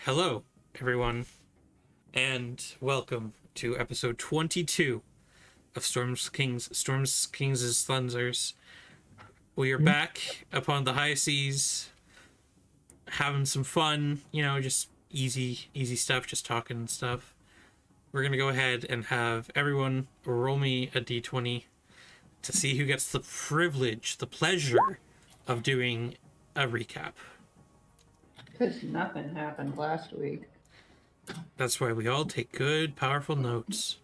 Hello, everyone, and welcome to episode 22 of Storms Kings' Thunders. We are back upon the high seas, having some fun, just easy stuff, just talking and stuff. We're gonna go ahead and have everyone roll me a d20 to see who gets the privilege, the pleasure of doing a recap. Because nothing happened last week. That's why we all take good, powerful notes.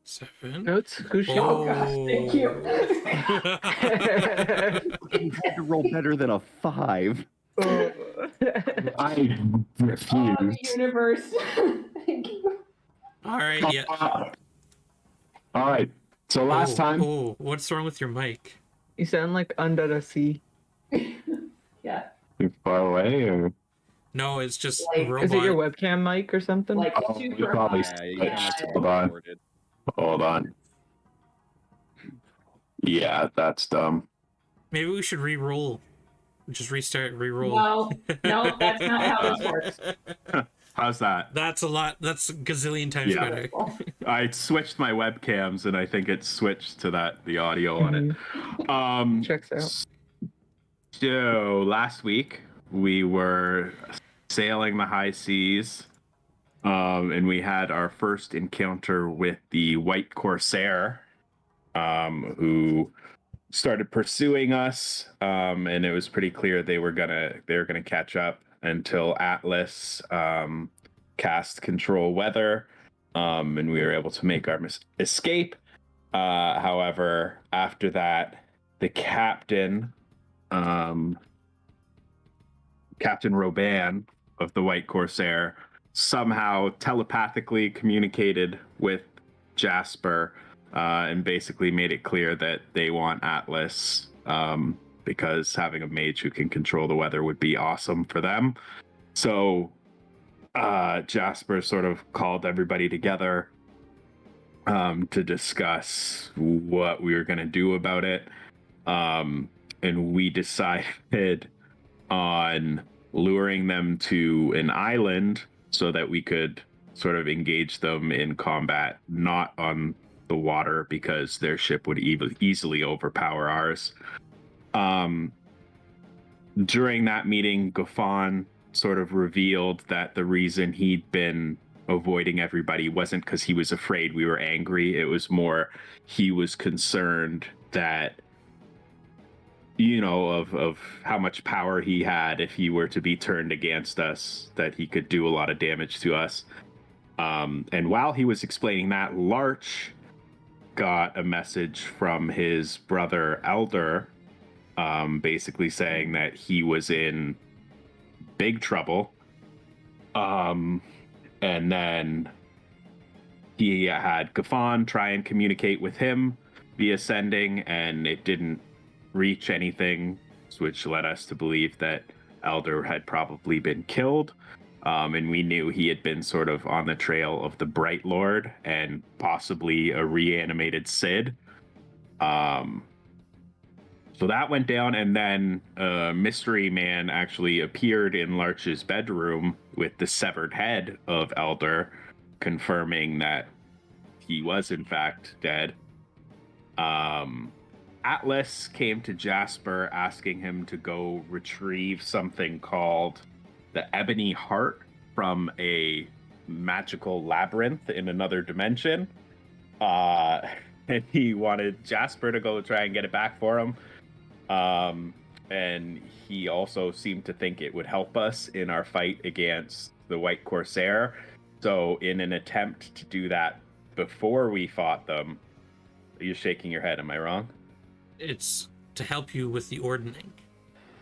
7. Notes? Who's she? Oh gosh, thank you. You had to roll better than a 5. I Oh, refuse. the universe. Thank you. All right, yeah. All right. So last time, Oh, what's wrong with your mic? You sound like under the sea. Yeah, you're far away, or No, it's just Like, robot. Is it your webcam mic or something? like Oh, we super probably high. switched. Hold on. Yeah, that's dumb. Maybe we should re-roll. Just restart, re-roll. No, that's not how this works. How's that? That's a lot. That's a gazillion times Yeah. better. I switched my webcams, and I think it switched to the audio on it. Checks out. So last week we were sailing the high seas, and we had our first encounter with the White Corsair, who started pursuing us, and it was pretty clear they were gonna catch up until Atlas cast Control Weather, and we were able to make our escape. However, after that, the captain, Captain Roban of the White Corsair, somehow telepathically communicated with Jasper and basically made it clear that they want Atlas, because having a mage who can control the weather would be awesome for them. So Jasper sort of called everybody together to discuss what we were going to do about it. And we decided on luring them to an island so that we could sort of engage them in combat, not on the water, because their ship would easily overpower ours. During that meeting, Gafan sort of revealed that the reason he'd been avoiding everybody wasn't because he was afraid we were angry. It was more he was concerned that, of how much power he had if he were to be turned against us, that he could do a lot of damage to us. And while he was explaining that, Larch got a message from his brother Elder, basically saying that he was in big trouble. And then he had Gafan try and communicate with him via sending, and it didn't reach anything, which led us to believe that Elder had probably been killed. And we knew he had been sort of on the trail of the Bright Lord and possibly a reanimated Cid. So that went down, and then Mystery Man actually appeared in Larch's bedroom with the severed head of Elder, confirming that he was in fact dead. Atlas came to Jasper asking him to go retrieve something called the Ebony Heart from a magical labyrinth in another dimension. And he wanted Jasper to go try and get it back for him. And he also seemed to think it would help us in our fight against the White Corsair. So in an attempt to do that before we fought them, you're shaking your head, am I wrong? It's to help you with the ordning.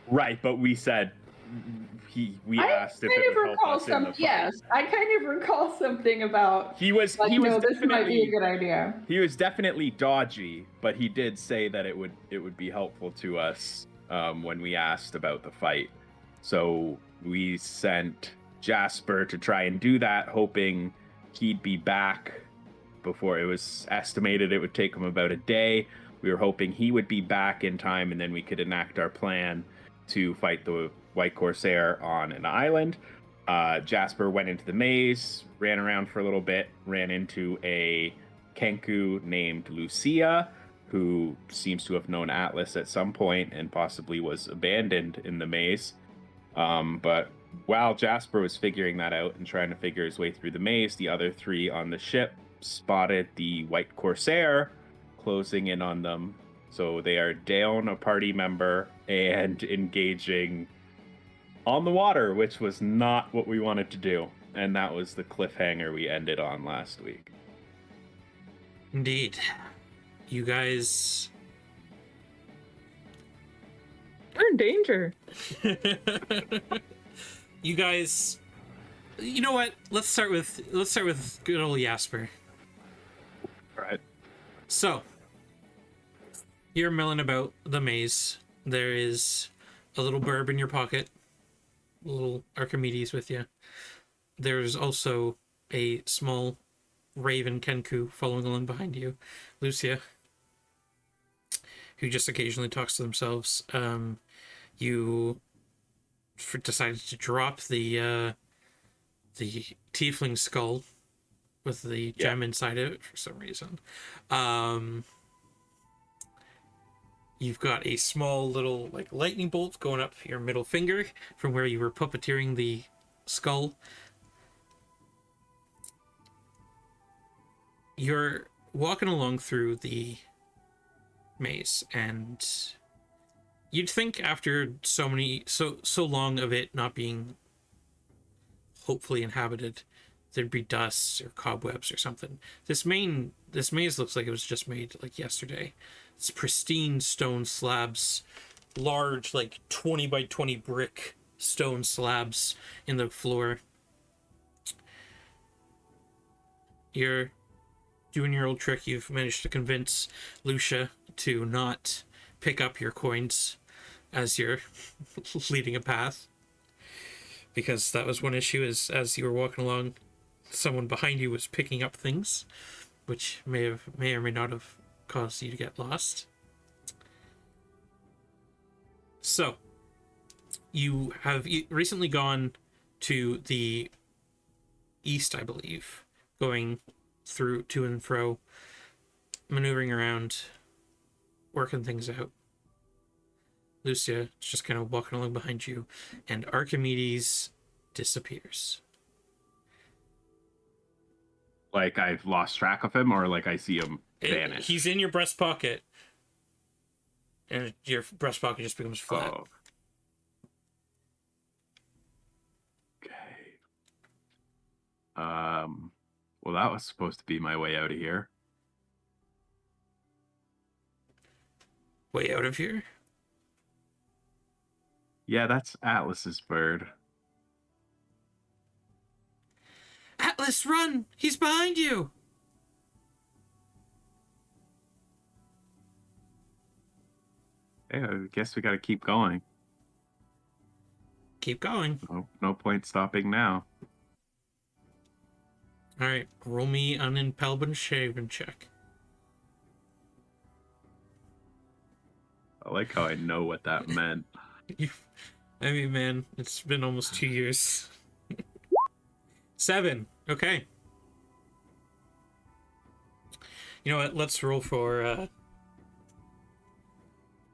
Right, but we said we asked if it would help us in the fight. Yes, I kind of recall something about. He was This might be a good idea. He was definitely dodgy, but he did say that it would be helpful to us when we asked about the fight. So we sent Jasper to try and do that, hoping he'd be back before. It was estimated it would take him about a day. We were hoping he would be back in time, and then we could enact our plan. to fight the White Corsair on an island. Jasper went into the maze, ran around for a little bit, ran into a Kenku named Lucia, who seems to have known Atlas at some point and possibly was abandoned in the maze. But while Jasper was figuring that out and trying to figure his way through the maze, the other three on the ship spotted the White Corsair closing in on them. So they are down a party member and engaging on the water, which was not what we wanted to do. And that was the cliffhanger we ended on last week. Indeed. You guys... We're in danger. You guys... You know what? Let's start with good old Jasper. All right. So, you're milling about the maze. There is a little burb in your pocket. A little Archimedes with you. There's also a small raven Kenku following along behind you. Lucia, who just occasionally talks to themselves. You decided to drop the tiefling skull with the gem inside it for some reason. You've got a small little like lightning bolt going up your middle finger from where you were puppeteering the skull. You're walking along through the maze, and you'd think after so long of it not being hopefully inhabited, there'd be dust or cobwebs or something. This maze looks like it was just made like yesterday. It's pristine stone slabs, large like 20 by 20 brick stone slabs in the floor. You're doing your old trick. You've managed to convince Lucia to not pick up your coins as you're leading a path, because that was one issue, is as you were walking along, someone behind you was picking up things, which may or may not have caused you to get lost. So you have recently gone to the east, I believe, going through to and fro, maneuvering around, working things out. Lucia is just kind of walking along behind you, and Archimedes disappears. Like I've lost track of him, or like I see him vanish? He's in your breast pocket, and your breast pocket just becomes flat. Oh. Okay. Well, that was supposed to be my way out of here. Way out of here? Yeah, that's Atlas's bird. Atlas, run! He's behind you! Hey, I guess we gotta keep going. Keep going. No point stopping now. Alright, roll me an impalpable check. I like how I know what that meant. I mean, man, it's been almost 2 years. 7. Okay. You know what? Let's roll for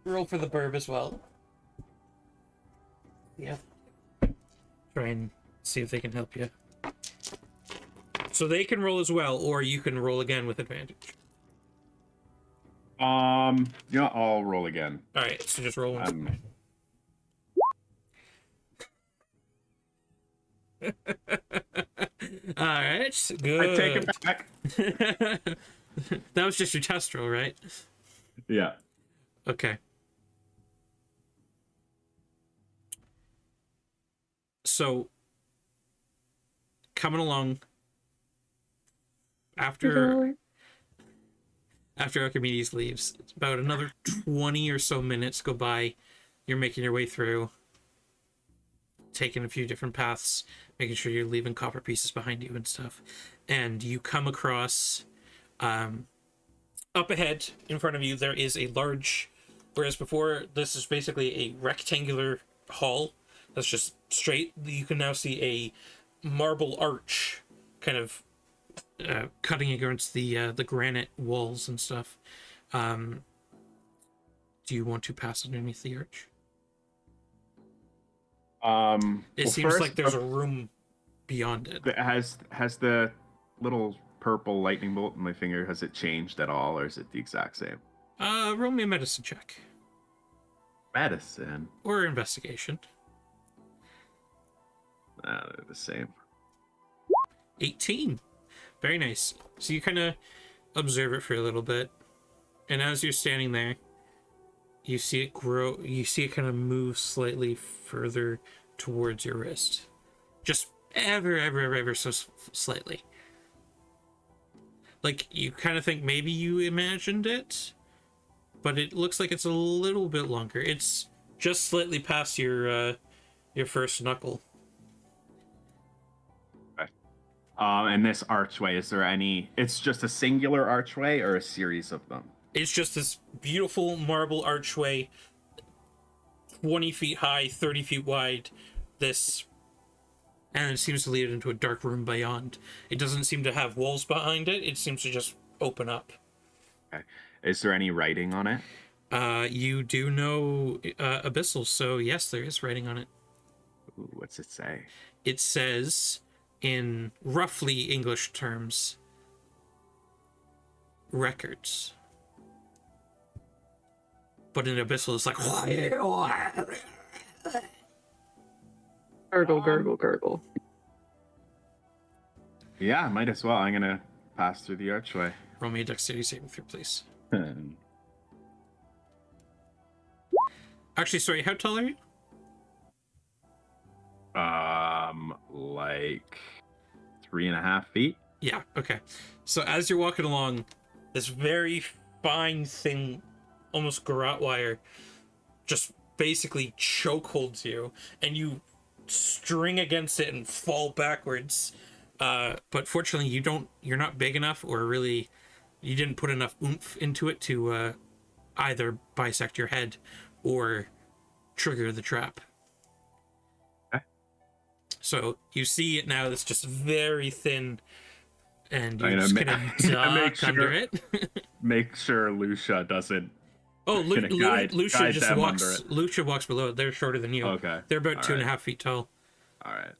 the burb as well. Yeah. Try and see if they can help you. So they can roll as well, or you can roll again with advantage. I'll roll again. All right, so just roll one. All right, good. I take it back. That was just your test roll, right? Yeah. Okay. So, coming along after Archimedes leaves, it's about another 20 or so minutes go by. You're making your way through, taking a few different paths, making sure you're leaving copper pieces behind you and stuff. And you come across, up ahead in front of you, there is a large Whereas before, this is basically a rectangular hall that's just straight. You can now see a marble arch kind of cutting against the granite walls and stuff. Do you want to pass underneath the arch? It seems first, like there's a room beyond it. Has the little purple lightning bolt in my finger, has it changed at all, or is it the exact same? Roll me a medicine check. Medicine. Or investigation. They're the same. 18. Very nice. So you kind of observe it for a little bit. And as you're standing there, you see it grow. You see it kind of move slightly further towards your wrist. Just ever so slightly. Like, you kind of think maybe you imagined it, but it looks like it's a little bit longer. It's just slightly past your first knuckle. Okay. And this archway, is there any... It's just a singular archway or a series of them? It's just this beautiful marble archway, 20 feet high, 30 feet wide. And it seems to lead into a dark room beyond. It doesn't seem to have walls behind it. It seems to just open up. Okay. Is there any writing on it? You do know Abyssal, so yes, there is writing on it. Ooh, what's it say? It says, in roughly English terms, records. But in Abyssal, it's like... Gurgle, gurgle, gurgle. Yeah, might as well. I'm gonna pass through the archway. Roll me a dexterity saving throw, please. Actually, sorry, how tall are you? Like 3.5 feet. Yeah, okay. So as you're walking along, this very fine, thin, almost garrote wire just basically chokeholds you, and you string against it and fall backwards. But fortunately, you're not big enough, or really, you didn't put enough oomph into it to either bisect your head or trigger the trap. Okay. So you see it now. It's just very thin, and you're I'm just gonna gonna make duck sure- under it. Make sure Lucia doesn't. Oh, Gonna guide Lucia just them walks. under it. Lucia walks below it. They're shorter than you. Okay. They're about All 2.5 feet tall. All right.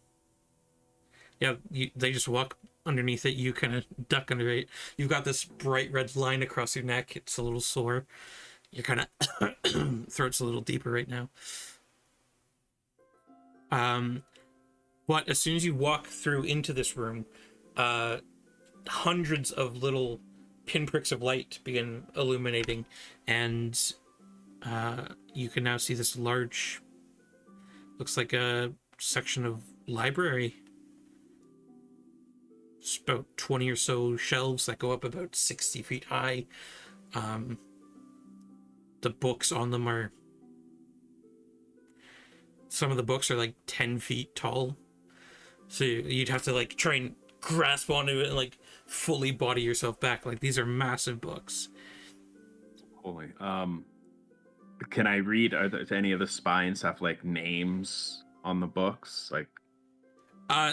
Yeah, they just walk underneath it. You kind of duck under it. You've got this bright red line across your neck. It's a little sore. Your kind of throat's a little deeper right now. But as soon as you walk through into this room, hundreds of little pinpricks of light begin illuminating, and you can now see this large, looks like a section of library. It's about 20 or so shelves that go up about 60 feet high. The books on them are, some of the books are like 10 feet tall, so you'd have to like try and grasp onto it and like fully body yourself back. Like, these are massive books. Holy. Can I read? Are there any of the spines have like names on the books? Like,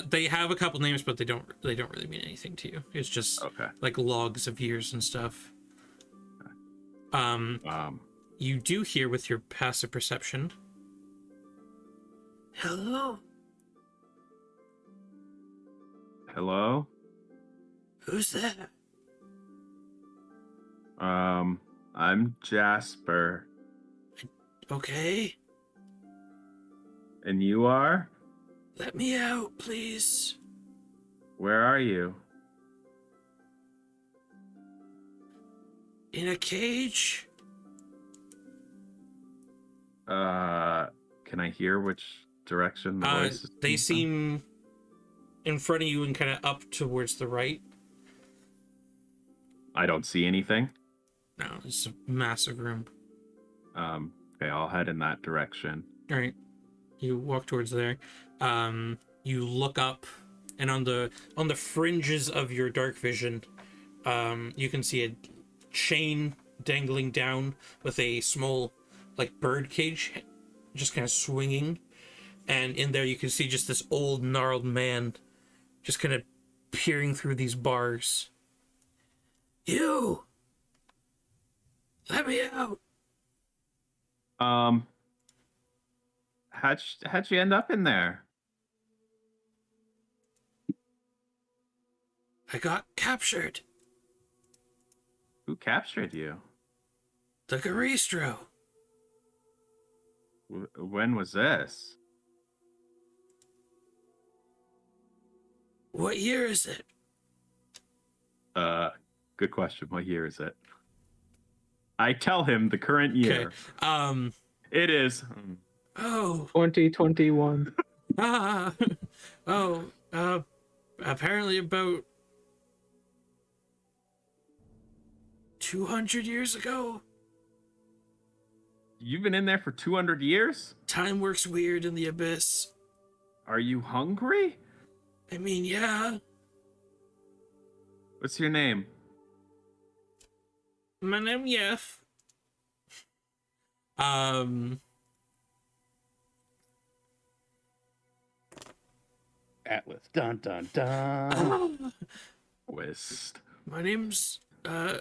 They have a couple names, but they don't really mean anything to you. It's just okay. like logs of years and stuff. Um. You do hear with your passive perception. Hello? Hello. Who's there? I'm Jasper. Okay, And you are? let me out, please. Where are you? In a cage? Can I hear which direction the voice is They coming from? seem in front of you and kind of up towards the right. I don't see anything. No, it's a massive room. Okay, I'll head in that direction. All right, you walk towards there. You look up, and on the fringes of your dark vision, you can see a chain dangling down with a small like bird cage, just kind of swinging, and in there you can see just this old gnarled man, just kind of peering through these bars. You, let me out. How'd you end up in there? I got captured. Who captured you? The Garistro. When was this? What year is it? Good question. What year is it? I tell him the current year. Okay. It is. Oh. 2021. Oh. Apparently about 200 years ago. You've been in there for 200 years? Time works weird in the abyss. Are you hungry? I mean, yeah. What's your name? My name Yef. Atlas. Dun dun dun. Twist. My name's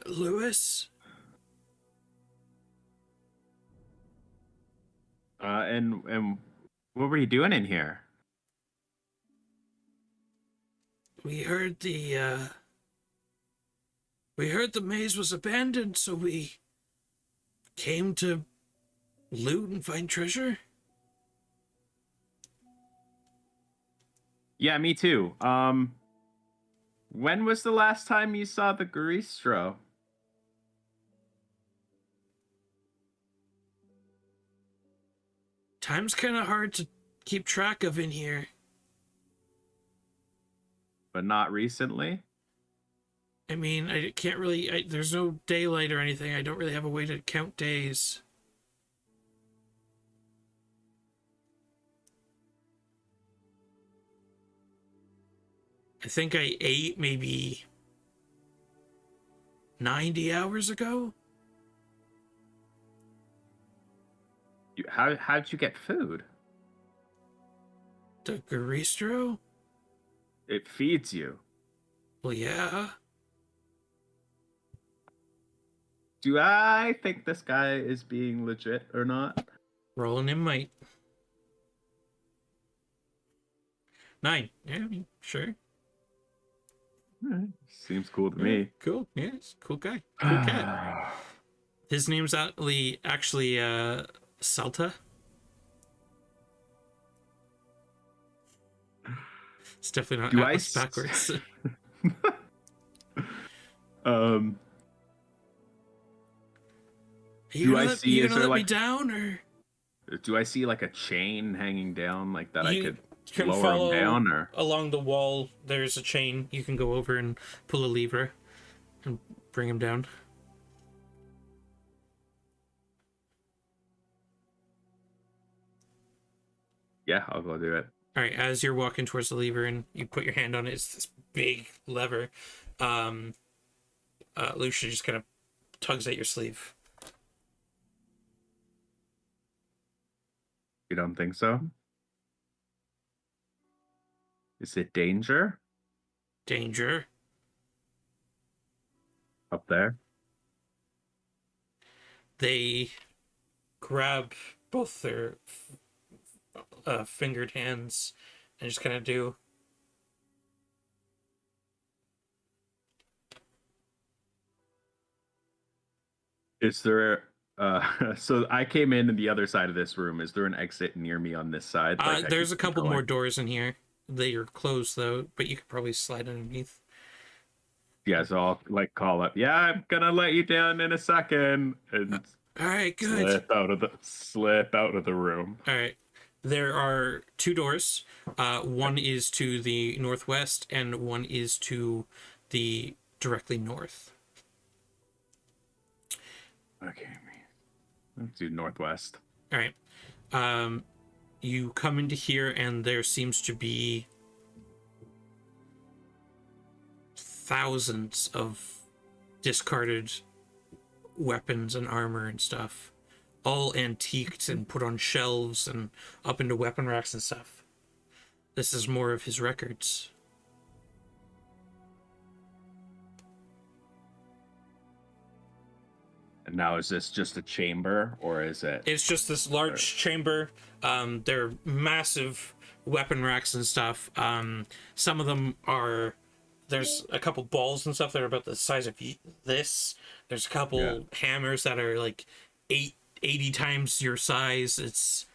Lewis. And what were you doing in here? We heard the maze was abandoned, so we came to loot and find treasure. Yeah, me too. When was the last time you saw the Garistro? Time's kind of hard to keep track of in here. But not recently? I mean, I can't really... there's no daylight or anything. I don't really have a way to count days. I think I ate maybe 90 hours ago. How'd you get food? The Garistro? It feeds you. Well, yeah. Do I think this guy is being legit or not? Rolling in might. 9. Yeah, I mean, sure. Alright, seems cool to me. Cool. Yeah, he's a cool guy. Cool cat. His name's actually Salta. It's definitely not Do I Atlas backwards. Do I see? You Is gonna there let me like? down, or Do I see like a chain hanging down like that? I you could can lower follow him down, or along the wall? There's a chain. You can go over and pull a lever and bring him down. yeah, I'll go do it. All right, as you're walking towards the lever and you put your hand on it, it's this big lever. Lucia just kind of tugs at your sleeve. You don't think so? Is it danger Danger. up there? They grab both their fingered hands and just kind of do. Is there? So I came in the other side of this room. Is there an exit near me on this side? Like I There's could a couple keep more going? doors in here. They are closed though, but you could probably slide underneath. Yeah, so I'll like call up. Yeah, I'm gonna let you down in a second, and All right, good. slip out of the room. All right. There are 2 doors. One is to the northwest, and one is to the directly north. Okay, let's do northwest. All right. You come into here, and there seems to be thousands of discarded weapons and armor and stuff all antiqued and put on shelves and up into weapon racks and stuff. This is more of his records. And now, is this just a chamber, or is it? It's just this large chamber. They're massive weapon racks and stuff. Some of them are. There's a couple balls and stuff that are about the size of this. There's a couple hammers that are like 80 times your size. It's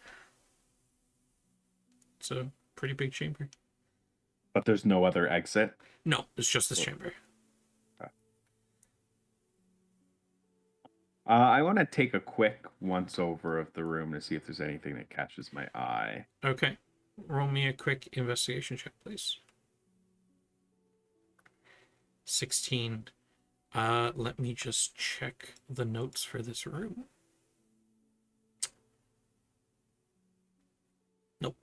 a pretty big chamber. But there's no other exit. No, it's just this chamber. I want to take a quick once over of the room to see if there's anything that catches my eye. Okay. Roll me a quick investigation check, please. 16. Let me just check the notes for this room. Nope.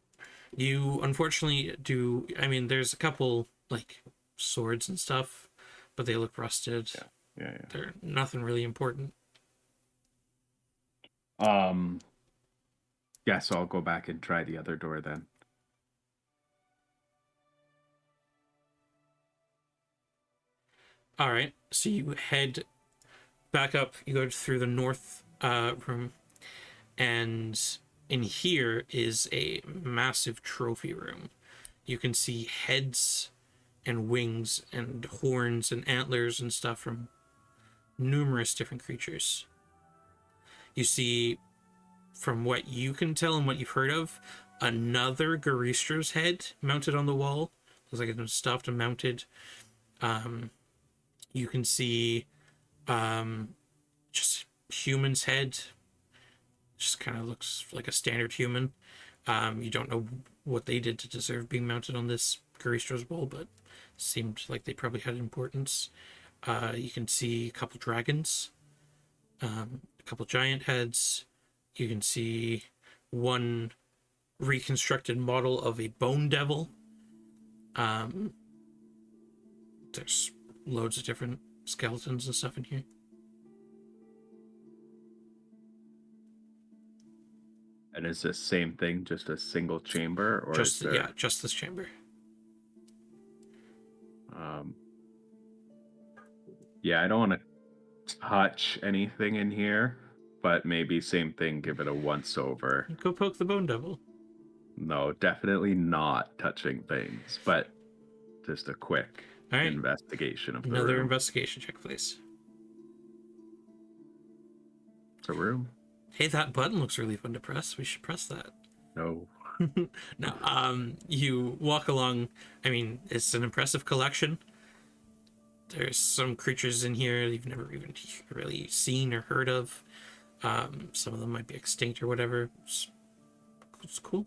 You unfortunately do. I mean, there's a couple like swords and stuff, but they look rusted. Yeah. They're nothing really important. Yeah, so I'll go back and try the other door then. All right, so you head back up. You go through the north room, and in here is a massive trophy room. You can see heads and wings and horns and antlers and stuff from numerous different creatures. You see, from what you can tell and what you've heard of, another Garistro's head mounted on the wall. Looks like it's been stuffed and mounted. You can see just human's head. Just kind of looks like a standard human. You don't know what they did to deserve being mounted on this Garistro's wall, but seemed like they probably had importance. You can see a couple dragons, a couple giant heads. You can see one reconstructed model of a bone devil. There's loads of different skeletons and stuff in here. And is this same thing just a single chamber, or Just is there... just this chamber. Yeah, I don't want to touch anything in here, but maybe same thing, give it a once over. Go poke the bone devil. No, definitely not touching things, but just a quick All right. investigation of the Another room. investigation check, please. It's a room. Hey, that button looks really fun to press. We should press that. No. No, you walk along. I mean, it's an impressive collection. There's some creatures in here you've never even really seen or heard of. Some of them might be extinct or whatever. It's cool.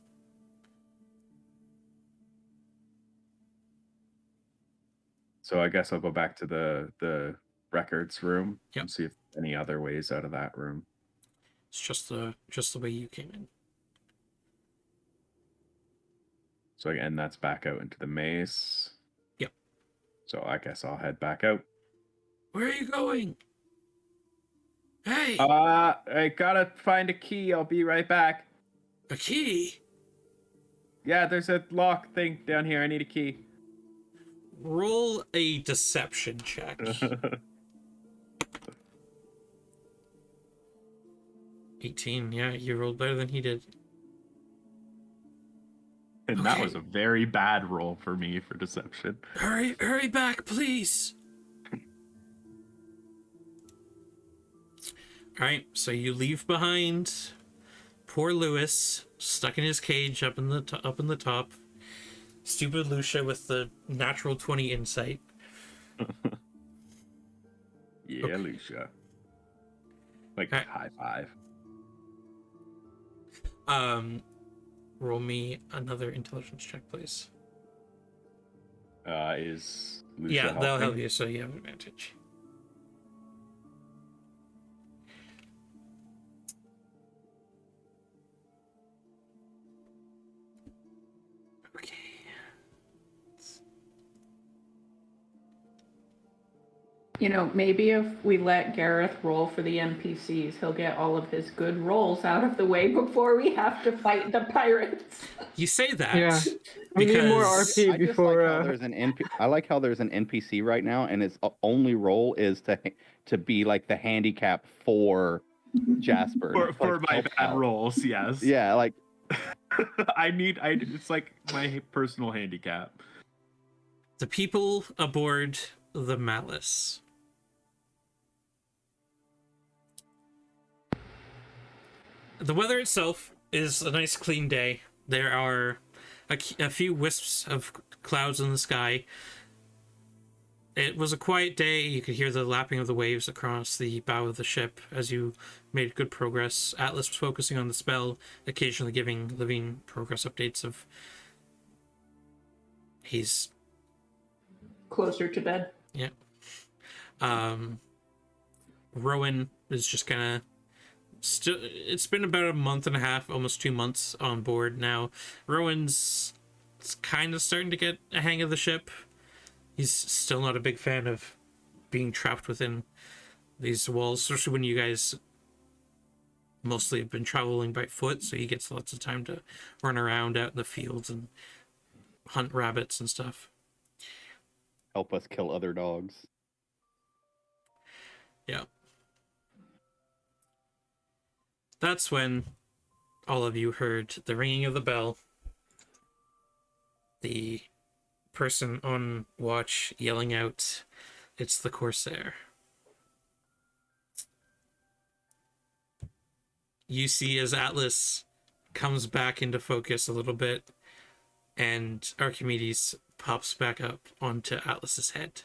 So I guess I'll go back to the records room Yep. and see if any other ways out of that room. It's just the way you came in. So again, that's back out into the maze. Yep. So I guess I'll head back out. Where are you going? Hey, I gotta find a key. I'll be right back. a key. Yeah, there's a lock thing down here. I need a key. Roll a deception check. 18. Yeah, you rolled better than he did. And that Okay. was a very bad roll for me for deception. Hurry back, please. All right, so you leave behind poor Lewis stuck in his cage up in the top. Stupid Lucia with the natural 20 insight. Yeah, Okay. Lucia. Like, Alright. high five. Roll me another intelligence check, please. Is Lucia Yeah, they'll helping? help you, so you have advantage. Okay. Maybe if we let Gareth roll for the NPCs, he'll get all of his good rolls out of the way before we have to fight the pirates. You say that. Yeah. We need more because RP I just before. like how there's an I like how there's an NPC right now, and its only role is to be like the handicap for Jasper. For Like, my help bad out. rolls, yes. Yeah, like it's like my personal handicap. the people aboard the Malice. The weather itself is a nice clean day. There are a few wisps of clouds in the sky. It was a quiet day. You could hear the lapping of the waves across the bow of the ship as you made good progress. Atlas was focusing on the spell, occasionally giving Levine progress updates of he's Closer to bed. Rowan is just kind of still. It's been about a month and a half, almost 2 months on board now. Rowan's kind of starting to get a hang of the ship. He's still not a big fan of being trapped within these walls, especially when you guys mostly have been traveling by foot, so he gets lots of time to run around out in the fields and hunt rabbits and stuff. help us kill other dogs. Yeah. That's when all of you heard the ringing of the bell. The person on watch yelling out, "It's the Corsair." You see as Atlas comes back into focus a little bit, and Archimedes pops back up onto Atlas's head.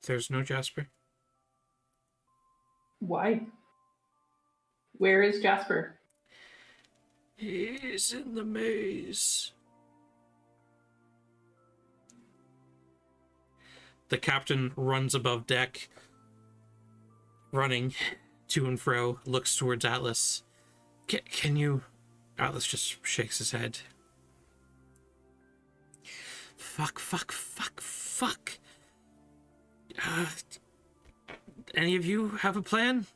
There's no Jasper. Why? Where is Jasper? He's in the maze. The captain runs above deck, running to and fro, looks towards Atlas. Can you... Atlas just shakes his head. Fuck. Any of you have a plan?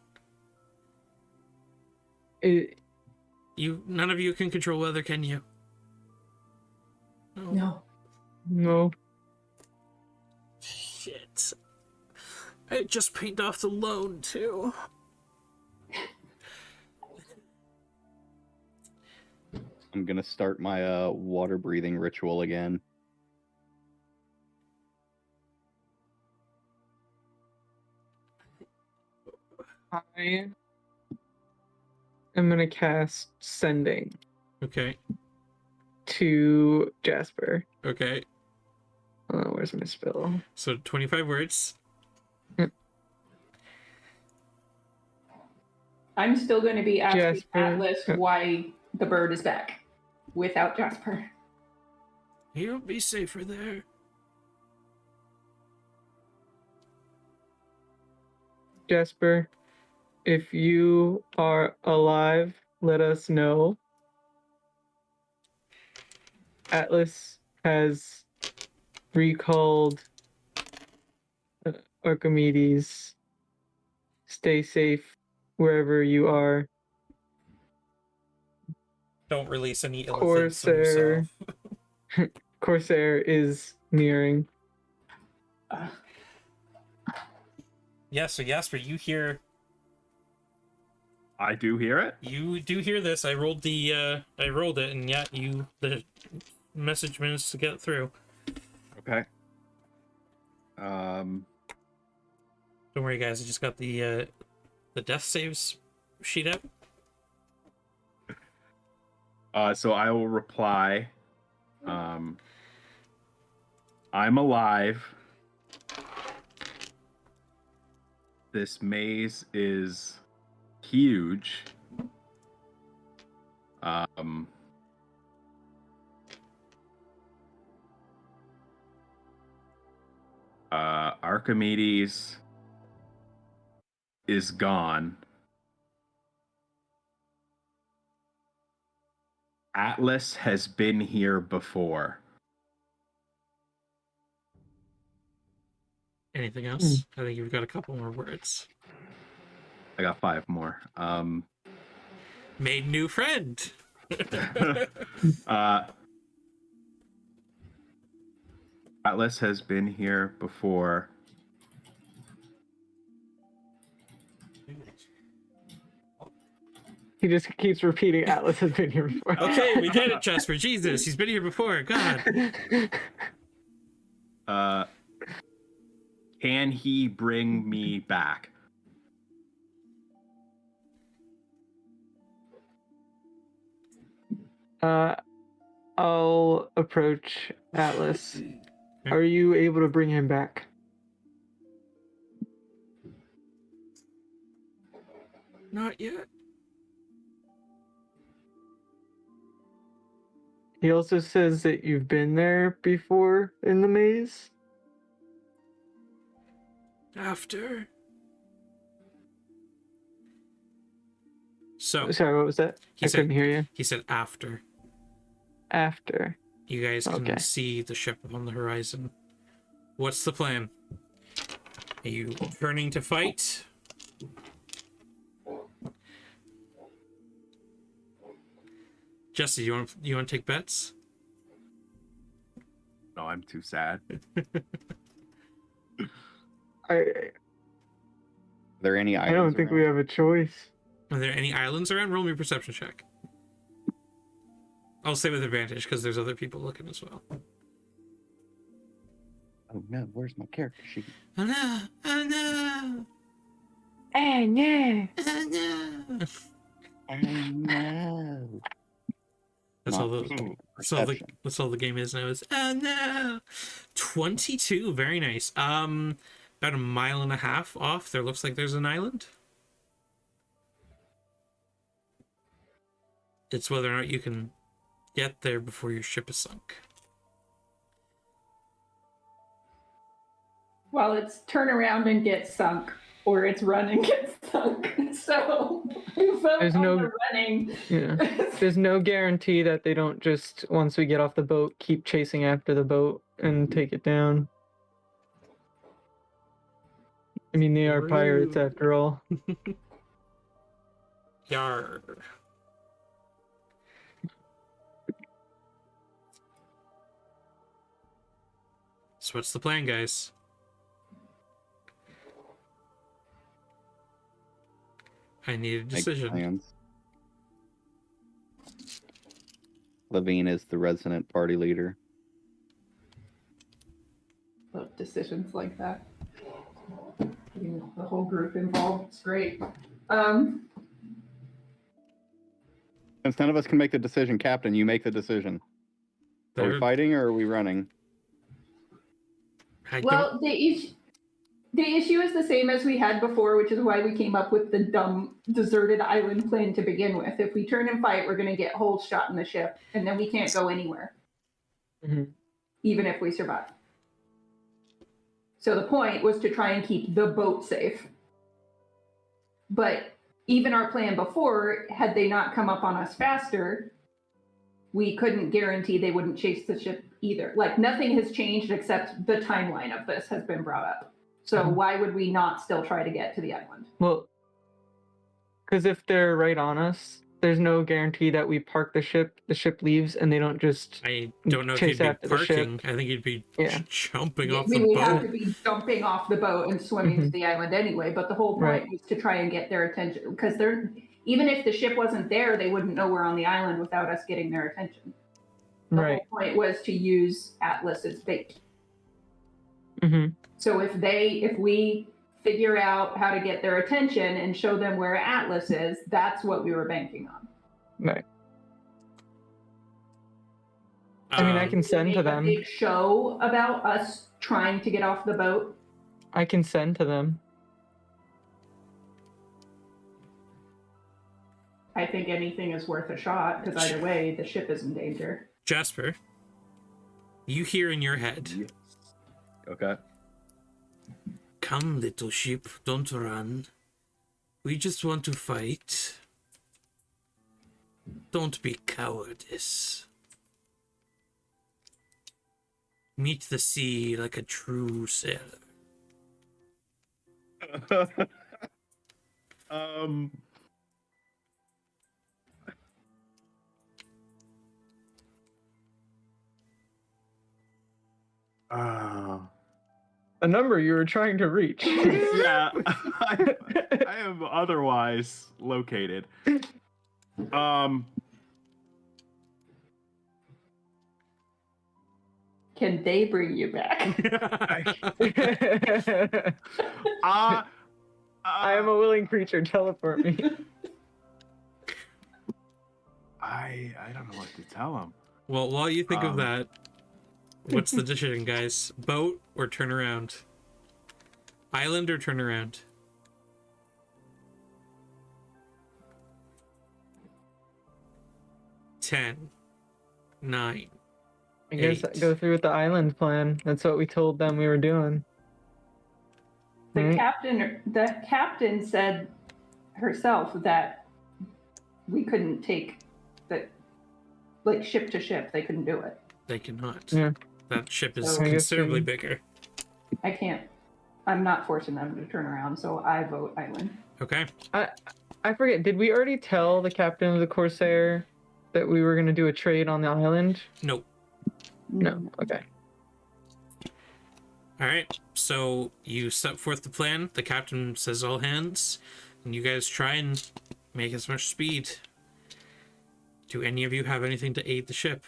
None of you can control weather, can you? No. No. Shit. I just paid off the loan, too. I'm gonna start my water breathing ritual again. I am gonna cast Sending Okay. to Jasper. Okay. Where's my spell? So 25 words. I'm still going to be asking Jasper. Atlas why the bird is back without Jasper. He'll be safer there. Jasper, if you are alive, let us know. Atlas has recalled Archimedes. Stay safe wherever you are. Don't release any ill things from Corsair. yourself. Corsair is nearing. Yeah, so Jasper, you hear... I do hear it. You do hear this. I rolled it, and yeah, the message managed to get through. Okay. Don't worry, guys. I just got the death saves sheet up. So I will reply. I'm alive. This maze is huge. Archimedes is gone. Atlas has been here before. Anything else? I think you've got a couple more words. I got 5 more. Made new friend. Atlas has been here before. He just keeps repeating Atlas has been here before. Okay, we get it, Jasper. Jesus, he's been here before. God. Can he bring me back? I'll approach Atlas. Are you able to bring him back? Not yet. He also says that you've been there before in the maze. After. So Sorry, what was that? He I said- couldn't hear you. he said after. After. You guys can Okay. see the ship on the horizon. What's the plan? Are you turning to fight? Jesse, you want to take bets? No, I'm too sad. I there any I items don't think we around? have a choice. Are there any islands around? Roll me a perception check. I'll say with advantage because there's other people looking as well. Oh no, where's my character sheet? Oh no! Oh no! Hey, yeah. Oh no! I know. That's all Perception. that's all the game is now. Is oh no! 22, very nice. About a mile and a half off. There looks like there's an island. It's whether or not you can get there before your ship is sunk. Well, it's turn around and get sunk, or it's run and get sunk. So we vote There's on no- the running. Yeah. There's no guarantee that they don't just, once we get off the boat, keep chasing after the boat and take it down. I mean, they are pirates Rude. after all. Yar. So what's the plan, guys? I need a Make decision. plans. Levine is the resident party leader. Love decisions like that. Getting the whole group involved. It's great. Since none of us can make the decision, Captain, you make the decision. Are we There- fighting or are we running? I don't, Well, the issue is the same as we had before, which is why we came up with the dumb deserted island plan to begin with. If we turn and fight, we're going to get holes shot in the ship, and then we can't go anywhere, Mhm. even if we survive. So the point was to try and keep the boat safe. But even our plan before, had they not come up on us faster, we couldn't guarantee they wouldn't chase the ship either. Like, nothing has changed except the timeline of this has been brought up. So Mhm. why would we not still try to get to the island? Well, because if they're right on us, there's no guarantee that we park the ship leaves, and they don't just. I don't know if chase you'd be after the ship. parking. I think you'd be Yeah. jumping off we the would have boat. to be jumping off the boat and swimming to Mhm. the island anyway. But the whole point Right. was to try and get their attention, because they're, even if the ship wasn't there, they wouldn't know we're on the island without us getting their attention. The Right. whole point was to use Atlas as bait. Mm-hmm. So if we figure out how to get their attention and show them where Atlas is, that's what we were banking on. Right. I mean, I Um, can send to Make a them. big show about us trying to get off the boat. I can send to them. I think anything is worth a shot, because either way, the ship is in danger. Jasper, you hear in your head, Yes. Okay. "Come, little ship, don't run. We just want to fight." Don't be cowardice. Meet the sea like a true sailor. um. Uh, A number you were trying to reach. yeah, I am otherwise located. Can they bring you back? I am a willing creature. Teleport me. I don't know what to tell him. Well, while you think of Um, that, what's the decision, guys? Boat or turn around? Island or turn around? Ten, 9. I guess 8. go through with the island plan. That's what we told them we were doing. The Right. captain said herself that we couldn't take the like ship to ship. They couldn't do it. They cannot. Yeah. That ship is So- I guess considerably we- bigger. I can't. I'm not forcing them to turn around, so I vote island. Okay. I forget. Did we already tell the captain of the Corsair that we were gonna do a trade on the island? Nope. No. Okay. All right. So you set forth the plan. The captain says all hands, and you guys try and make as much speed. Do any of you have anything to aid the ship?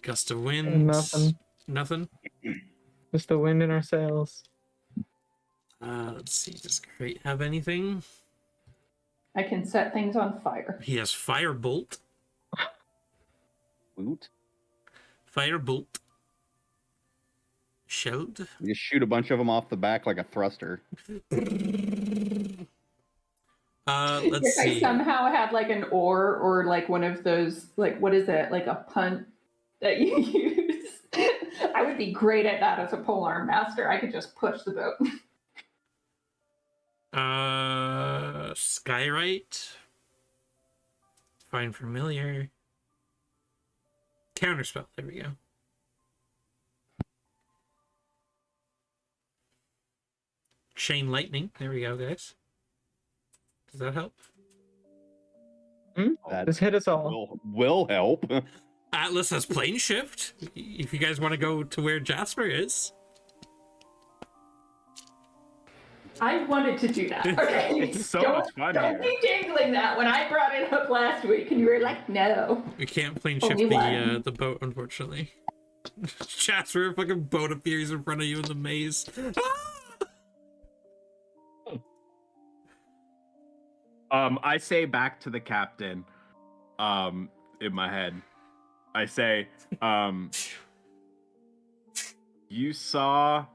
Gust of winds. Nothing. Nothing. Just the wind in our sails. Let's see. Does Crate have anything? I can set things on fire. He has firebolt. Woot. Firebolt. Shield. You just shoot a bunch of them off the back like a thruster. Let's If I see. somehow had like an oar or like one of those, like, what is it? Like a punt that you use. I would be great at that as a polearm master. I could just push the boat. Skywrite. Find familiar. Counterspell. There we go. Chain lightning. There we go, guys. Does that help? That Just hit us all. will help. Atlas has plane shift. If you guys want to go to where Jasper is. I wanted to do that. Okay. It's so much fun Don't here. be jingling that when I brought it up last week and you were like, no. We can't plane shift Only one. the boat, unfortunately. Jasper, a fucking boat appears in front of you in the maze. I say back to the captain, in my head. I say, you saw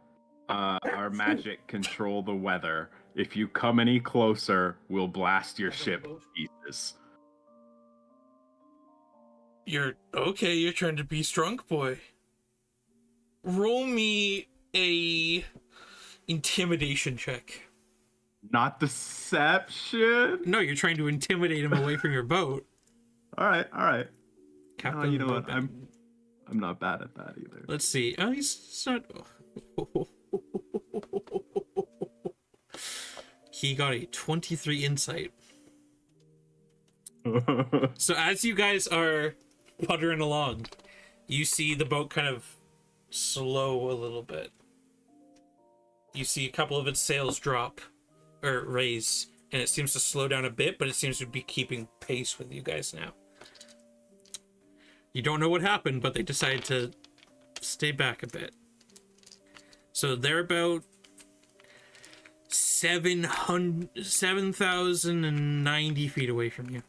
our magic control the weather. If you come any closer, we'll blast your ship to pieces. You're okay, you're trying to be strong boy. Roll me a intimidation check. Not deception. No, you're trying to intimidate him away from your boat. All right. Captain Oh, you know of what? the boat. I'm not bad at that either. Let's see. Oh, he's not. He got a 23 insight. So as you guys are puttering along, you see the boat kind of slow a little bit. You see a couple of its sails drop or raise, and it seems to slow down a bit, but it seems to be keeping pace with you guys now. You don't know what happened, but they decided to stay back a bit. So they're about 7,090 feet away from you.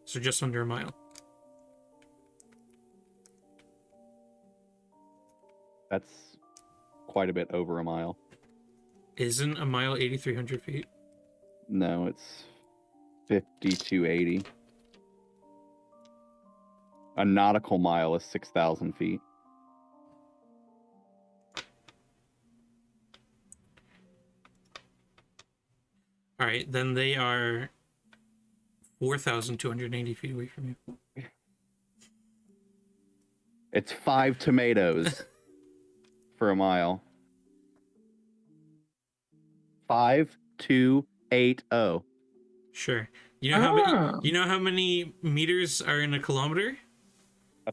So just under a mile. That's quite a bit over a mile. Isn't a mile 8,300 feet? No, it's 5,280. A nautical mile is 6,000 feet. right, then they are 4,280 feet away from you. It's 5 tomatoes for a mile. 5280. Sure. You know how many? Ah. You know how many meters are in a kilometer?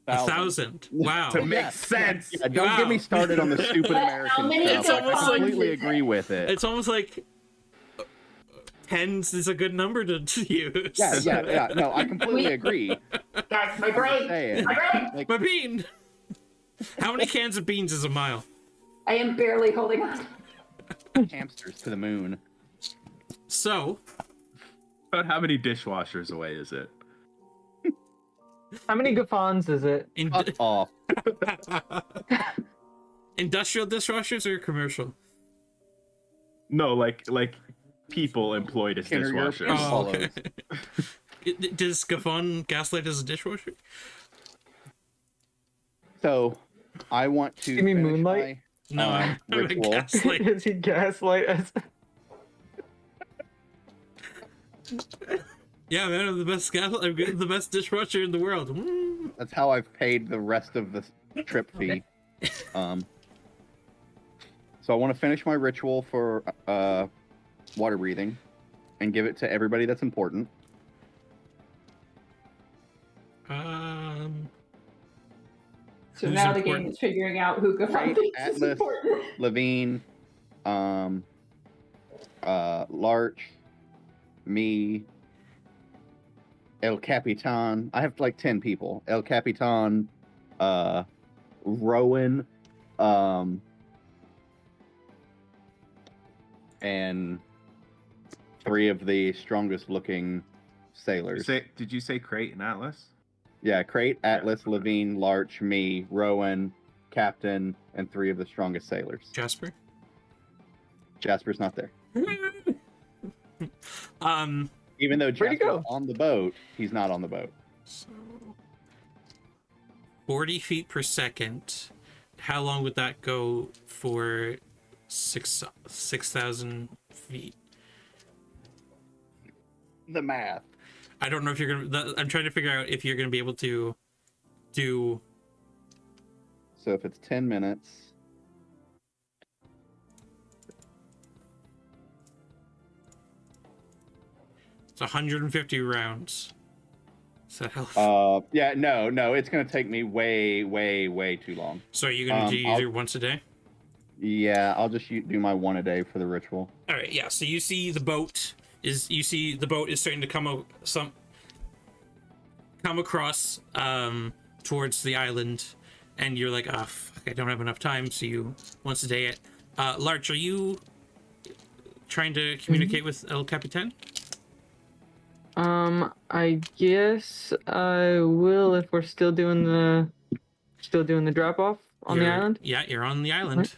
1,000. Wow. To make Yeah, sense. Yeah, don't get me Wow. started on the stupid But American how many stuff. Like, almost I like- completely agree with it. It's almost like tens is a good number to use. Yeah. No, I completely agree. Guys, my I'm brain. saying, My brain. like, My bean. How many cans of beans is a mile? I am barely holding on. hamsters to the moon. So, About how many dishwashers away is it? How many gaffons is it? Fuck off. industrial dishwashers or commercial? No, like people employed as Kinder Europe dishwashers. is- Oh, okay. Does Gaffon Gaslight as a dishwasher? So, I want to. You mean finish Moonlight? No, I'm a ritual. Gaslight. Is he gaslight us? Yeah, man, I'm the best gaslight. I'm the best dishwasher in the world. Mm. That's how I've paid the rest of the trip fee. So I want to finish my ritual for water breathing, and give it to everybody that's important. So Who's now the game important? is figuring out who Gafon Right, thinks is Atlas. important. Levine, Larch, me, El Capitan. I have like 10 people. El Capitan, Rowan, and 3 of the strongest looking sailors. Did you say Crate and Atlas? Yeah, Crate, Atlas, Levine, Larch, me, Rowan, Captain, and 3 of the strongest sailors. Jasper. Jasper's not there. Even though Where'd he Jasper's go? on the boat, he's not on the boat. So 40 feet per second. How long would that go for 6,000 feet? The math. I don't know if you're gonna. I'm trying to figure out if you're gonna be able to do. So if it's 10 minutes, It's 150 rounds. Does that help? yeah, no, it's gonna take me way too long. So are you gonna do I'll- either once a day? Yeah, I'll just do my 1 a day for the ritual. All right, yeah. So you see the boat is starting to come across towards the island, and you're like, oh, fuck, I don't have enough time. So you once a day. Larch, are you trying to communicate with El Capitan? I guess I will if we're still doing the drop off on the You're- island. Yeah, you're on the island.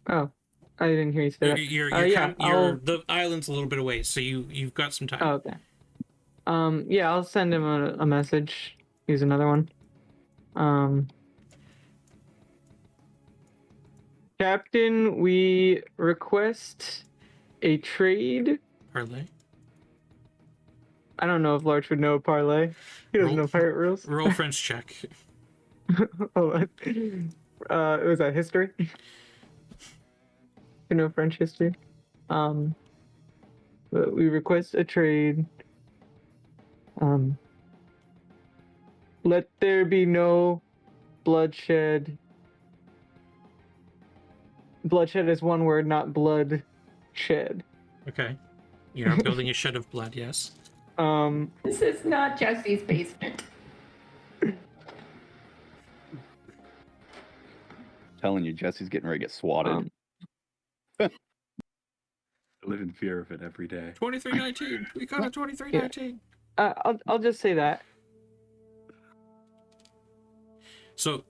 Oh, I didn't hear you say that. Yeah, The island's a little bit away, so you've got some time. Oh, okay. Yeah, I'll send him a message. Use another one. Captain, we request a trade. Parlay. I don't know if Larch would know parlay. He doesn't know pirate rules. Roll French check. Oh, was that history? You know French history. But we request a trade. Let there be no bloodshed. Bloodshed is one word, not blood shed. Okay. You're building a shed of blood, yes. This is not Jesse's basement. Telling you, Jesse's getting ready to get swatted. I live in fear of it every day. 2319. We got a 2319. I'll just say that. So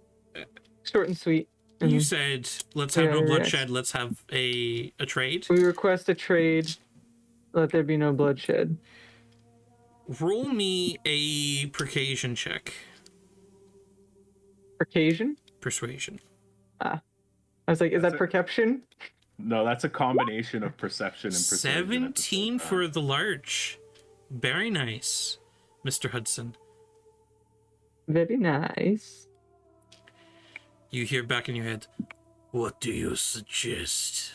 Short and sweet. you Mhm. said let's have no Yeah, bloodshed. Let's have a trade. We request a trade. Let there be no bloodshed. Roll me a persuasion check. Persuasion? Persuasion. I was like, is That's that it. perception? No, that's a combination of perception and persuasion. at the same 17 time. for the large. Very nice, Mr. Hudson. Very nice. You hear back in your head, what do you suggest?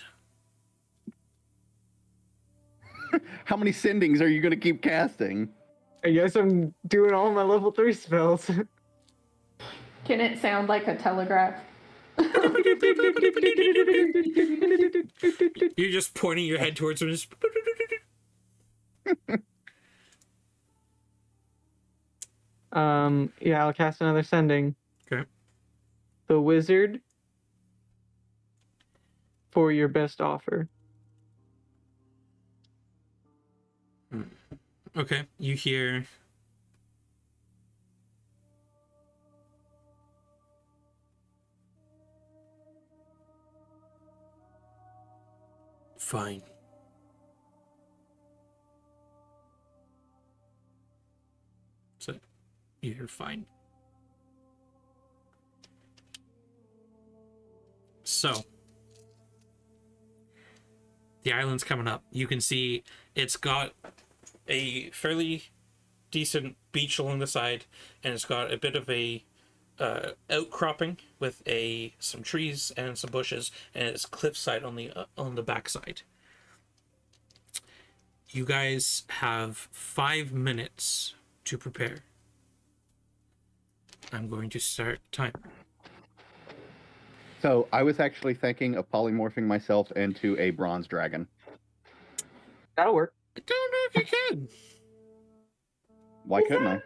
How many sendings are you going to keep casting? I guess I'm doing all my level 3 spells. Can it sound like a telegraph? You're just pointing your head towards him. Just... Yeah, I'll cast another sending. Okay. The wizard for your best offer. Okay, you hear... Fine. So, you hear fine. So, the island's coming up. You can see it's got a fairly decent beach along the side, and it's got a bit of a outcropping with some trees and some bushes, and it's cliffside on the backside. You guys have 5 minutes to prepare. I'm going to start time. So I was actually thinking of polymorphing myself into a bronze dragon. That'll work. I don't know if you can. Why couldn't I?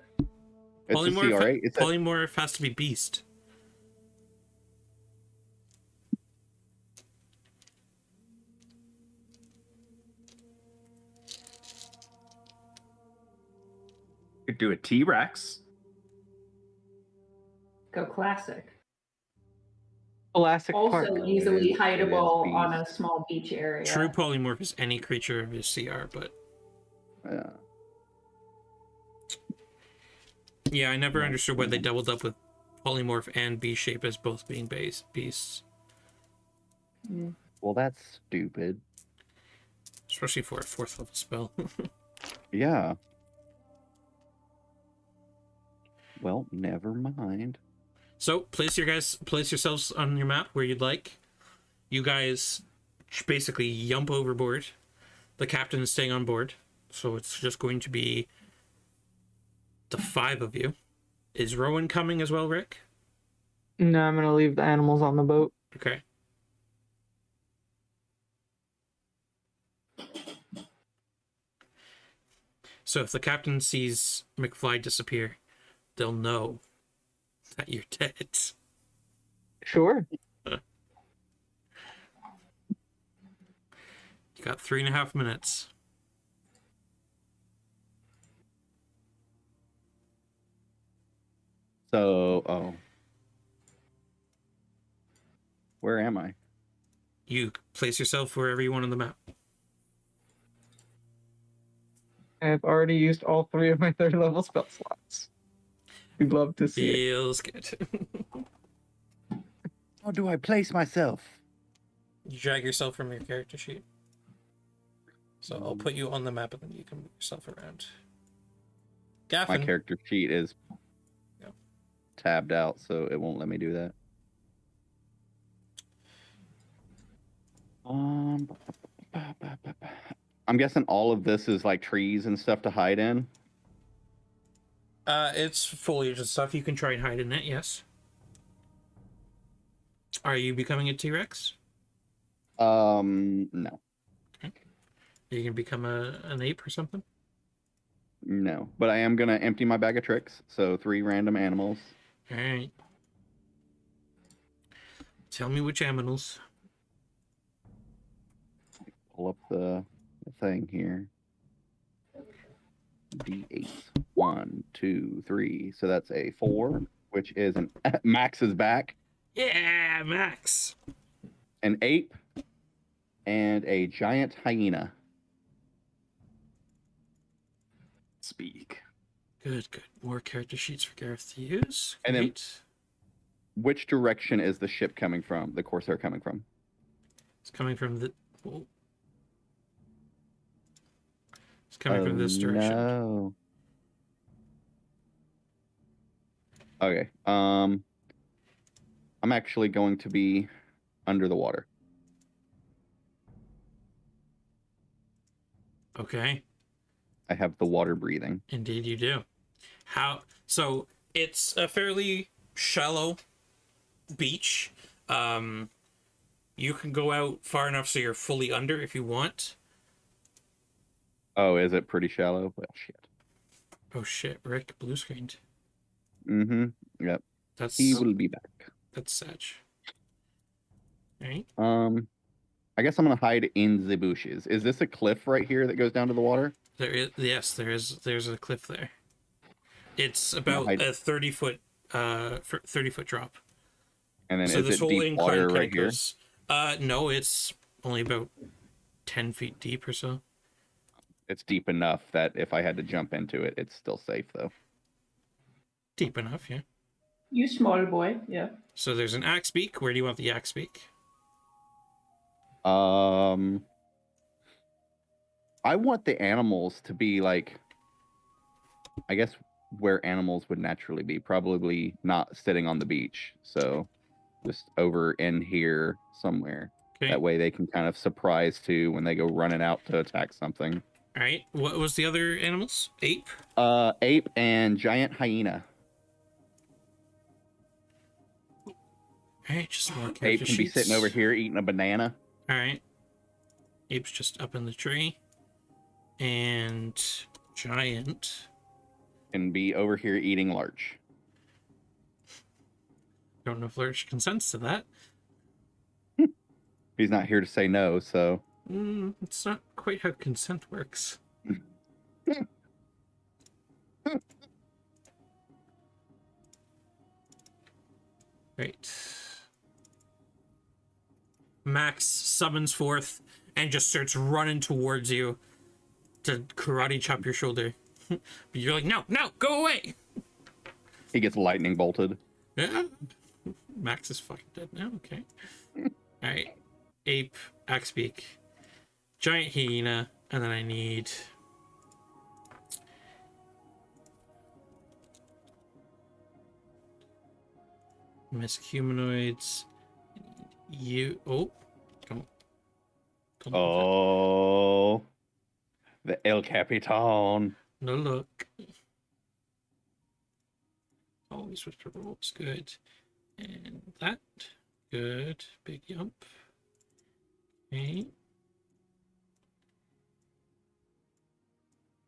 It's a CR8. It's a, Polymorph has to be beast. Could do a T-Rex. Go classic. Classic Also park. easily It is hideable beast. on a small beach area. True polymorph is any creature of his CR, but yeah. yeah, I never understood why they doubled up with polymorph and beast shape as both being beasts, Well, that's stupid. especially for a 4th level spell. Yeah. Well, never mind. So place yourselves on your map where you'd like. You guys basically yump overboard. The captain is staying on board, so it's just going to be the 5 of you. Is Rowan coming as well, Rick? No, I'm gonna leave the animals on the boat. Okay. So if the captain sees McFly disappear, they'll know that you're dead. Sure. You got 3.5 minutes. So, where am I? You place yourself wherever you want on the map. I've already used all 3 of my 3rd level spell slots. We'd love to see it. Feels good. How do I place myself? You drag yourself from your character sheet. So I'll put you on the map and then you can move yourself around. My Gaffin. character sheet is Yeah. tabbed out, so it won't let me do that. I'm guessing all of this is like trees and stuff to hide in. It's foliage and stuff. You can try and hide in it, yes. Are you becoming a T-Rex? No. You can become an ape or something? No. But I am gonna empty my bag of tricks, so 3 random animals. Alright. Tell me which aminals. Pull up the thing here. D8. 1, 2, 3. So that's a 4, which is an Max is back. Yeah, Max! An ape and a giant hyena. Speak. Good. More character sheets for Gareth to use. And then- Great. Which direction is the ship coming from? The Corsair coming from? It's coming from the. Whoa. It's coming from this direction. No. Okay. I'm actually going to be under the water. Okay. I have the water breathing. Indeed, you do. How? So it's a fairly shallow beach. You can go out far enough so you're fully under if you want. Oh, is it pretty shallow? Well, shit. Oh shit, Rick, blue screened. Mm-hmm. Yep. That's He will be back. that's Satch. Right? I guess I'm gonna hide in the bushes. Is this a cliff right here that goes down to the water? There is there's a cliff there. It's gonna about hide- a 30-foot 30-foot drop. And then So is this it whole deep incline water kind right of here? goes. No, it's only about 10 feet deep or so. It's deep enough that if I had to jump into it, it's still safe though. Deep enough, yeah. You small boy. Yeah. So there's an axe beak. Where do you want the axe beak? I want the animals to be like, I guess where animals would naturally be, probably not sitting on the beach. So just over in here somewhere. Okay. That way they can kind of surprise too when they go running out to attack something. All right. What was the other animals? Ape? Ape and giant hyena. All right, just more Ape character can be sheets. sitting over here eating a banana. All right. Ape's just up in the tree. And giant. Can be over here eating larch. Don't know if Lurch consents to that. He's not here to say no, so It's not quite how consent works. Right. Max summons forth and just starts running towards you to karate chop your shoulder. But you're like, no, go away. he gets lightning bolted. Yeah. Max is fucking dead now. Okay. All right. Ape, Axebeak, giant hyena, and then I need. Miss humanoids. You. Oh. Come on. Oh, the El Capitan. No look. Always with the rolls. Good. And that. Good. Big yump. Okay.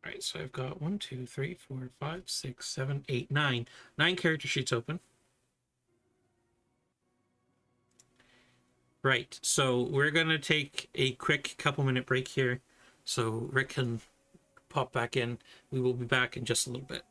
Alright, so I've got 1, 2, 3, 4, 5, 6, 7, 8, 9. 9 character sheets open. Right, so we're gonna take a quick couple-minute break here so Rick can pop back in. We will be back in just a little bit.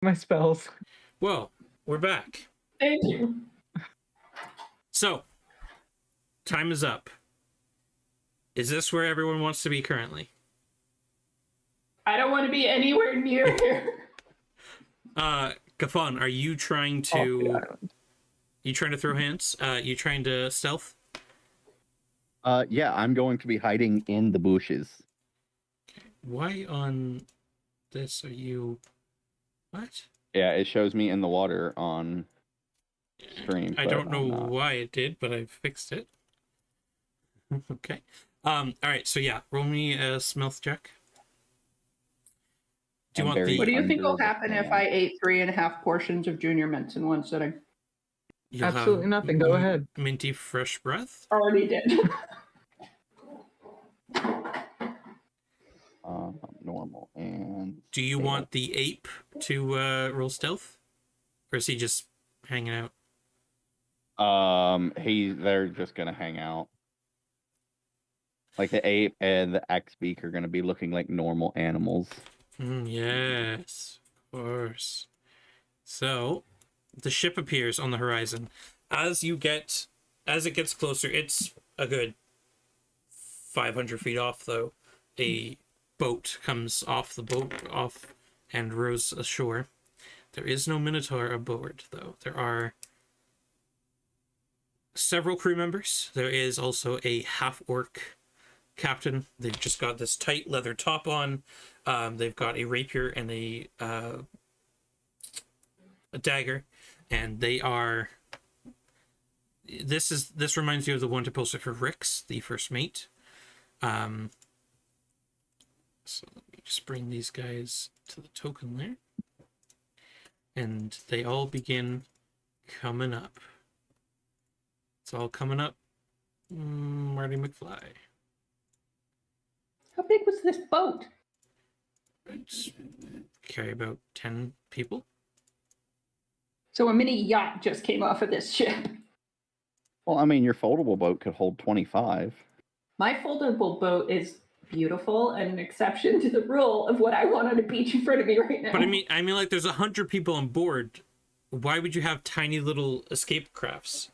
my spells. Well, we're back. Thank you. So, time is up. Is this where everyone wants to be currently? I don't want to be anywhere near here. Gafon, are you trying Off the to... island. You trying to throw hands? You trying to stealth? Yeah, I'm going to be hiding in the bushes. Why on this are you... What? Yeah, it shows me in the water on stream. I but don't know I'm not. why it did, but I fixed it. Okay. All right. So yeah, roll me a stealth check. Do you I'm want the? very- What do you think will Under the happen if fan. I ate 3.5 portions of Junior Mints in one sitting? You'll have Absolutely nothing. Go ahead. Minty fresh breath. Already did. Normal and Do you Yeah. want the ape to roll stealth, or is he just hanging out? they're just gonna hang out. Like the ape and the X-beak are gonna be looking like normal animals. Yes, of course. So, the ship appears on the horizon. As it gets closer, it's a good 500 feet off, though. A boat comes off and rows ashore. There is no Minotaur aboard, though. There are several crew members. There is also a half-orc captain. They've just got this tight leather top on. They've got a rapier and a dagger, and they are. This reminds you of the one to post it for Rix, the first mate. So let me just bring these guys to the token there, and they all begin coming up. It's all coming up. Marty McFly. How big was this boat? It's carry about 10 people. So a mini yacht just came off of this ship. Well, I mean, your foldable boat could hold 25. My foldable boat is beautiful and an exception to the rule of what I want on a beach in front of me right now. But I mean, like, there's 100 people on board. Why would you have tiny little escape crafts?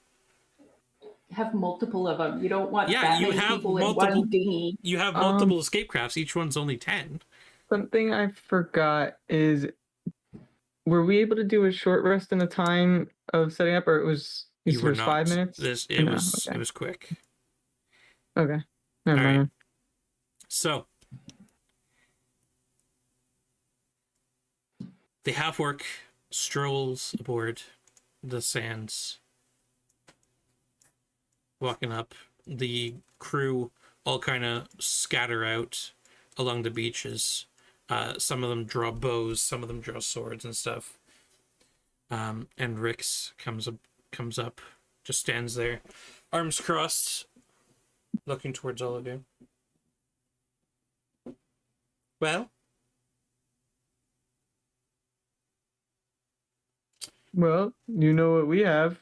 have multiple of them. You don't want Yeah, that you many have people multiple- in one dinghy. You have multiple escape crafts. Each one's only 10. Something I forgot is, were we able to do a short rest in the time of setting up, or it was You it were was not. 5 minutes? It No, was okay. it was quick. Okay, never All right. mind. So the half-orc strolls aboard the sands, walking up. The crew all kind of scatter out along the beaches. Some of them draw bows, some of them draw swords and stuff. And Rix comes up, just stands there, arms crossed, looking towards all of you. Well, Well, you know what we have.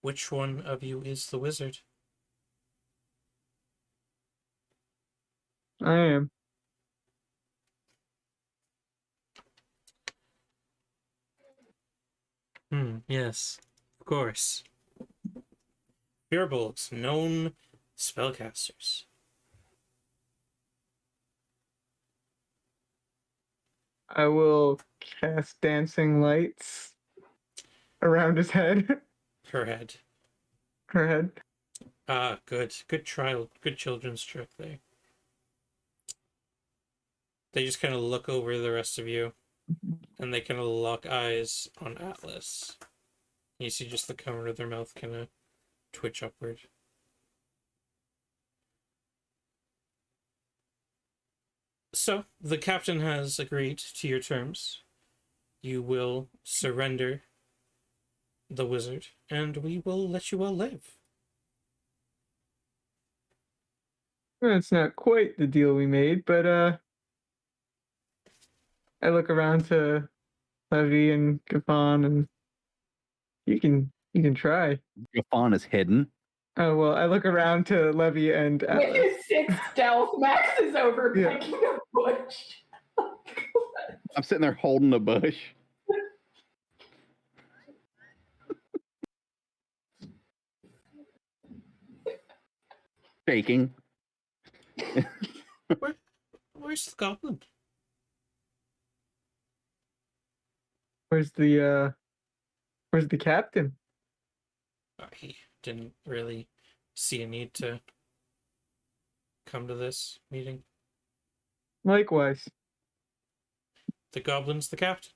which one of you is the wizard? I am. Yes, of course. Firbolgs, known spellcasters. I will cast dancing lights around his head. Her head. Her head. Good. Good trial. Good children's trick there. They just kind of look over the rest of you, and they kind of lock eyes on Atlas. You see just the corner of their mouth kind of twitch upward. So, the captain has agreed to your terms. You will surrender the wizard, and we will let you all live. Well, it's not quite the deal we made, but I look around to Levy and Gafon, and you can try. Gafon is hidden. Oh well, I look around to Levy and With Atlas. his 6 stealth, Max is over Yeah. picking a bush. I'm sitting there holding the bush. Shaking. Where's the goblin? Where's the captain? He didn't really see a need to come to this meeting. Likewise. The goblin's the captain.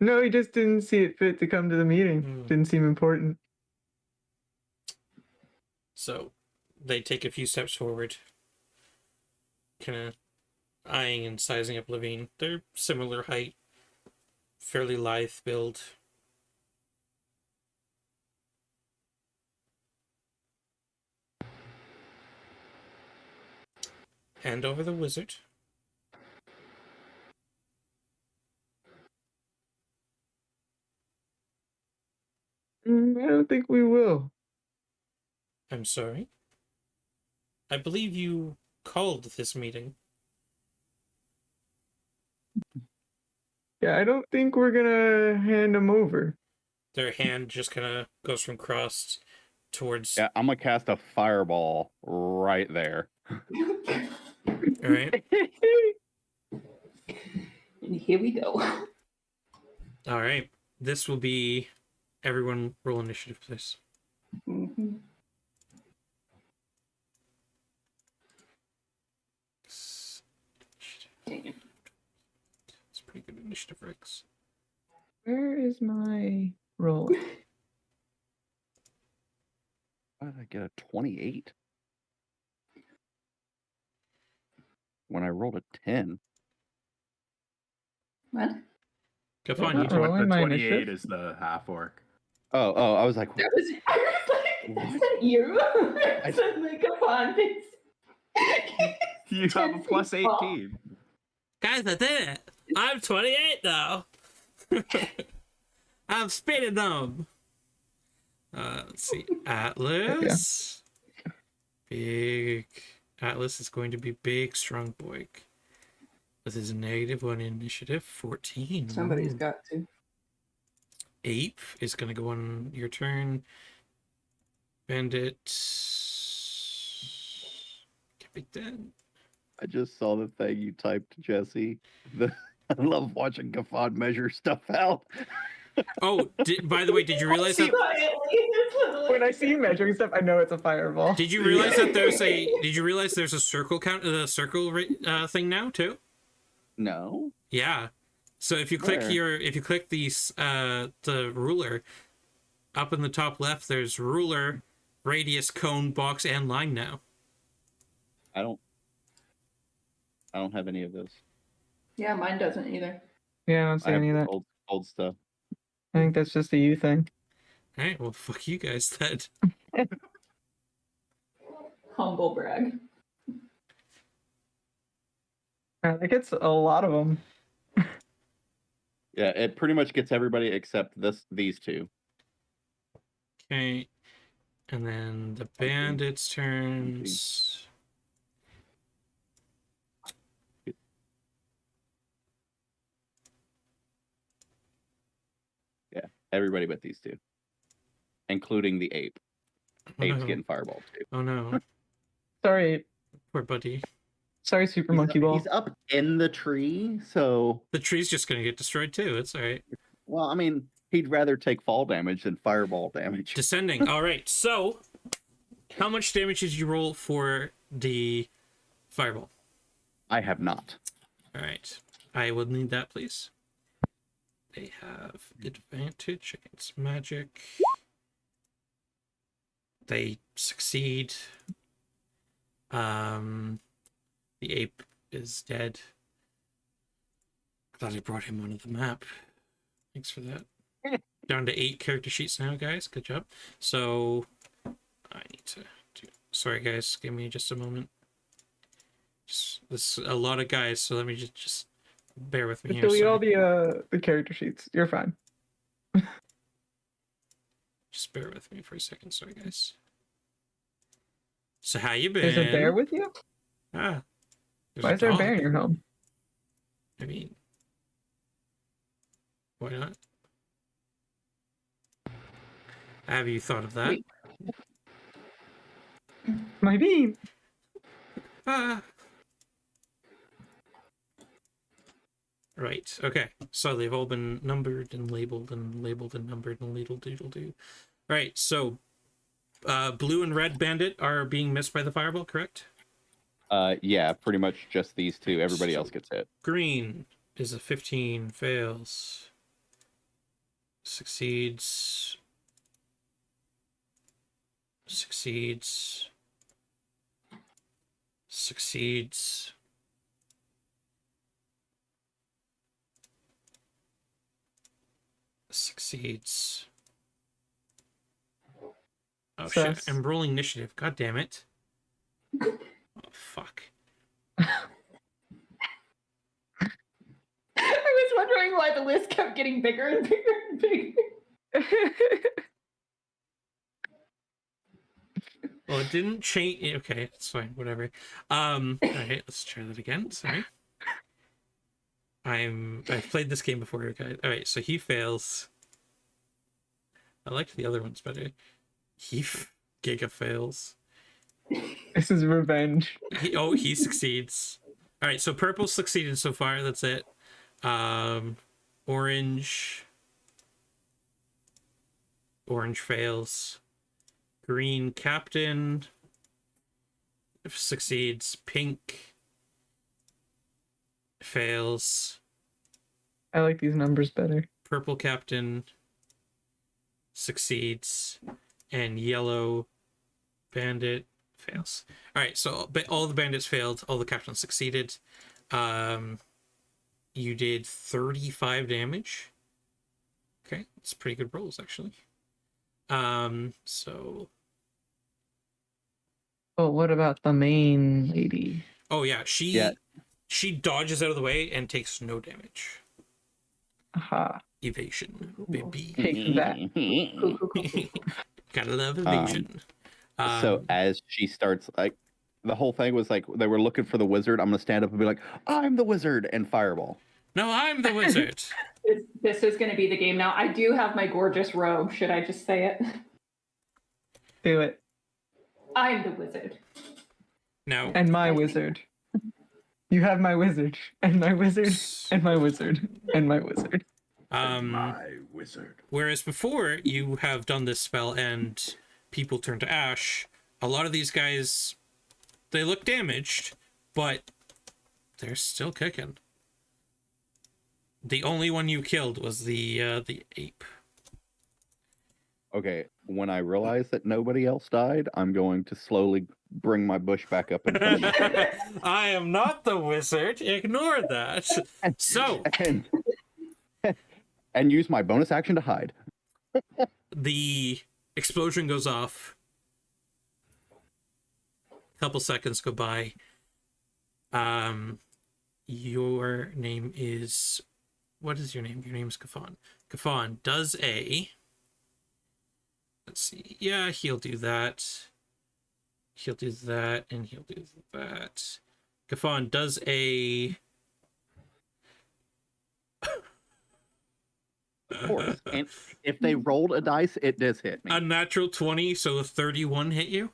No, he just didn't see it fit to come to the meeting. Hmm. Didn't seem important. So they take a few steps forward, kind of eyeing and sizing up Levine. They're similar height, fairly lithe build. Hand over the wizard. I don't think we will. I'm sorry. I believe you called this meeting. Yeah, I don't think we're gonna hand him over. Their hand just kind of goes from crossed towards. Yeah, I'm gonna cast a fireball right there. All right. And here we go. All right. This will be everyone roll initiative, please. Mhm. Dang it. It's pretty good initiative, Rex. Where is my roll? How did I get a 28? When I rolled a 10. What? Go Yeah, on, you not two. rolling The my 28 initiative. is the half orc. Oh, I was like, That was, I was like, is that you? I said, like, come on, it's... You have a 10 plus feet tall. 18. Guys, I did it. I'm 28 now. I'm spinning them. Let's see. Atlas. Big. Atlas is going to be big, strong boy. With his -1 initiative, 14. Somebody's Ooh. got to. Ape is going to go on your turn. Bandit. Can't be dead. I just saw the thing you typed, Jesse. I love watching Gaffon measure stuff out. Oh, by the way, did you realize that? When I see you measuring stuff, I know it's a fireball. Did you realize that there's a? Did you realize there's a circle count? The circle thing now too. No. Yeah. So if you click Where? here, if you click the ruler, up in the top left, there's ruler, radius, cone, box, and line now. I don't have any of those. Yeah, mine doesn't either. Yeah, I don't see I have any of that. old stuff. I think that's just a you thing. All right. Well, fuck you guys then. Humble brag. It gets a lot of them. Yeah, it pretty much gets everybody except these two. Okay. And then the bandits' turns. Everybody but these two. Including the ape. Oh, Ape's no. getting fireballed too. Oh no. Sorry, Poor buddy. sorry, Super Monkey Ball. He's up in the tree, so The tree's just gonna get destroyed too. It's all right. well, I mean, he'd rather take fall damage than fireball damage. Descending. All right. So, how much damage did you roll for the fireball? I have not. All right. I will need that, please. They have advantage against magic. They succeed. The ape is dead. Glad I brought him onto the map. Thanks for that. Down to 8 character sheets now, guys. Good job. So I need to do. Sorry, guys. Give me just a moment. This is a lot of guys, so let me just bear with me Just here. delete all Sorry. the character sheets. You're fine. Just bear with me for a second. Sorry, guys. So how you been? There's a bear with you? Ah, There's Why is there a bear in dog. your home? I mean, why not? Have you thought of that? Wait. My bean. Ah. Right. Okay. So they've all been numbered and labeled and numbered and ladle doodle do. Right. So, blue and red bandit are being missed by the fireball, correct? Yeah, pretty much just these two. Everybody else gets hit. Green is a 15, fails. Succeeds. Succeeds. Succeeds. Succeeds. Oh shit, Sus. I'm rolling initiative. God damn it. Oh fuck. I was wondering why the list kept getting bigger and bigger and bigger. Well, it didn't change. Okay, it's fine. Whatever. Alright, let's try that again. Sorry. I've played this game before, guys. Alright, so he fails. I liked the other ones better. Giga fails. This is revenge. He succeeds. Alright, so purple succeeded so far. That's it. Orange fails. Green captain succeeds. Pink fails. I like these numbers better. Purple captain succeeds. And yellow bandit fails. All right, so all the bandits failed. All the captains succeeded. You did 35 damage. Okay, it's pretty good rolls actually. So. Oh, what about the main lady? Oh yeah, she dodges out of the way and takes no damage. Aha. Evasion, baby. Take that. Cool, cool, cool, cool. Gotta love evasion. So as she starts, like, the whole thing was like they were looking for the wizard. I'm gonna stand up and be like, "I'm the wizard," and fireball. No, I'm the wizard. This is going to be the game now. I do have my gorgeous robe. Should I just say it? Do it. I'm the wizard. Now, And my wizard. You have my wizard. And my wizard. And my wizard. And my wizard. My wizard. whereas before you have done this spell and people turn to ash, a lot of these guys, they look damaged, but they're still kicking. The only one you killed was the ape. Okay, when I realize that nobody else died, I'm going to slowly bring my bush back up in front of me. I am not the wizard. Ignore that. So and use my bonus action to hide. the explosion goes off. A couple seconds go by. Your name is... What is your name? Your name's Kafan. Kafan does a... Let's see. Yeah, he'll do that. He'll do that, and he'll do that. Kafan does a... Of course. And if they rolled a dice, it does hit me. A natural 20, so a 31 hit you?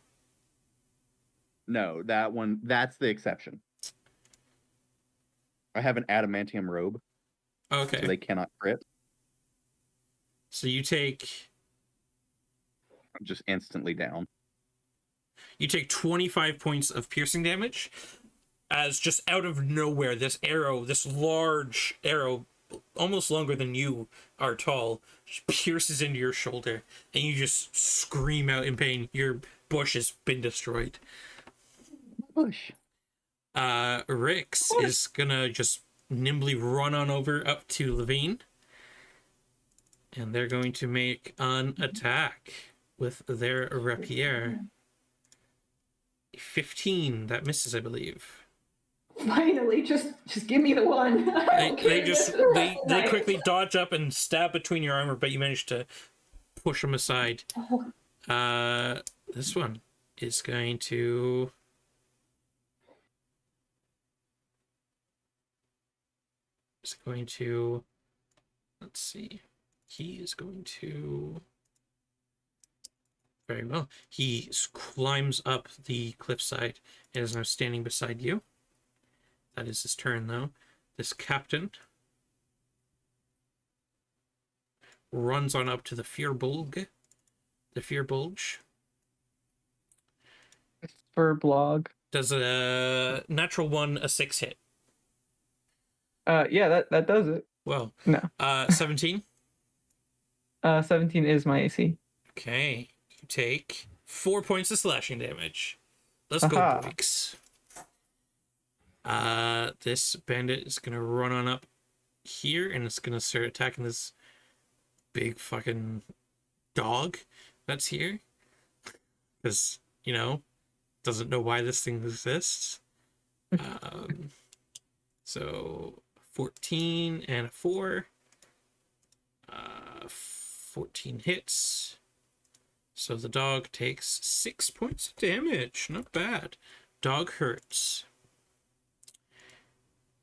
No, that's the exception. I have an adamantium robe, Okay. so they cannot crit. So you take I'm just instantly down. 25 points of piercing damage as just out of nowhere this large arrow, almost longer than you are tall, pierces into your shoulder and you just scream out in pain. Your bush has been destroyed. Bush. Rix is gonna just nimbly run on over up to Levine, and they're going to make an attack with their rapier. 15, that misses, I believe. Finally, just give me the one. They Nice. quickly dodge up and stab between your armor, but you manage to push them aside. Oh, This one is going to is going to, let's see, he is going to, very well, he climbs up the cliffside and is now standing beside you. That is his turn, though. This captain runs on up to the Fierbulge. The Fierbulge. For blog. Does a natural 1 a 6 hit? Yeah, that does it. Well, No. 17. 17 is my AC. Okay, you take 4 points of slashing damage. Let's Aha. go, boys. This bandit is gonna run on up here and it's gonna start attacking this big fucking dog that's here. Because, you know, doesn't know why this thing exists. So 14 and a 4. 14 hits. So the dog takes 6 points of damage. Not bad. Dog hurts.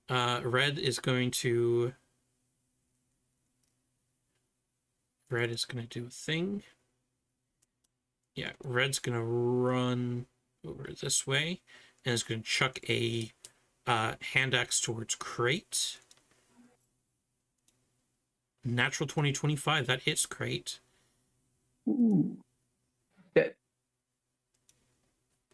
Red is going to do a thing. Yeah, Red's gonna run over this way and is gonna chuck a hand axe towards Crate. Natural 2025, that hits Crate. Ooh. Dead.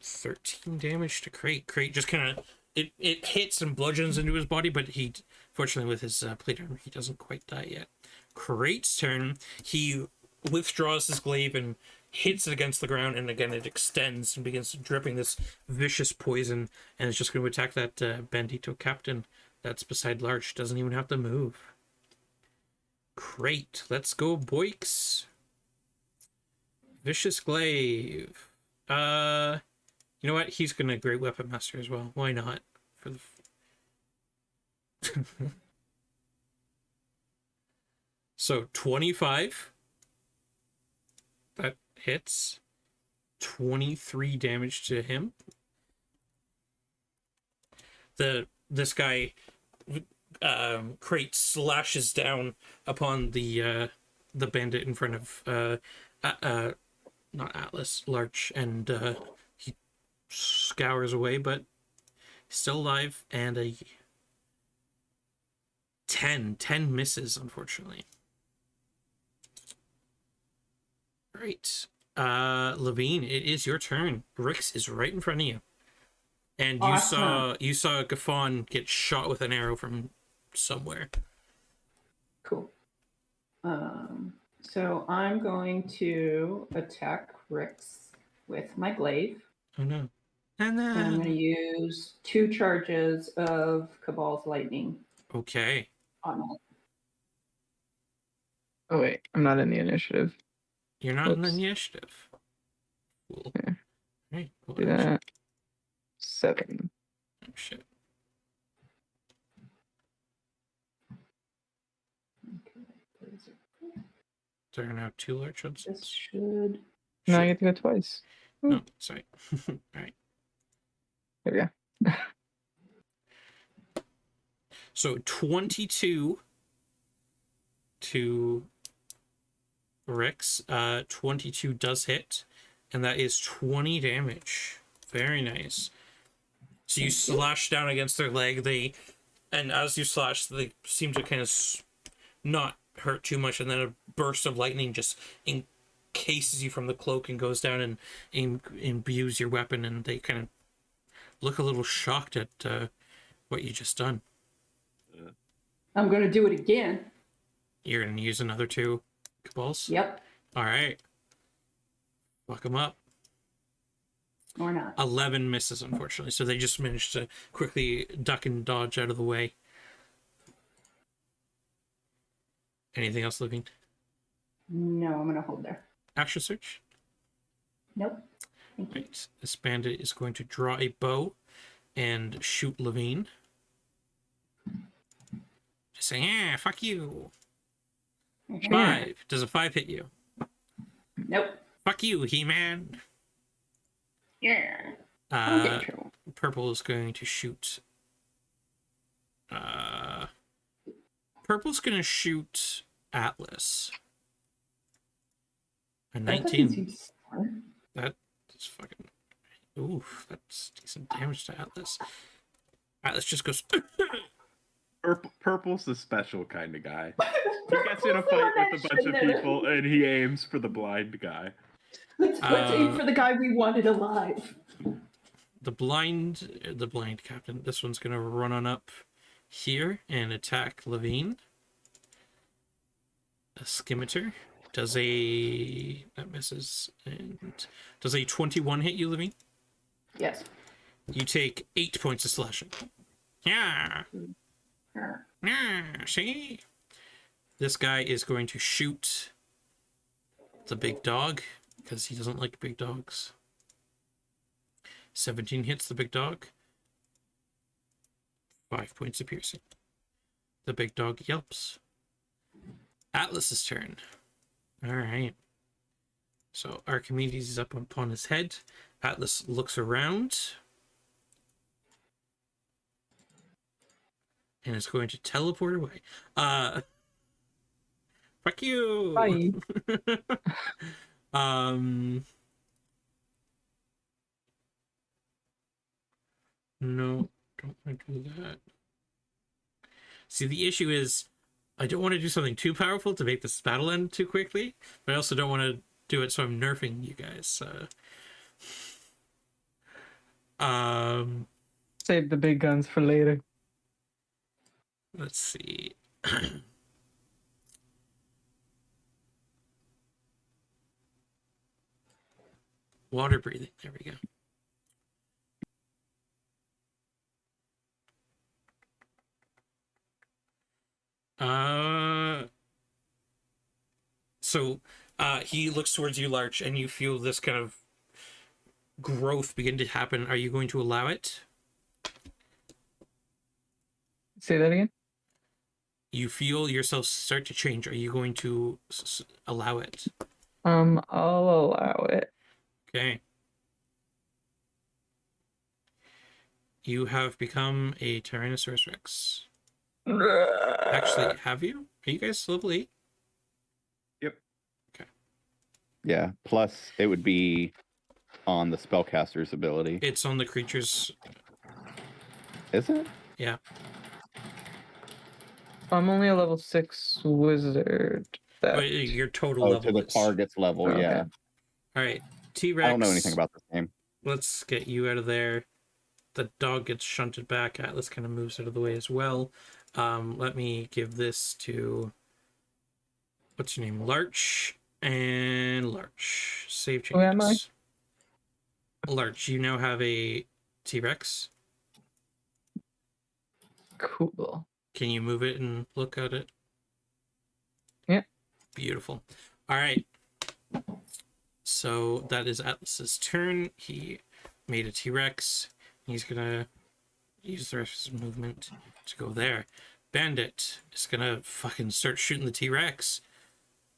13 damage to Crate. Crate just kind of it hits and bludgeons into his body, but he, fortunately, with his plate armor, he doesn't quite die yet. Crate's turn. He withdraws his glaive and hits it against the ground, and again it extends and begins dripping this vicious poison, and it's just going to attack that bandito captain that's beside Larch. Doesn't even have to move. Crate, let's go, boys. Vicious glaive. You know what? He's gonna Great Weapon Master as well. Why not? For the so 25. That hits. 23 damage to him. This guy Crate slashes down upon the bandit in front of not Atlas, Larch, and he scours away, but still alive, and a 10 misses, unfortunately. Right. Levine, it is your turn. Rix is right in front of you. And Awesome. you saw Gaffon get shot with an arrow from somewhere. Cool. So I'm going to attack Rix with my glaive. Oh no. And And I'm going to use 2 charges of Cabal's Lightning okay. on it. Oh wait, I'm not in the initiative. You're not in the Whoops. initiative. Cool. Yeah. Right. Cool. Do that. 7. Oh, shit. Okay. There are now 2 large ones. This should. No, I get to go twice. No, sorry. All right. There we go. So 22 to Rix. 22 does hit, and that is 20 damage. Very nice. So you slash down against their leg. And as you slash, they seem to kind of not hurt too much, and then a burst of lightning just encases you from the cloak and goes down and imbues your weapon, and they kind of look a little shocked at what you just done. I'm going to do it again. You're going to use another 2 Cabals? Yep. All right. Fuck them up. Or not. 11 misses, unfortunately. So they just managed to quickly duck and dodge out of the way. Anything else, Levine? No, I'm going to hold there. Action search? Nope. Thank you. Right. This bandit is going to draw a bow and shoot Levine. Just saying, yeah, fuck you. 5. Does a 5 hit you? Nope. Fuck you, He-Man. Yeah. I'll get in trouble. Purple is going to shoot Purple's gonna shoot Atlas. A That doesn't 19. seem smart. That's fucking. Oof, that's decent damage to Atlas. Atlas just goes. Purple's the special kind of guy. He gets in a fight with a bunch of people and he aims for the blind guy. Let's aim for the guy we wanted alive. The blind captain. This one's gonna run on up here and attack Levine. A scimitar does that misses, and does a 21 hit you, Levine? Yes. You take 8 points of slashing. Yeah. Yeah. See, this guy is going to shoot the big dog because he doesn't like big dogs. 17 hits the big dog. 5 points of piercing. The big dog yelps. Atlas's turn. All right. So Archimedes is up upon his head. Atlas looks around and is going to teleport away. Fuck you. Bye. No, don't want to do that. See, the issue is I don't want to do something too powerful to make this battle end too quickly, but I also don't want to do it so I'm nerfing you guys. Save the big guns for later. Let's see. Water breathing. There we go. So he looks towards you, Larch, and you feel this kind of growth begin to happen. Are you going to allow it? Say that again. You feel yourself start to change. Are you going to allow it? I'll allow it. Okay. You have become a Tyrannosaurus Rex. Actually, have you? Are you guys level 8? Yep. Okay. Yeah. Plus, it would be on the spellcaster's ability. It's on the creature's. Is it? Yeah. I'm only a level 6 wizard. But your total Oh, level to the is. target's level. Okay. Yeah. All right. T-Rex. I don't know anything about this game. Let's get you out of there. The dog gets shunted back. Atlas kind of moves out of the way as well. Let me give this to, what's your name? Larch and Larch. Save changes. Who am I? Larch, you now have a T-Rex. Cool. Can you move it and look at it? Yeah. Beautiful. All right. So that is Atlas's turn. He made a T-Rex. He's gonna use the rest of his movement to go there. Bandit is gonna fucking start shooting the T-Rex.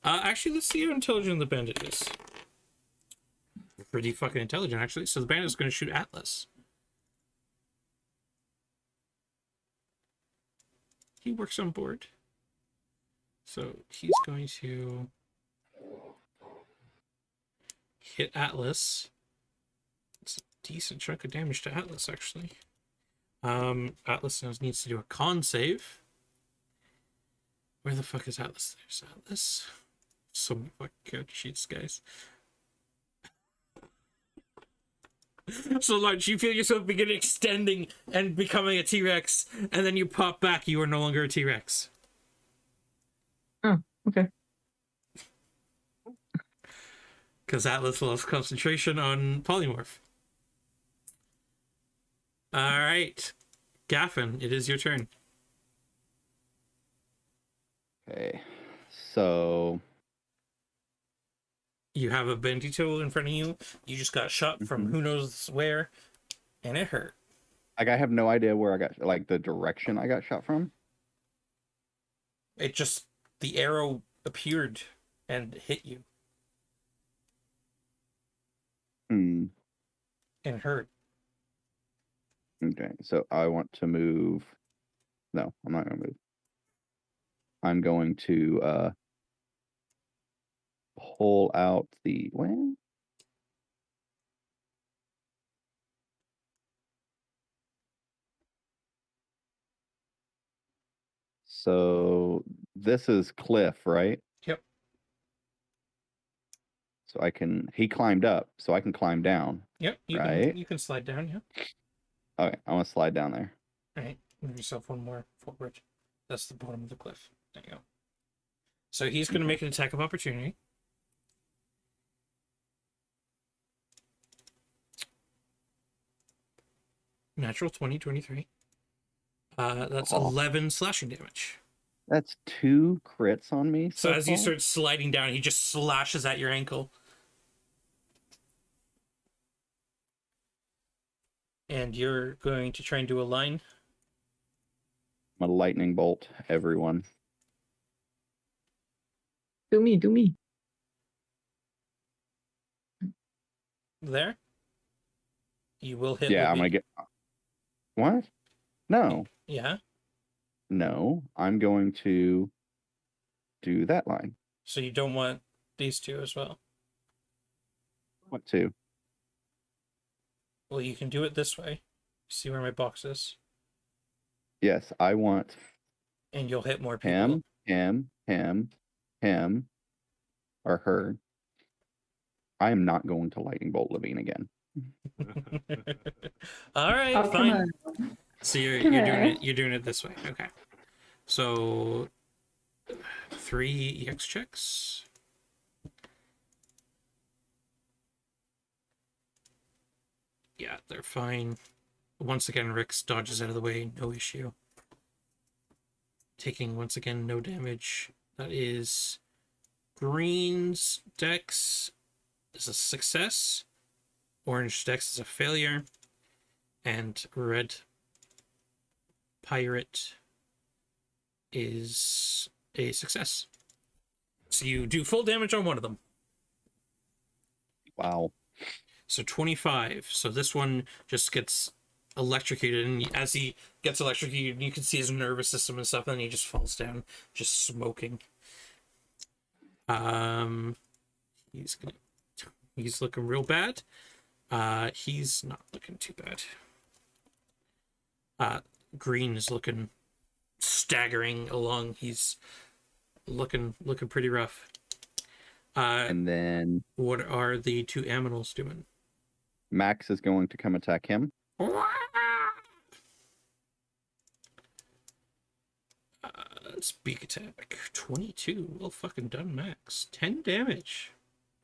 Actually, let's see how intelligent the bandit is. Pretty fucking intelligent, actually. So the bandit is gonna shoot Atlas. He works on board. So he's going to hit Atlas. It's a decent chunk of damage to Atlas, actually. Atlas now needs to do a con save. Where the fuck is Atlas? There's Atlas. So many fucking character sheets, guys. So large, you feel yourself begin extending and becoming a T-Rex, and then you pop back, you are no longer a T-Rex. Oh, okay. Because Atlas lost concentration on polymorph. Alright. Gaffin, it is your turn. Okay. So You have a Bandito in front of you. You just got shot from who knows where, and it hurt. like I have no idea where I got like the direction I got shot from. It just, the arrow appeared and hit you Hmm. and hurt. Okay. So I want to move. No, I'm not gonna move. I'm going to pull out the well. So this is Cliff, right? Yep. So he climbed up, so I can climb down. Yep. Right. You can slide down. Yeah. Okay, I want to slide down there. All right. Move yourself one more forward. That's the bottom of the cliff. There you go. So he's going to make an attack of opportunity. Natural 20, 23. That's 11 slashing damage. That's 2 crits on me. So as you far. start sliding down, he just slashes at your ankle. And you're going to try and do a line. I'm a lightning bolt, everyone. Do me. There. You will hit. Yeah, I'm gonna get. What? No, Yeah. no. I'm going to do that line. So you don't want these two as well. What to? Well, you can do it this way. See where my box is, Yes, I want and you'll hit more people. him, or her. I am not going to lightning bolt Levine again. All right, Oh, come fine. on. So you're Come doing on. it. You're doing it this way. Okay. So 3 EX checks. Yeah, they're fine. Once again, Rix dodges out of the way, no issue. Taking once again no damage. That is Green's Dex is a success. Orange Dex is a failure. And Red Pirate is a success. So you do full damage on one of them. Wow. So 25. So this one just gets electrocuted, and as he gets electrocuted, you can see his nervous system and stuff, and then he just falls down, just smoking. He's looking real bad. He's not looking too bad. Green is looking staggering along. He's looking pretty rough. And then What are the 2 aminals doing? Max is going to come attack him. Speak attack 22. Well fucking done, Max. 10 damage.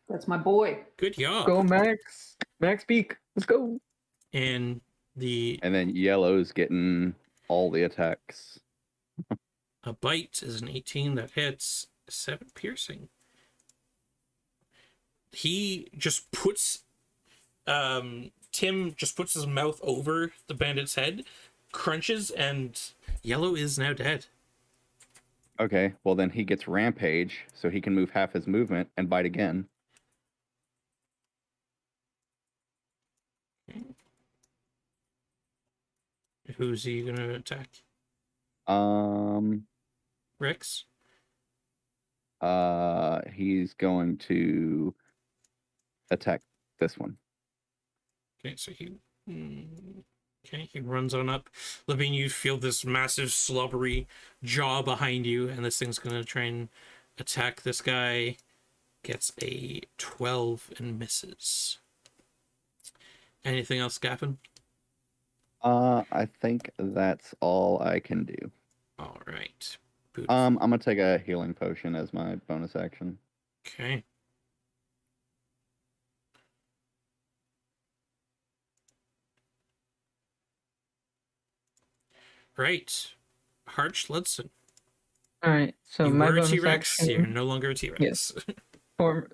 That's my boy. Good job. Go Max. Max Beak. Let's go. And the And then Yellow's getting all the attacks. a bite is an 18 that hits. 7 piercing. He just puts Tim just puts his mouth over the bandit's head, crunches, and Yellow is now dead. Okay, well then he gets rampage, so he can move half his movement and bite again. Who's he gonna attack? Rex? He's going to attack this one. Okay, so he runs on up. Levine, you feel this massive slobbery jaw behind you, and this thing's gonna try and attack this guy. Gets a 12 and misses. Anything else, Gaffin? I think that's all I can do. All right. I'm gonna take a healing potion as my bonus action. Okay. Right. Harch Ludson. All right. So You my were a bonus T-Rex. action. You're no longer a T-Rex. Yes. The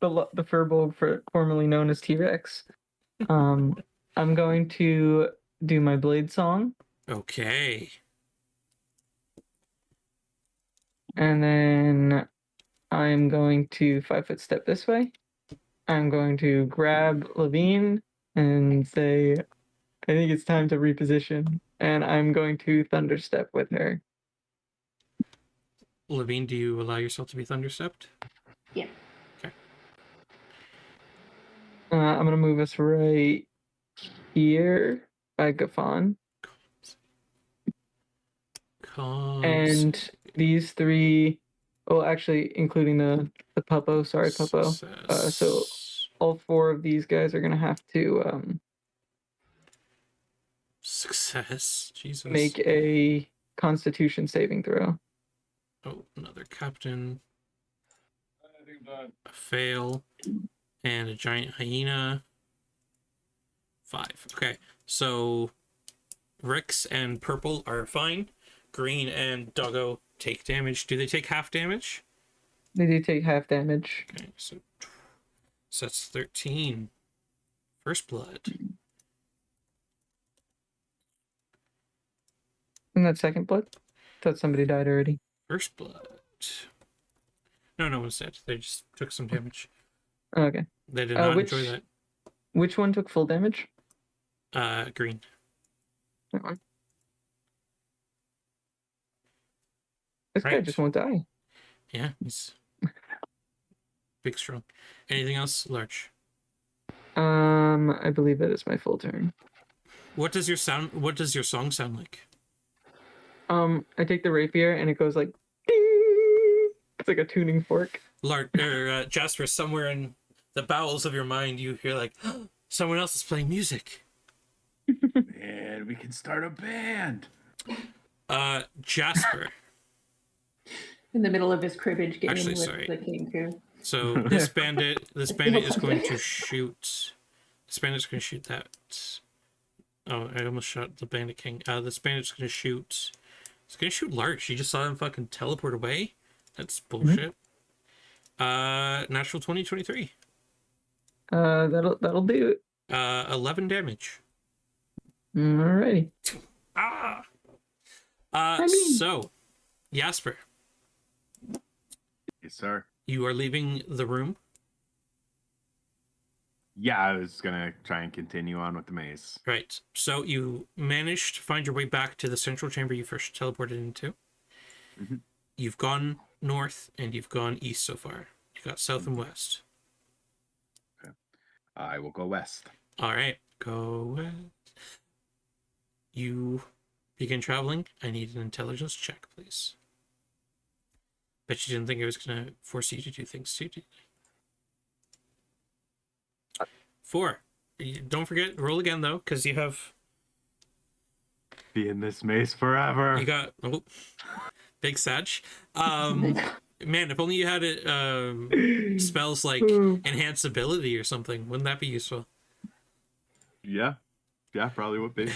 Furbolg, formerly known as T-Rex. I'm going to do my blade song, Okay. and then I'm going to 5-foot step this way. I'm going to grab Levine and say, I think it's time to reposition, and I'm going to thunder step with her. Levine, do you allow yourself to be thunderstepped? Yeah. I'm gonna move us right here by Gafan. And these three, well, actually, including the Puppo. Sorry, Puppo. So all four of these guys are gonna have to Success. Jesus. make a Constitution saving throw. Oh, another captain. A fail. And a giant hyena. 5. Okay, so Rix and Purple are fine. Green and Doggo take damage. Do they take half damage? They do take half damage. Okay, so that's 13. First blood. And that second blood? Thought somebody died already. First blood. No, no one's dead. They just took some damage. Okay. They did not which- enjoy that. Which one took full damage? Green. That one. This guy Right. just won't die. Yeah, he's big, strong. Anything else, Larch? I believe that is my full turn. What does your song sound like? I take the rapier and it goes like ding! It's like a tuning fork. Jasper, somewhere in the bowels of your mind, you hear like someone else is playing music. And we can start a band. Jasper. In the middle of his cribbage game Actually, with sorry. the king too. So this bandit is going to shoot. This bandit's going to shoot that. Oh, I almost shot the bandit king. This bandit's going to shoot. It's going to shoot Larch. You just saw him fucking teleport away. That's bullshit. Natural 2023. That'll do it. 11 damage. Alrighty. Ah. mean- So, Jasper, Yes, sir. you are leaving the room. Yeah, I was gonna try and continue on with the maze. Right. So you managed to find your way back to the central chamber you first teleported into. Mhm. You've gone north and you've gone east so far. You got south and west. I will go west. All right, go west. You begin traveling. I need an intelligence check, please. Bet you didn't think I was gonna force you to do things too, did you? 4. Don't forget, roll again though, because you have Be in this maze forever. you got big Sag. Man, if only you had it spells like enhance ability or something. Wouldn't that be useful? Yeah, probably would be.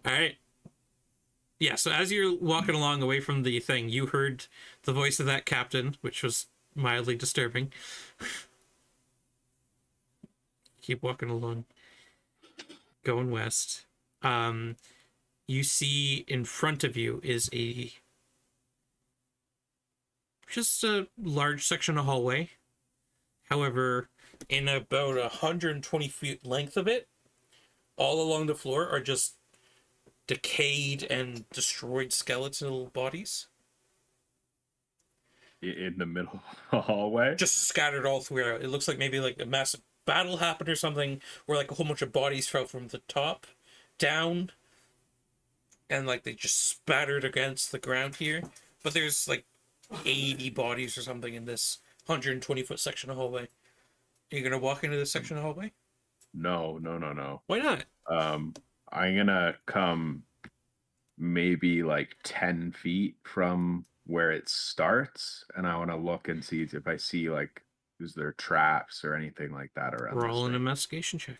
All right. Yeah, so as you're walking along away from the thing, you heard the voice of that captain, which was mildly disturbing. Keep walking along. Going west. You see in front of you is just a large section of hallway. However, in about 120 feet length of it, all along the floor are just decayed and destroyed skeletal bodies. In the middle of the hallway. Just scattered all throughout. It looks like maybe like a massive battle happened or something, or like a whole bunch of bodies fell from the top down, and like they just spattered against the ground here. But there's like 80 bodies or something in this 120-foot section of hallway. Are you gonna walk into this section of hallway? No. Why not? I'm gonna come maybe like 10 feet from where it starts, and I want to look and see if I see like is there traps or anything like that around. Roll this an thing. investigation check.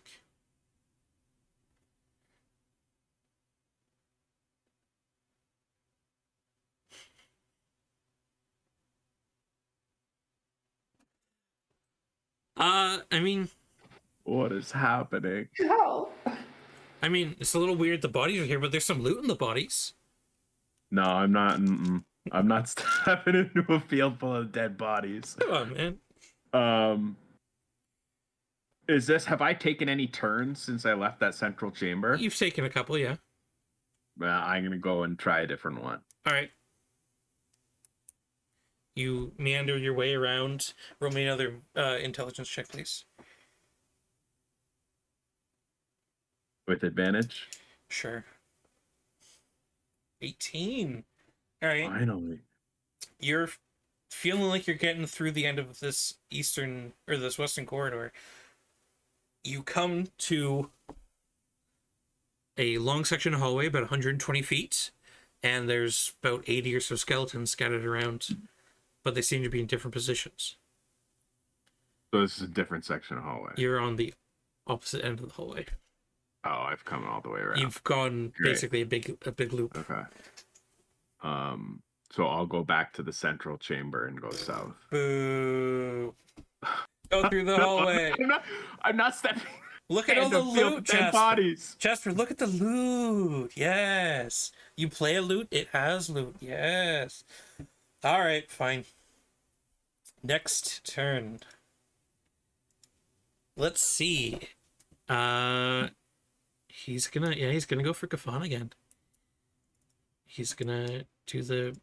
I mean, What is happening? Oh. it's a little weird the bodies are here, but there's some loot in the bodies. No, I'm not. I'm not stepping into a field full of dead bodies. Come on, man. Have I taken any turns since I left that central chamber? You've taken a couple, yeah. I'm gonna go and try a different one. All right. You meander your way around. Roll me another intelligence check, please. With advantage. Sure. 18. All right. Finally. You're feeling like you're getting through the end of this eastern or this western corridor. You come to a long section of hallway, about 120 feet, and there's about 80 or so skeletons scattered around, but they seem to be in different positions. So this is a different section of hallway. You're on the opposite end of the hallway. Oh, I've come all the way around. You've gone Great. basically a big loop. Okay. So I'll go back to the central chamber and go south. Boo. Go through the hallway. I'm not stepping. Look at all the loot, dead Jasper. bodies. Jasper, look at the loot. Yes. You play a loot, it has loot. Yes. All right, fine. Next turn. Let's see. He's gonna go for Kafan again. He's gonna do the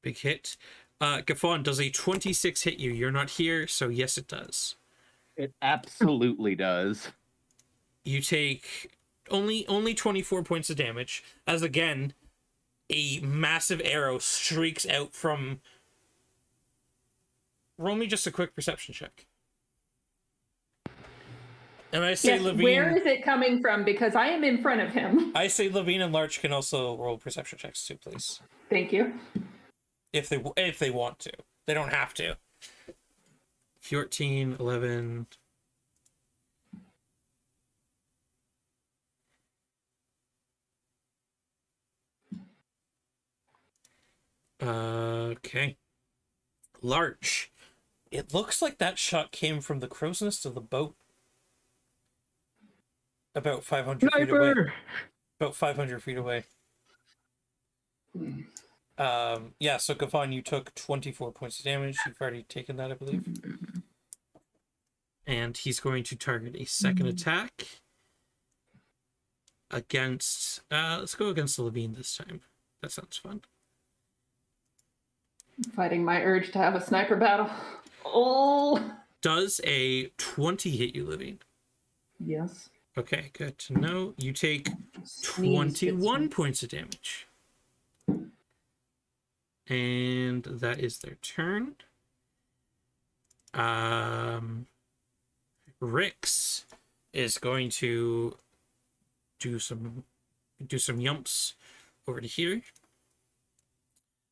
big hit. Kafan, does a 26 hit you? You're not here, so yes, it does. It absolutely does. You take only 24 points of damage, as again, a massive arrow streaks out from... Roll me just a quick perception check. And I say Yes, Levine... where is it coming from? Because I am in front of him. I say Levine and Larch can also roll perception checks too, please. Thank you. If they want to. They don't have to. 14, 11... Okay. Larch. It looks like that shot came from the crow's nest of the boat. About 500 feet away. Sniper! About 500 feet away. Yeah, so Kafan, you took 24 points of damage. You've already taken that, I believe. And he's going to target a second attack against... let's go against the Levine this time. That sounds fun. Fighting my urge to have a sniper battle. Oh. Does a 20 hit you, Levine? Yes. Okay, good to know. You take Sneeze fits 21 me. points of damage. And that is their turn. Rix is going to do some yumps over to here.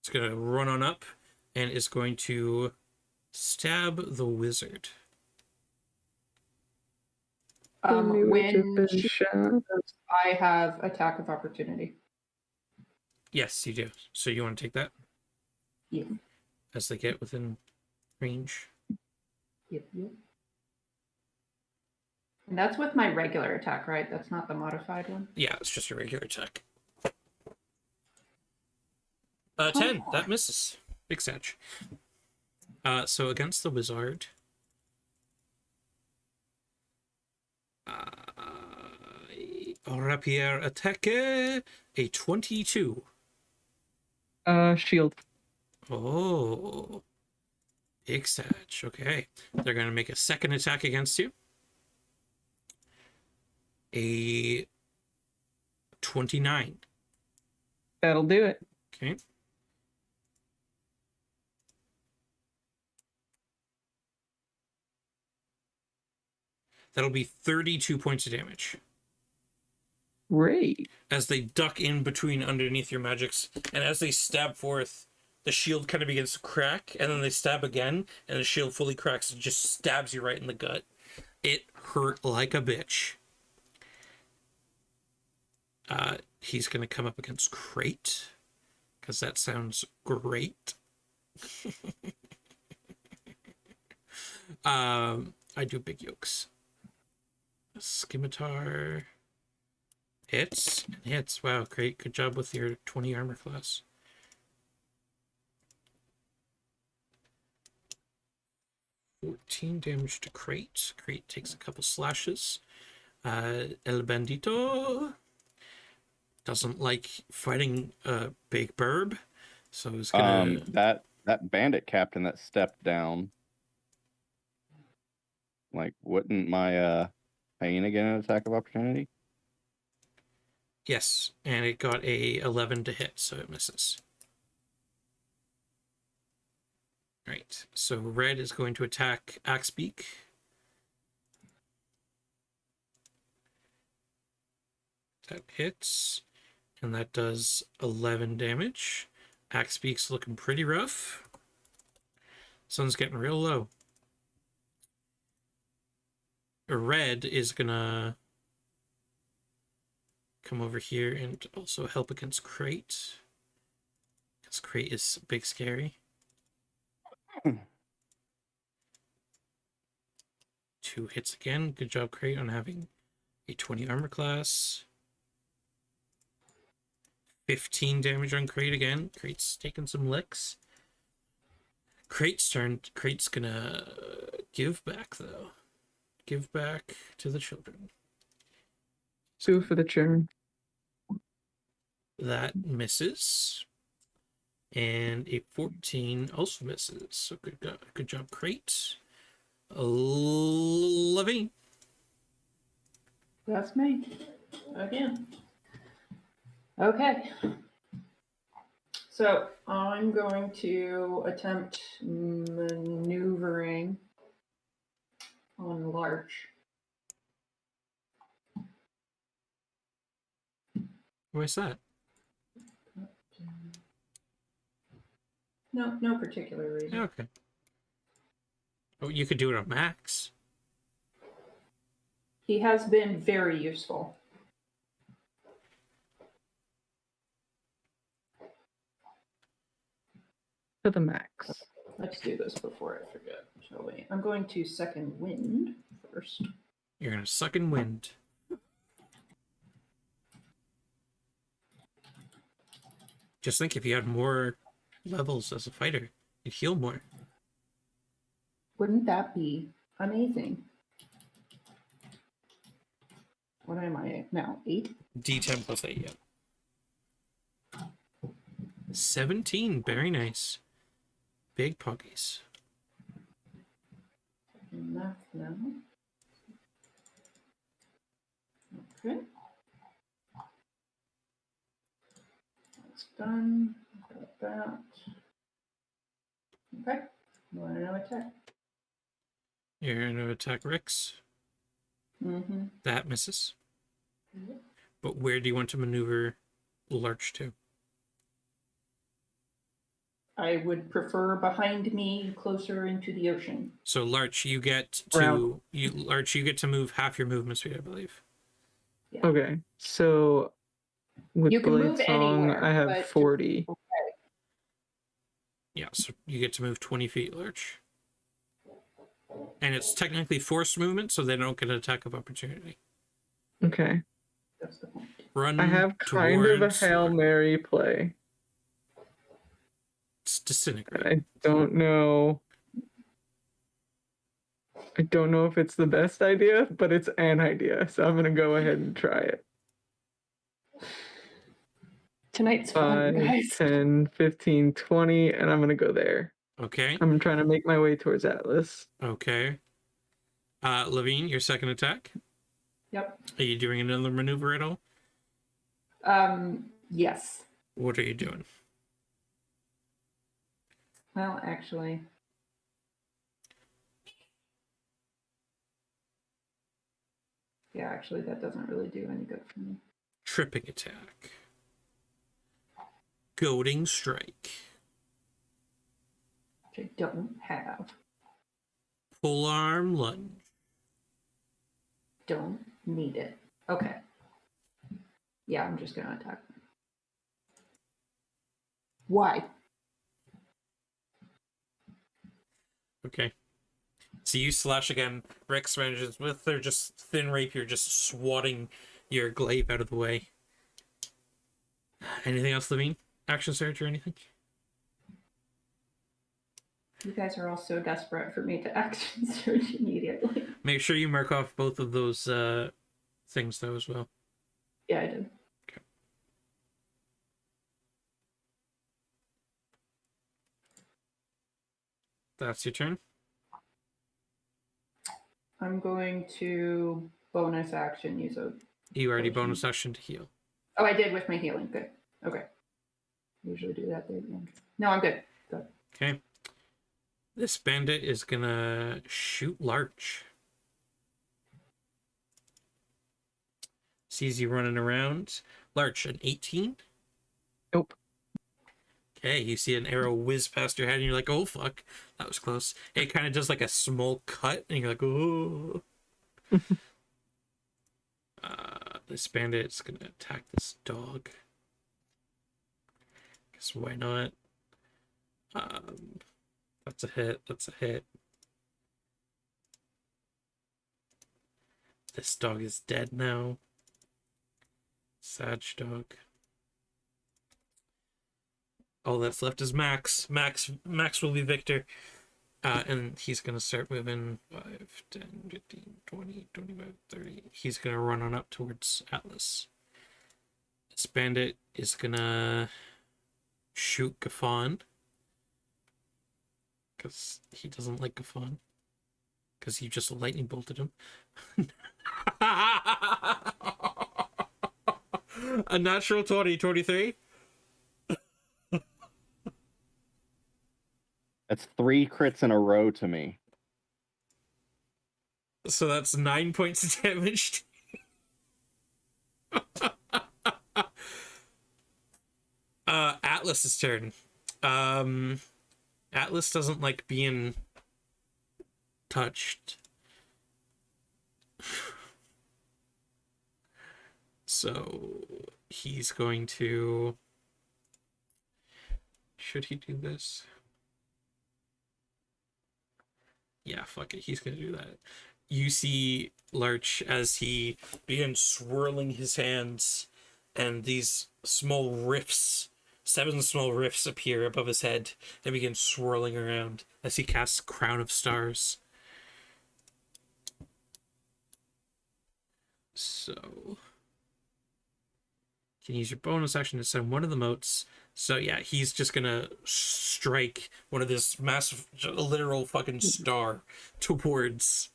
It's going to run on up and is going to stab the wizard. When she shot. goes, I have attack of opportunity. Yes, you do. So you want to take that Yeah. as they get within range? Yep. And that's with my regular attack, right? That's not the modified one. Yeah, it's just a regular attack. 10. That misses. Big satch. So against the wizard. Rapier attack. A 22. Shield. Oh. Big satch. Okay. They're going to make a second attack against you. A 29. That'll do it. Okay. That'll be 32 points of damage. Great. As they duck in between underneath your magics, and as they stab forth, the shield kind of begins to crack, and then they stab again, and the shield fully cracks and just stabs you right in the gut. It hurt like a bitch. He's going to come up against Crate, because that sounds great. I do big yokes. Scimitar hits. Wow, great. Good job with your 20 armor class. $14 damage to Crate. Crate takes a couple slashes. El Bandito doesn't like fighting a big burb, so he's gonna... that bandit captain that stepped down. Like, wouldn't my pain again an attack of opportunity? Yes, and it got a 11 to hit, so it misses. Right, so red is going to attack Axbeak. That hits, and that does 11 damage. Axbeak's looking pretty rough. Sun's getting real low. Red is gonna come over here and also help against Crate. Because Crate is big scary. 2 hits again. Good job, Crate, on having a 20 armor class. 15 damage on Crate again. Crate's taking some licks. Crate's turn. Crate's gonna give back, though. Give back to the children. 2 for the churn. That misses. And a 14 also misses. So good job, Crate. 11. That's me. Again. Okay. So I'm going to attempt maneuvering on Larch. What's that? No particular reason. Okay. Oh, you could do it on Max. He has been very useful. To the max. Let's do this before I forget, shall we? I'm going to second wind first. You're gonna suck in wind. Just think, if you had more levels as a fighter, you'd heal more. Wouldn't that be amazing? What am I now? 8? D10 plus 8, yeah. 17, very nice. Big puggies. Math now. Okay. That's done. Got that. Okay. Want to know attack? You're gonna attack Rix. Mm-hmm. That misses. Yep. But where do you want to maneuver Larch to? I would prefer behind me, closer into the ocean. So Larch, you get to you get to move half your movement speed, I believe. Yeah. Okay, so with You can Blade move Song, anywhere, I have but 40. Yeah, so you get to move 20 feet, Larch. And it's technically forced movement, so they don't get an attack of opportunity. Okay. That's the point. Run. I have kind of a towards Hail Larch. Mary play. It's disintegrate. I don't know. I don't know if it's the best idea, but it's an idea. So I'm going to go ahead and try it. Tonight's fun, 5, guys. 10, 15, 20, and I'm going to go there. Okay. I'm trying to make my way towards Atlas. Okay. Levine, your second attack. Yep. Are you doing another maneuver at all? Yes. What are you doing? Well, actually. Yeah, actually, that doesn't really do any good for me. Tripping attack. Goading strike. Which I don't have. Pull arm lunge. Don't need it. Okay. Yeah, I'm just gonna attack. Why? Okay. So you slash again. Rex manages with their just thin rapier, just swatting your glaive out of the way. Anything else, Levine? Action search or anything? You guys are all so desperate for me to action search immediately. Make sure you mark off both of those things though as well. Yeah, I did. That's your turn. I'm going to bonus action use a. You already bonus action to heal. Oh, I did with my healing. Good. Okay. Usually do that there at the end. No, I'm good. Good. Okay. This bandit is gonna shoot Larch. Sees you running around. Larch, an 18? Nope. Okay, you see an arrow whiz past your head and you're like, oh fuck, that was close. It kind of does like a small cut and you're like, oh. This bandit's gonna attack this dog. Guess why not? That's a hit. That's a hit. This dog is dead now. Sad dog. All that's left is Max. Max will be Victor. And he's going to start moving 5, 10, 15, 20, 25, 30. He's going to run on up towards Atlas. This bandit is going to shoot Gaffon. Because he doesn't like Gaffon. Because you just lightning bolted him. A natural 20, 23. That's 3 crits in a row to me. So that's 9 points of damage. Atlas's turn. Atlas doesn't like being touched. So he's going to... Should he do this? Yeah, fuck it. He's going to do that. You see Larch as he begins swirling his hands, and these small rifts, 7 small rifts appear above his head and begin swirling around as he casts Crown of Stars. So... you can use your bonus action to send one of the motes. So yeah, he's just gonna strike one of this massive, literal fucking star towards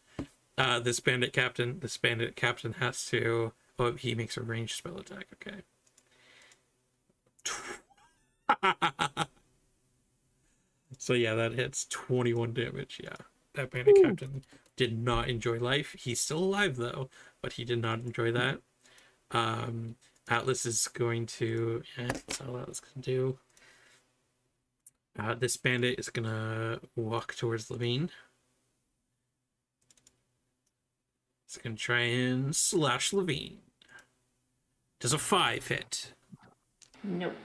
this bandit captain. This bandit captain has to... oh, he makes a ranged spell attack. Okay. So yeah, that hits 21 damage. Yeah, that bandit captain did not enjoy life. He's still alive though, but he did not enjoy that. Atlas is going to... yeah, that's all Atlas can do. This bandit is gonna walk towards Levine. It's gonna try and slash Levine. Does a 5 hit? Nope.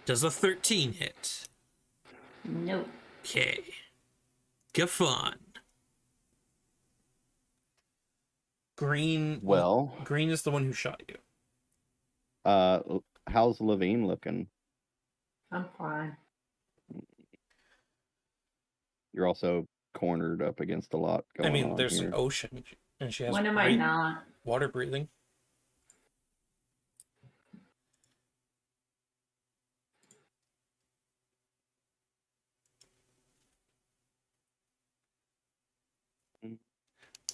Does a 13 hit? Nope. Okay. Gaffon. Green... Well, Green is the one who shot you. how's Levine looking? I'm fine. You're also cornered up against a lot going I mean, on there's here. an ocean, and she has When am I not? water breathing.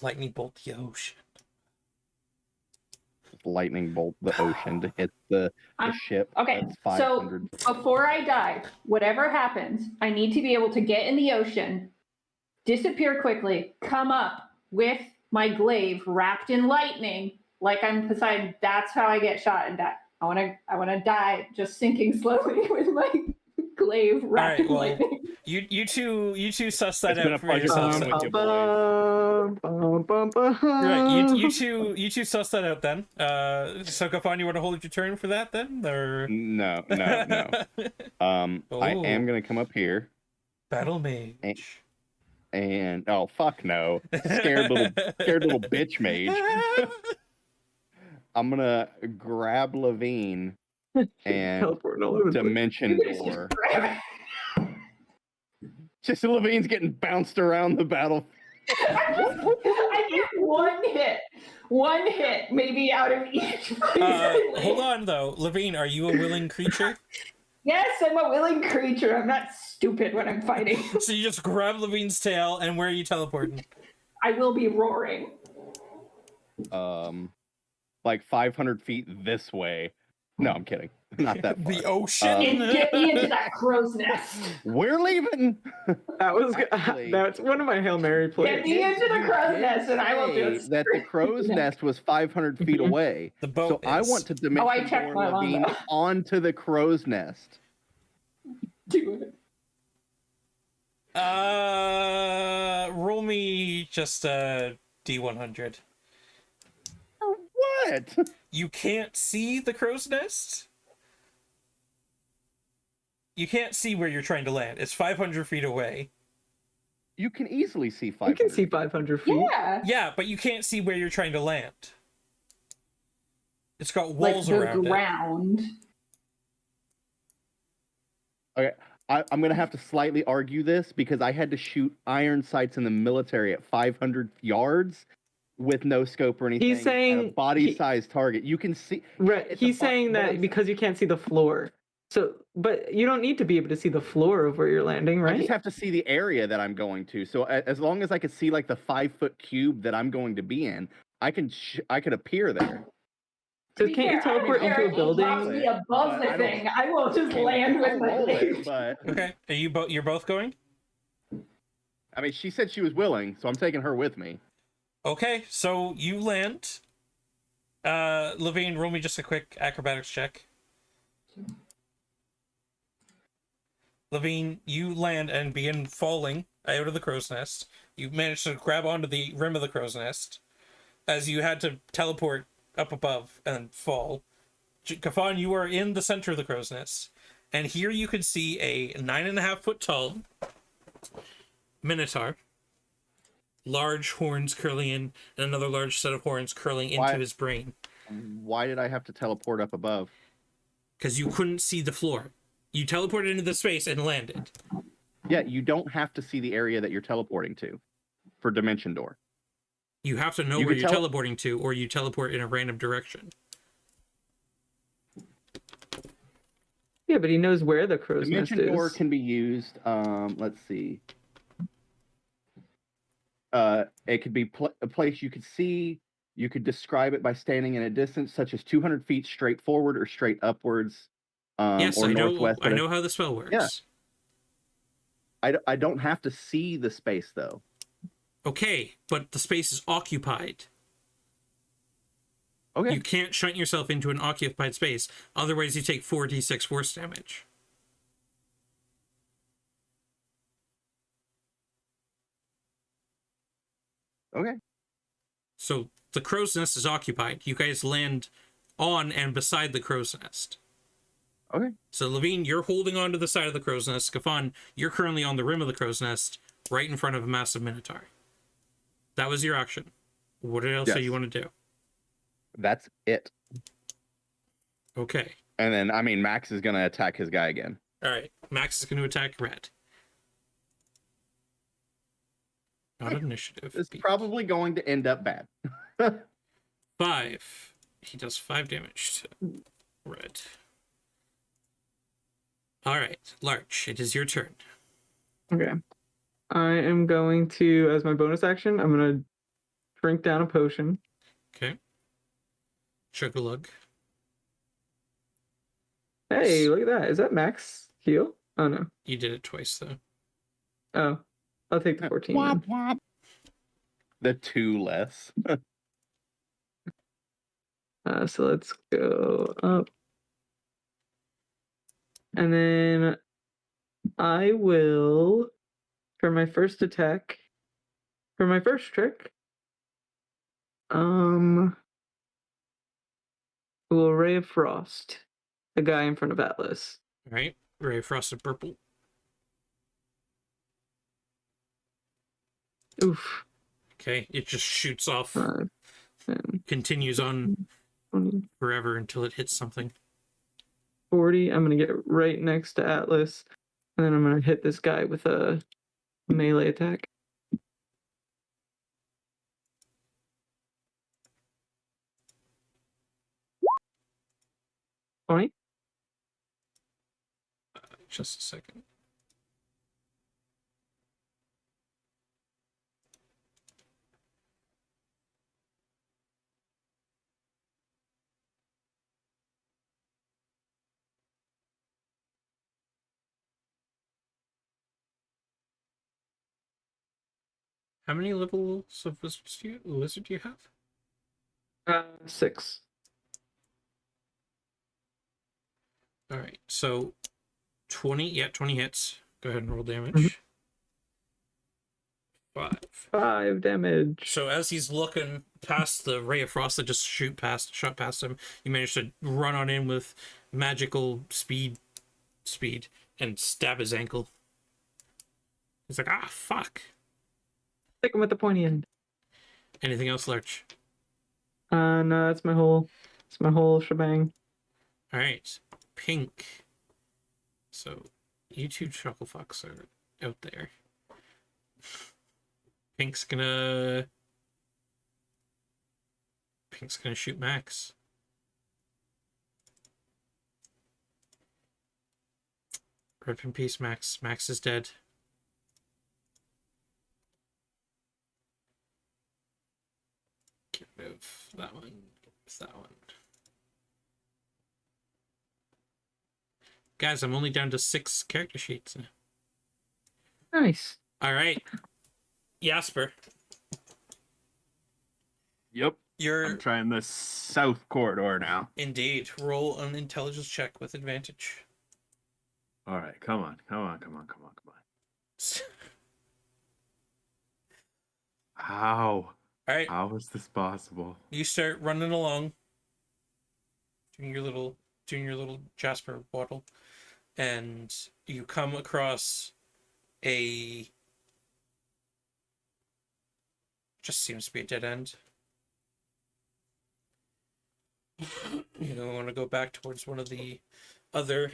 Lightning bolt the ocean. Lightning bolt the ocean to hit the I'm- ship. Okay, That's so 500. before I die, whatever happens, I need to be able to get in the ocean, disappear quickly, come up with my glaive wrapped in lightning, like I'm Poseidon. That's how I get shot and die. I wanna die just sinking slowly with my glaive wrapped in well, lightning. You two suss that It's been out a for pleasure yourselves. talking with you, Right, you two suss that out then. So Gaffon, you want to hold your turn for that then, or No. I Oh. am gonna come up here battle mage? and oh fuck no, scared little bitch mage. I'm gonna grab Levine and Teleporting all over the place. dimension You guys just door. grab it. Just Levine's getting bounced around the battle. I get one hit, maybe out of each. Hold on though, Levine, are you a willing creature? Yes, I'm a willing creature. I'm not stupid when I'm fighting. So you just grab Levine's tail, and where are you teleporting? I will be roaring. Like 500 feet this way. No, I'm kidding. Not that far. The ocean. And get me into that crow's nest. We're leaving. That was Actually- that's one of my Hail Mary Get plays. me into the crow's Did nest, and I will say just that the crow's nest was 500 feet away. The boat So I is. want to dimension I checked my Levine longbow. onto the crow's nest. do it. Roll me just a D100. What? You can't see the crow's nest? You can't see where you're trying to land. It's 500 feet away. You can easily see You 500. can see 500 feet. Yeah. Yeah, but you can't see where you're trying to land. It's got Like walls the around it. ground. I'm going to have to slightly argue this because I had to shoot iron sights in the military at 500 yards with no scope or anything. at saying a body-sized target. You can see. Right. It's a He's saying but that I'm- because you can't see the floor. So, but you don't need to be able to see the floor of where you're landing, I right? just have to see the area that I'm going to. So as long as I can see like the 5-foot cube that I'm going to be in, I could appear there. So To be can't you fair, I don't teleport care into a if he drops building? me above But the I don't- thing. I will just land with I'll my roll it, legs. but Okay. Are you both? You're both going? I mean, she said she was willing, so I'm taking her with me. Okay. So you land. Levine, roll me just a quick acrobatics check. Levine, you land and begin falling out of the crow's nest. You manage to grab onto the rim of the crow's nest as you had to teleport up above and fall. Kafan, you are in the center of the crow's nest. And here you can see a 9.5-foot tall minotaur. Large horns curling in, and another large set of horns curling into Why- his brain. Why did I have to teleport up above? Because you couldn't see the floor. You teleported into the space and landed. Yeah, you don't have to see the area that you're teleporting to for Dimension Door. You have to know You where can you're tele- teleporting to, or you teleport in a random direction. Yeah, but he knows where the crow's nest Dimension Door is. can be used. Let's see. It could be a place you could see. You could describe it by standing in a distance such as 200 feet straight forward or straight upwards. Yes, or I know. northwest. I but know how the spell works. Yeah. I don't have to see the space though. Okay, but the space is occupied. Okay. You can't shunt yourself into an occupied space. Otherwise, you take 4d6 force damage. Okay. So the crow's nest is occupied. You guys land on and beside the crow's nest. Okay. So Levine, you're holding on to the side of the crow's nest. Skafan, you're currently on the rim of the crow's nest, right in front of a massive minotaur. That was your action. What else do Yes. you want to do? That's it. Okay. And then I mean Max is gonna attack his guy again. All right. Max is going to attack Red. Not initiative. It's probably going to end up bad. 5. He does 5 damage to Red. All right, Larch, it is your turn. Okay. I am going to, as my bonus action, I'm going to drink down a potion. Okay. Chug-a-lug. Hey, look at that. Is that max heal? Oh, no. You did it twice, though. Oh, I'll take the 14. then. Womp womp. The 2 less. So let's go up. And then I will, for my first attack, for my first trick, will Ray of Frost, the guy in front of Atlas. All right. Ray of Frosted Purple. Oof. Okay. It just shoots off, 5, 10, continues on 20, forever until it hits something. 40. I'm going to get right next to Atlas. And then I'm going to hit this guy with a melee attack. Just a second. How many levels of wizard do you have? 6. All right, so 20. Yeah, 20 hits. Go ahead and roll damage. Mhm. 5. 5 damage. So as he's looking past the ray of frost that just shot past him, you manage to run on in with magical speed, and stab his ankle. He's like, ah, fuck. Stick him with the pointy end. Anything else, Lurch? No, that's my whole shebang. All right, Pink. So you two chuckle fucks are out there. Pink's gonna shoot Max. Rip in peace, Max. Max is dead. Get rid of that one. It's that one. Guys, I'm only down to 6 character sheets. Nice. All right, Jasper, Yep. you're I'm trying the south corridor now. indeed. Roll an intelligence check with advantage. All right, come on. How? All right, How is this possible? you start running along, doing your little Jasper waddle, and you come across a just seems to be a dead end. You know, want to go back towards one of the other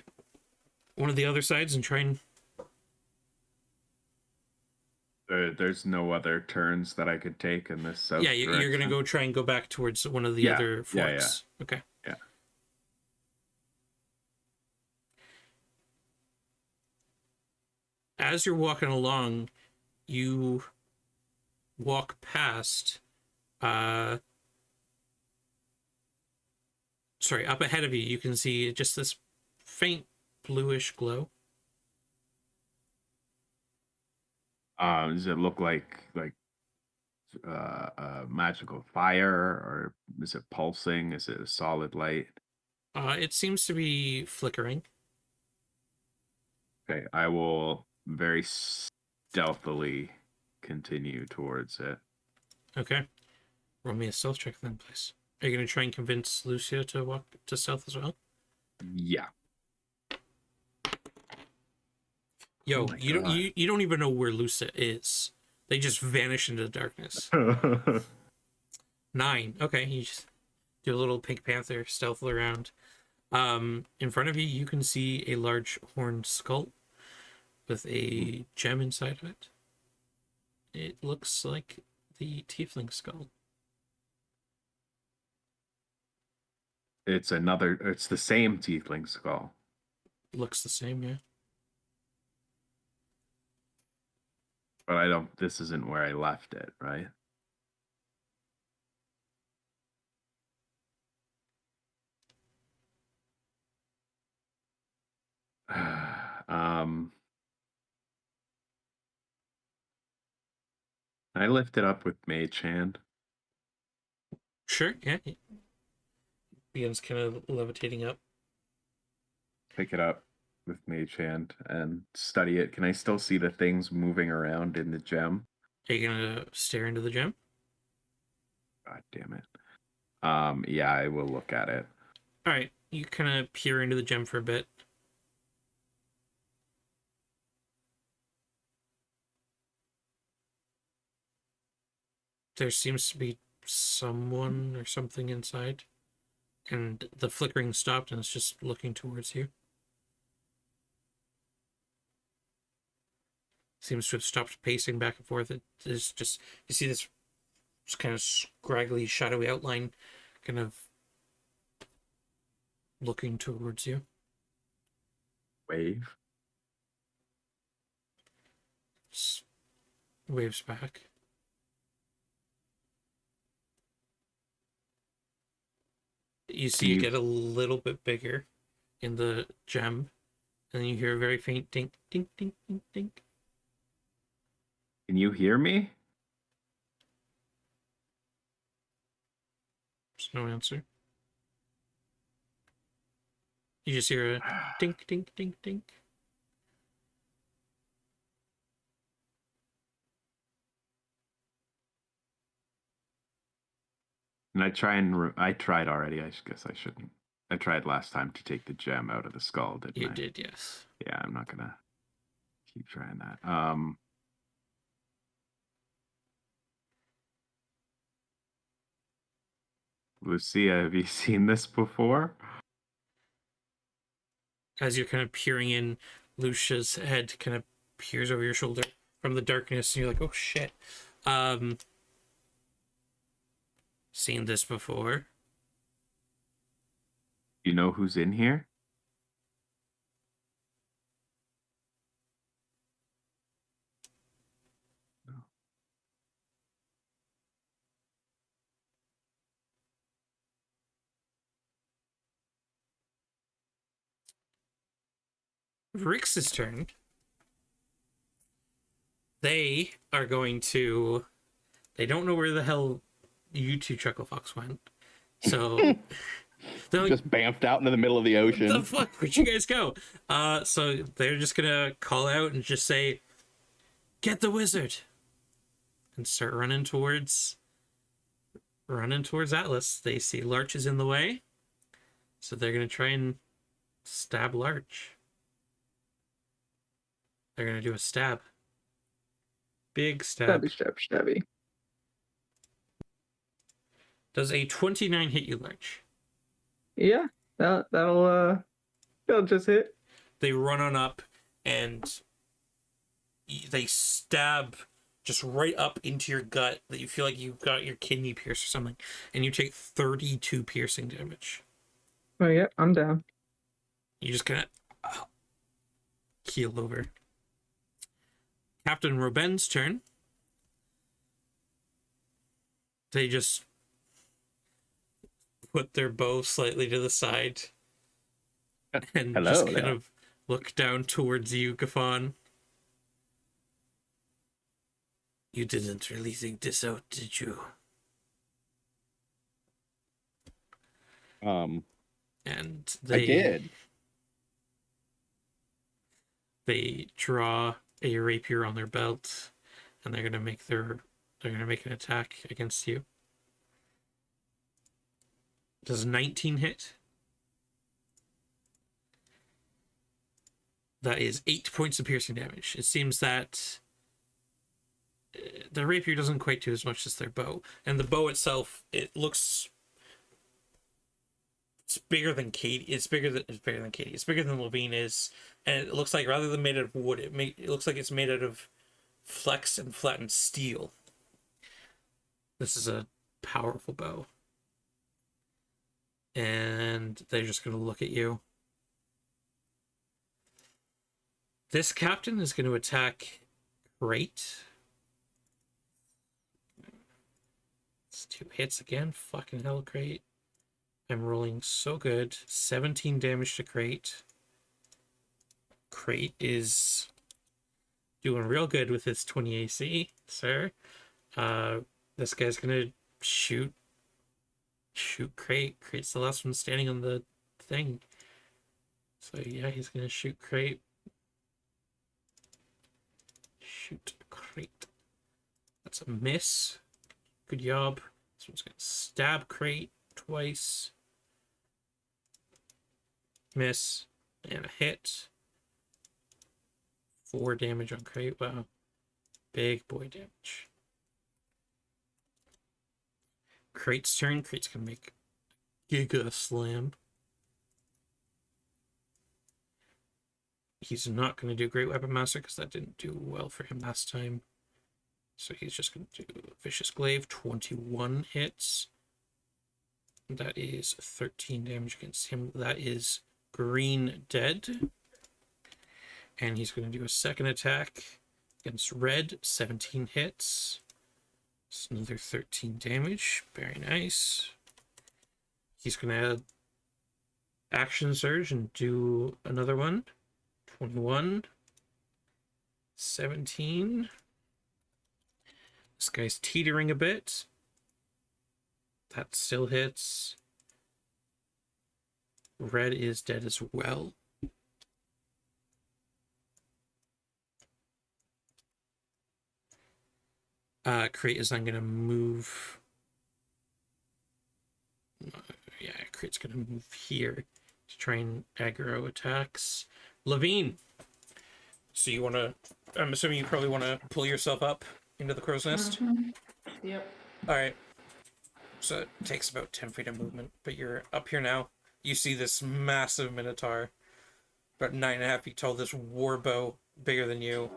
sides and try and There's no other turns that I could take in this south. yeah, you're gonna direction? go try and go back towards one of the Yeah, other yeah, forts. Okay. Yeah. As you're walking along, you walk past sorry, up ahead of you, you can see just this faint bluish glow. Does it look like magical fire, or is it pulsing? Is it a solid light? It seems to be flickering. Okay, I will very stealthily continue towards it. Okay. Roll me a stealth check then, please. Are you gonna try and convince Lucia to walk to stealth as well? Yeah. Yo, Oh my you don't God. you don't even know where Lucia is. They just vanish into the darkness. 9. Okay, you just do a little Pink Panther stealth around. In front of you, you can see a large horned skull with a gem inside of it. It looks like the tiefling skull. It's the same tiefling skull. Looks the same, yeah. But this isn't where I left it, right? I lift it up with Mage Hand. Sure, yeah. It begins kind of levitating up. Pick it up with Mage Hand and study it. Can I still see the things moving around in the gem? Are you gonna stare into the gem? God damn it. Yeah, I will look at it. All right, you kind of peer into the gem for a bit. There seems to be someone or something inside, and the flickering stopped and it's just looking towards you. Seems to have stopped pacing back and forth. It is just, you see this kind of scraggly, shadowy outline kind of looking towards you. Wave. S- Waves back. You see it get a little bit bigger in the gem, and then you hear a very faint dink, dink, dink, dink, dink. Can you hear me? There's no answer. You just hear a dink, dink, dink, dink. And I try and I tried already. I guess I shouldn't. I tried last time to take the gem out of the skull, didn't You I? did, yes. Yeah, I'm not gonna keep trying that. Lucia, have you seen this before? As you're kind of peering in, Lucia's head kind of peers over your shoulder from the darkness, and you're like, oh shit. Seen this before. You know who's in here? Rix's turn. They are going to. They don't know where the hell you two Chucklefox went. So they're like, Just bamfed out into the middle of the what ocean. the fuck? Where'd you guys go? So they're just gonna call out and just say, "Get the wizard," and start running towards Atlas. They see Larch is in the way, so they're gonna try and stab Larch. They're gonna do a stab. Big stab. Stabby. Does a 29 hit you, Larch? Yeah, that'll just hit. They run on up and they stab just right up into your gut that you feel like you've got your kidney pierced or something, and you take 32 piercing damage. Oh yeah, I'm down. You just kind of keel over. Captain Roben's turn. They just put their bow slightly to the side and Hello just there. kind of look down towards you, Gafon. You didn't really think this out, did you? And I did. They draw a rapier on their belt, and they're gonna make an attack against you. Does 19 hit? That is 8 points of piercing damage. It seems that the rapier doesn't quite do as much as their bow, and the bow itself, it's bigger than Katie. It's bigger than Katie. It's bigger than Levine is, and it looks like rather than made out of wood, it looks like it's made out of flexed and flattened steel. This is a powerful bow, and they're just gonna look at you. This captain is going to attack Crate. It's 2 hits again. Fucking hell, Crate. I'm rolling so good. 17 damage to Crate. Crate is doing real good with his 20 AC, sir. This guy's gonna shoot Crate. Crate's the last one standing on the thing. So yeah, he's gonna shoot Crate. Shoot Crate. That's a miss. Good job. This one's gonna stab Crate twice. Miss. And a hit. 4 damage on Crate. Wow. Big boy damage. Crate's turn. Crate's gonna make Giga Slam. He's not going to do Great Weapon Master because that didn't do well for him last time. So he's just going to do Vicious Glaive. 21 hits. That is 13 damage against him. That is Green Dead. And he's going to do a second attack Against red, 17 hits. It's another 13 damage. Very nice. He's going to add action surge and do another one. 21. 17. This guy's teetering a bit. That still hits. Red is dead as well. Crate is then going to move. Yeah, Crate's going to move here to try and aggro attacks. Levine. So you want to, I'm assuming you probably want to pull yourself up into the crow's nest. Yep. All right. So it takes about 10 feet of movement, but you're up here now. You see this massive minotaur, about 9.5 feet tall, this war bow bigger than you,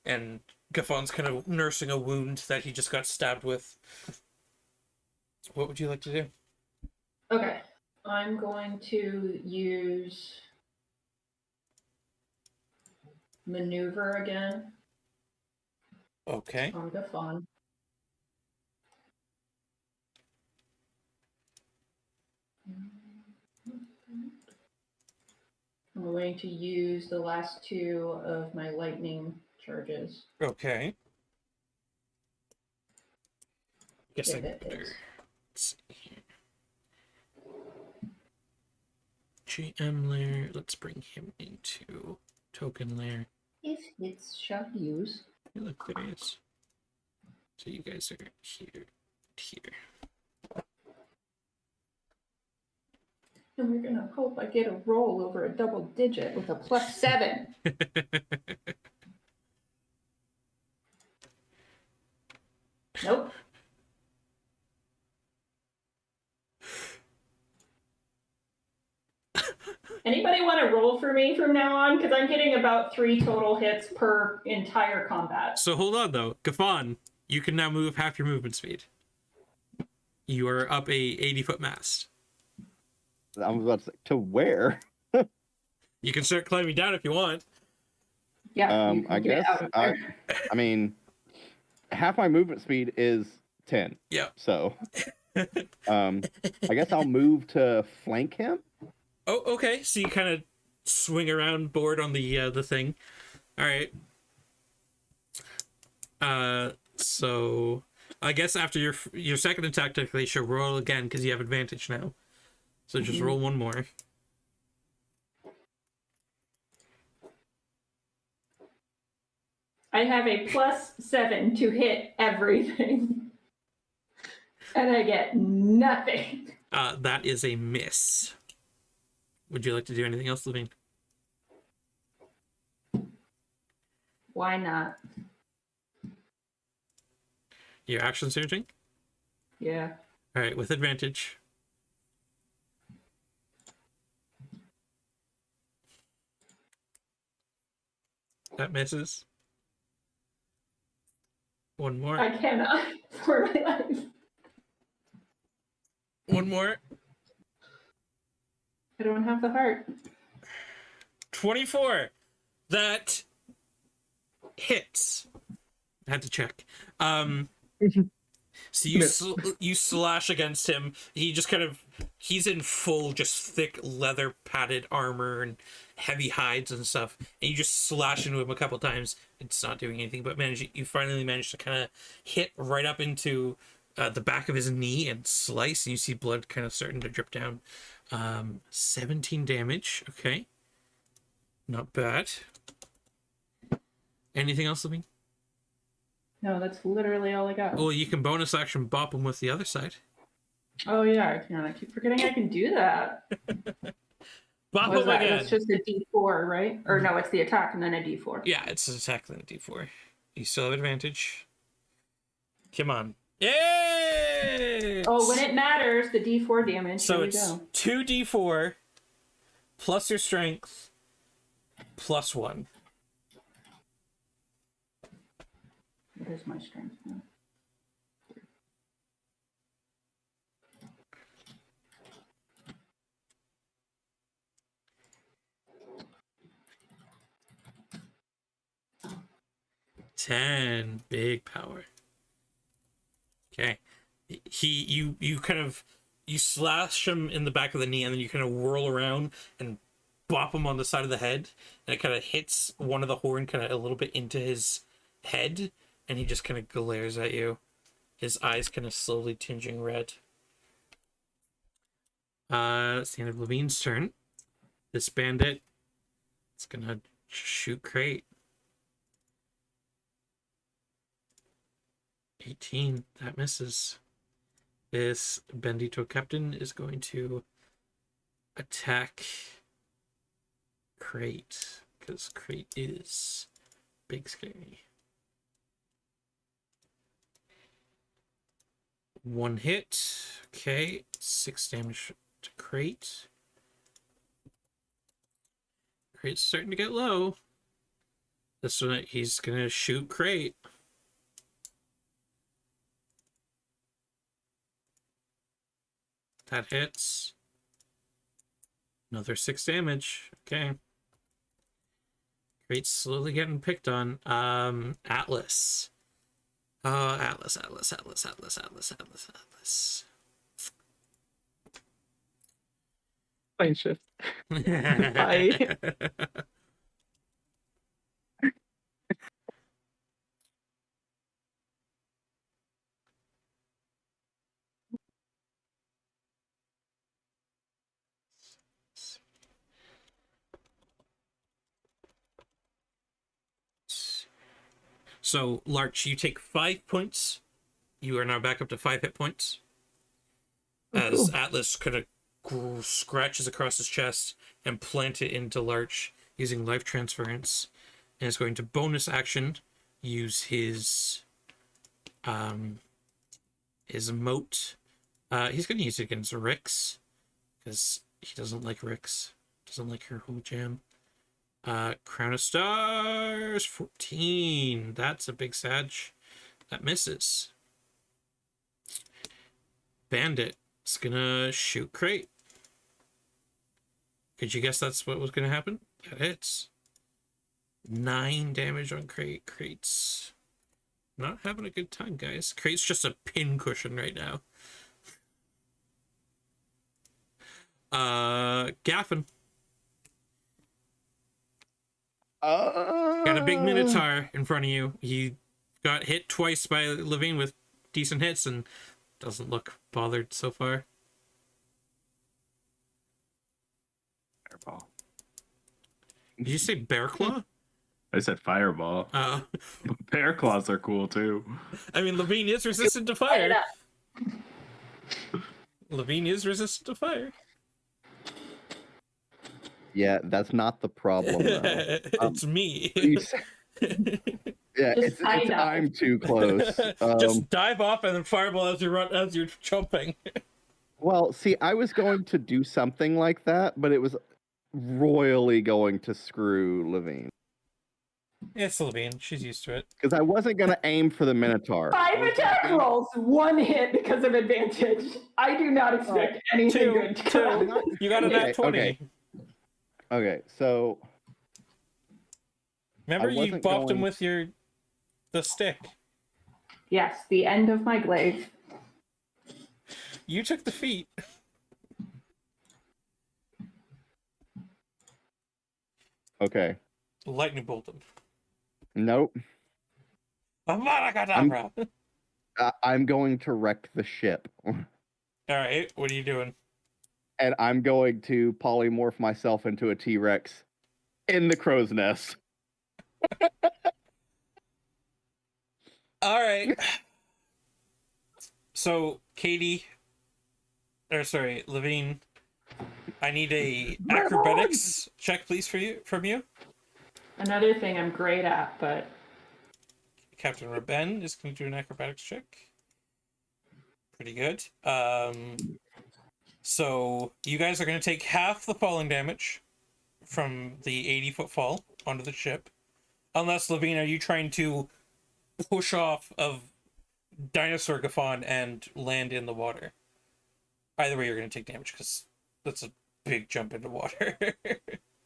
and Gafon's kind of nursing a wound that he just got stabbed with. What would you like to do? Okay. I'm going to use maneuver again Okay. on Gafon. I'm going to use the last 2 of my lightning charges. Okay. Guess I If it better. hits. Let's see here. GM layer. Let's bring him into token layer. If hits, shall use. Hey, look, there he is. So you guys are here, here. And we're gonna hope I get a roll over a double digit with a +7. Nope. Anybody want to roll for me from now on? Because I'm getting about 3 total hits per entire combat. So hold on though, Gafon, you can now move half your movement speed. You are up a 80-foot mast. I was about to say, to where? You can start climbing down if you want. Yeah. you can I get guess out of there. I mean, half my movement speed is 10. Yeah. So, I guess I'll move to flank him. Oh, okay. So you kind of swing around board on the thing. All right. So I guess after your second attack, technically, you should roll again because you have advantage now. So just roll one more. I have a +7 to hit everything. And I get nothing. That is a miss. Would you like to do anything else, Levine? Why not? Your action surging? Yeah. All right, with advantage. That misses. One more. I cannot for my life. One more. I don't have the heart. 24. That hits. I had to check. So you slash against him. He just kind of, he's in full just thick leather padded armor and heavy hides and stuff. And you just slash into him a couple times. It's not doing anything, but you finally manage to kind of hit right up into the back of his knee and slice, and you see blood kind of starting to drip down. 17 damage. Okay. Not bad. Anything else, Levine? No, that's literally all I got. Well, you can bonus action bop him with the other side. Oh yeah, I can. I keep forgetting I can do that. Bop What is him that? again. That's just a D4, right? Or no, it's the attack and then a D4. Yeah, it's an attack then a D4. You still have advantage. Come on. Yay! Oh, when it matters, the D4 damage. So Here we it's go. 2d4 plus your strength plus 1. What is my strength now? 10. Big power. Okay. You kind of, you slash him in the back of the knee, and then you kind of whirl around and bop him on the side of the head, and it kind of hits one of the horn kind of a little bit into his head, and he just kind of glares at you, his eyes kind of slowly tinging red. It's the end of Levine's turn. This bandit is gonna shoot Crate. 18, that misses. This Bendito captain is going to attack Crate, because Crate is big scary. One hit. Okay, 6 damage to Crate. Crate's starting to get low. This one, he's gonna shoot Crate. That hits. Another 6 damage. Okay. Crate's slowly getting picked on. Atlas. Oh, Atlas. Plane shift. Bye. So, Larch, you take 5 points. You are now back up to 5 hit points. As cool. Atlas kind of scratches across his chest and plant it into Larch using life transference. And is going to bonus action use his moat. He's going to use it against Rix, because he doesn't like Rix. Doesn't like her whole jam. Crown of Stars, 14. That's a big sag. That misses. Bandit is gonna shoot Crate. Could you guess that's what was gonna happen? That hits. 9 damage on Crate. Crate's not having a good time, guys. Crate's just a pin cushion right now. Gaffin. Got a big Minotaur in front of you. He got hit twice by Levine with decent hits and doesn't look bothered so far. Fireball. Did you say Bear Claw? I said fireball. Bear claws are cool too. I mean, Levine is resistant to fire. Levine is resistant to fire. Yeah, that's not the problem. Though. It's me. Yeah, Just it's I'm too close. Just dive off and then fireball as you're jumping. Well, see, I was going to do something like that, but it was royally going to screw Levine. It's Levine. She's used to it. Because I wasn't going to aim for the Minotaur. 5 attack rolls, 1 hit because of advantage. I do not expect anything good to come. You got a nat 20. Okay, so Remember you wasn't bopped him going- with the stick. Yes, the end of my glaive. You took the feet. okay, Lightning bolt him. nope. Avada Kedavra. I'm going to wreck the ship, Alright, what are you doing? and I'm going to polymorph myself into a T-Rex in the crow's nest. Alright. So, Levine, I need a acrobatics check, please, from you. Another thing I'm great at, but Captain Raben is going to do an acrobatics check. Pretty good. So you guys are going to take half the falling damage from the 80-foot fall onto the ship. Unless, Levine, are you trying to push off of Dinosaur Gaffon and land in the water? Either way, you're going to take damage, because that's a big jump into water.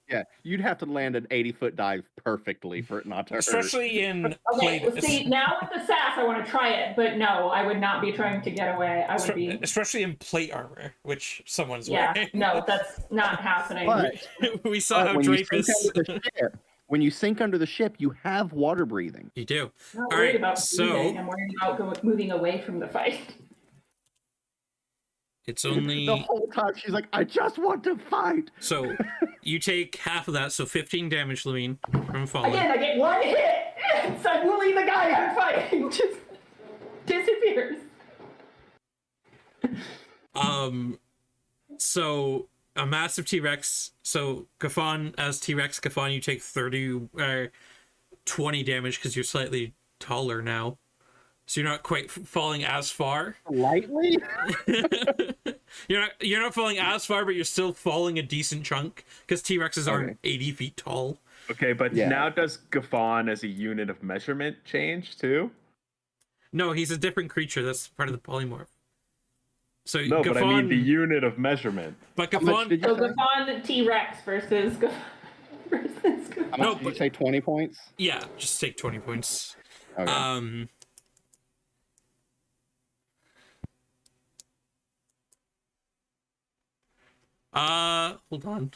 Yeah, you'd have to land an 80-foot dive perfectly for it not to hurt. Especially in Okay, plate, well, see, now with the sass, I want to try it, but no, I would not be trying to get away. I would be. especially in plate armor, which someone's Yeah, wearing. no, that's not happening. But, We saw how when you sink Dreyfus. under the ship, when you sink under the ship, you have water breathing. You do. I'm not All worried right, about so- breathing. I'm worried about moving away from the fight. It's The only whole time she's like, I just want to fight. so you take half of that, so 15 damage, Levine, from falling. Again, I get one hit, and suddenly the guy I'm fighting just disappears. So a massive T-Rex. So Gafon as T-Rex, Gafon, you take 20 damage because you're slightly taller now. So you're not quite falling as far. Lightly? You're not falling as far, but you're still falling a decent chunk because T-Rexes aren't 80 feet tall. Okay, but Yeah. now does Gafon as a unit of measurement change too? No, he's a different creature. That's part of the polymorph. So No, Gafon, but I mean the unit of measurement. but How much Gafon, did you So say? Gafon T-Rex versus versus How much No, did but- you say? 20 points? yeah, just take 20 points. Okay. Hold on.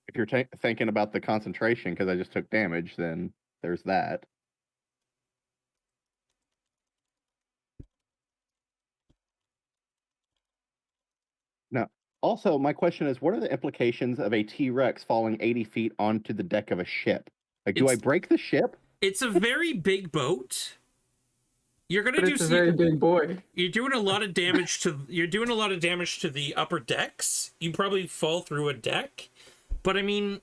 If you're thinking about the concentration, because I just took damage, then there's that. Now, also, my question is, what are the implications of a T-Rex falling 80 feet onto the deck of a ship? Like, do I It's- break the ship? It's a very big boat. You're gonna But do it's a very big boy. you're doing a lot of damage to the upper decks. You probably fall through a deck. But I mean,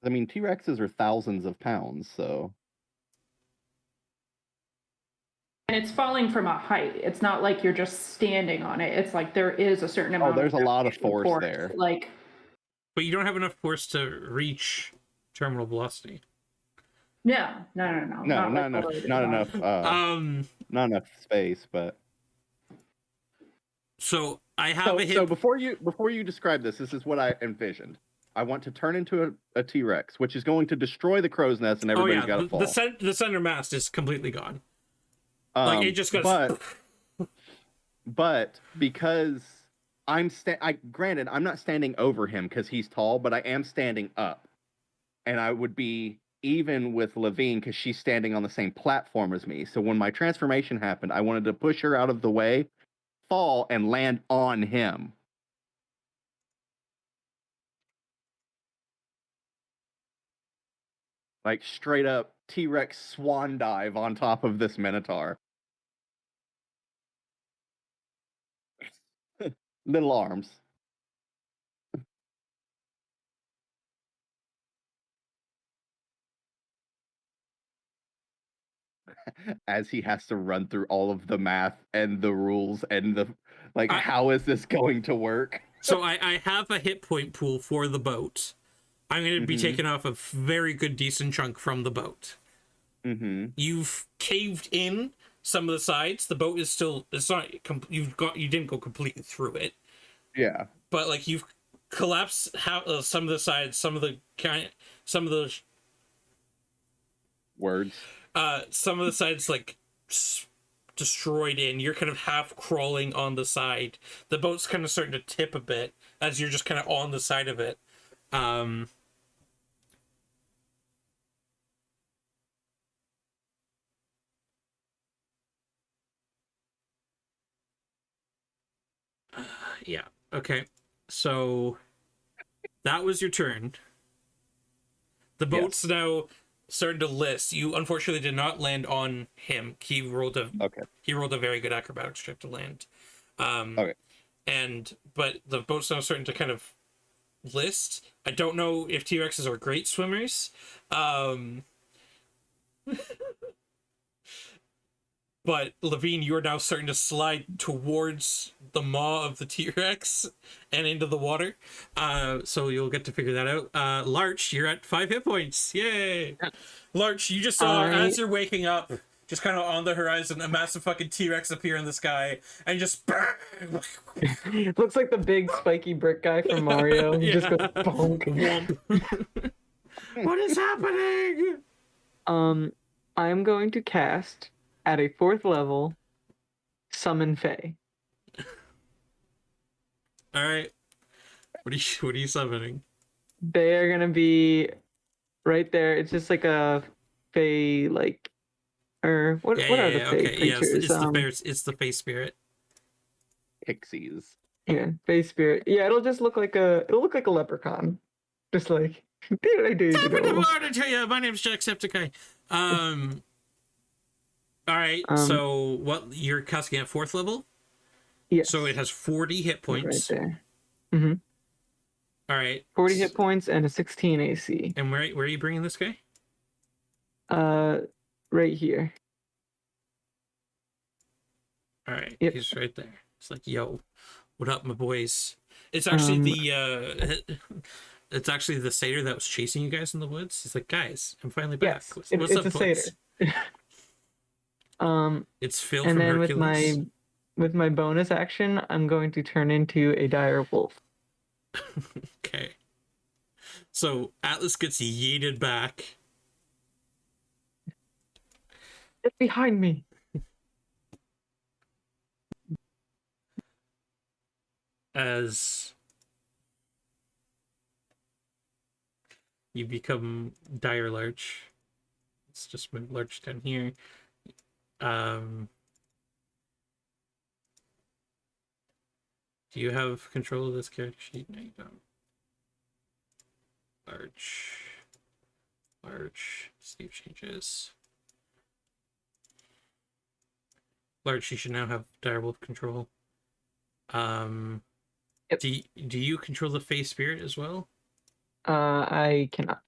I mean, T-Rexes are thousands of pounds, so... And it's falling from a height. It's not like you're just standing on it. It's like there is a certain amount. Oh, there's a lot of gravitational force there. Like, but you don't have enough force to reach terminal velocity. no. No, Not not like enough. below Not the enough. Um Not enough space, but... so I have a hit So before you describe this is what I envisioned. I want to turn into a T-Rex, which is going to destroy the crow's nest, and oh everybody's yeah, got to fall. the center mast is completely gone. Like it just goes but because granted, I'm not standing over him because he's tall, but I am standing up, and I would be even with Levine because she's standing on the same platform as me. So when my transformation happened, I wanted to push her out of the way, fall, and land on him. Like straight up T-Rex swan dive on top of this Minotaur. Little arms. As he has to run through all of the math and the rules and how is this going to work? So I have a hit point pool for the boat. I'm going to be taking off a very good decent chunk from the boat. Mm-hmm. You've caved in some of the sides. The boat is still, it's not, you didn't go completely through it, Yeah. but like you've collapsed some of the sides, some of the Words. some of the sides like destroyed in. You're kind of half crawling on the side. The boat's kind of starting to tip a bit as you're just kind of on the side of it. Yeah. Okay. So that was your turn. The boat's now starting to list. You unfortunately did not land on him. He rolled a very good acrobatics check to land. Okay. But the boat's now starting to kind of list. I don't know if T-Rexes are great swimmers. But Levine, you're now starting to slide towards the maw of the T-Rex and into the water. So you'll get to figure that out. Larch, you're at 5 hit points. Yay! Larch, you just saw as you're waking up, just kind of on the horizon, a massive fucking T-Rex appear in the sky, and just It looks like the big spiky brick guy from Mario. He just goes bonk. Whomp. What is happening? I'm going to cast at a 4th level, Summon Fae. All right. What are you summoning? They are gonna be right there. It's just like a Fae, like, or what are the Fae okay. Yeah, creatures? it's the face spirit. Pixies. Yeah, Fae spirit. Yeah, it'll look like a leprechaun. Just like Top of the morning to you. My name's Jacksepticeye. All right. So what you're casting at 4th level? Yes. So it has 40 hit points. Right there. Mm-hmm. All right. 40 hit points and a 16 AC. And where are you bringing this guy? Right here. All right. Yep. He's right there. It's like, yo, what up, my boys? It's actually it's actually the satyr that was chasing you guys in the woods. He's like, guys, I'm finally back. Yes, What's it's up, a boys? satyr. It's Phil And from then Hercules. with my bonus action, I'm going to turn into a dire wolf. Okay. So Atlas gets yeeted back. Get behind me. As you become dire larch. Let's just move larch down here. Do you have control of this character sheet? No, you don't. Large. Save changes. Large, you should now have direwolf control. Yep. Do you control the face spirit as well? I cannot.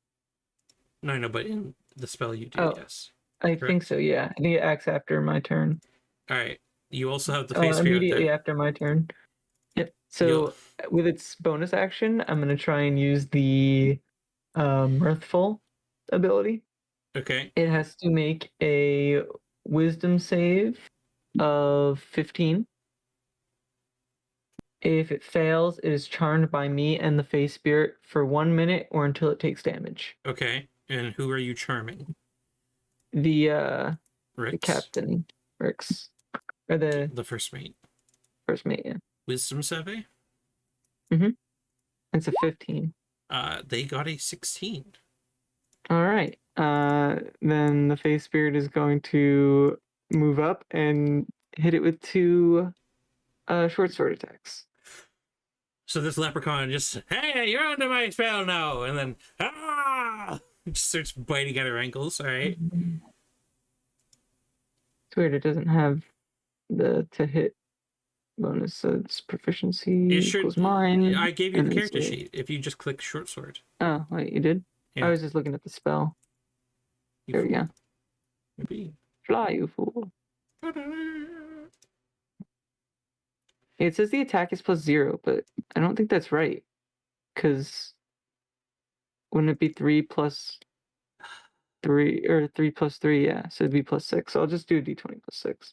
No, but in the spell you do, Oh. yes. I think so, yeah. I think it acts after my turn. All right. You also have the face spirit immediately there. after my turn. Yep. So with its bonus action, I'm gonna try and use the Mirthful ability. Okay. It has to make a Wisdom save of 15. If it fails, it is charmed by me and the face spirit for 1 minute or until it takes damage. Okay. And who are you charming? The Rix? captain, Rix, or the first mate. first mate. Yeah. Wisdom save? It's a 15. They got a 16. All right. Then the face spirit is going to move up and hit it with 2 short sword attacks. So this leprechaun just, hey, you're under my spell now, and then just starts biting at her ankles. All right. It's weird. It doesn't have the to hit bonus, so it's proficiency equals mine. I gave you and the then character save. sheet. If you just click short sword. Oh, wait, you did? Yeah. I was just looking at the spell. You There we fool. go. Maybe. Fly, you fool. It says the attack is +0, but I don't think that's right. Because wouldn't it be 3 plus 3, or 3 plus 3? Yeah, so it'd be +6. So I'll just do a d20 +6.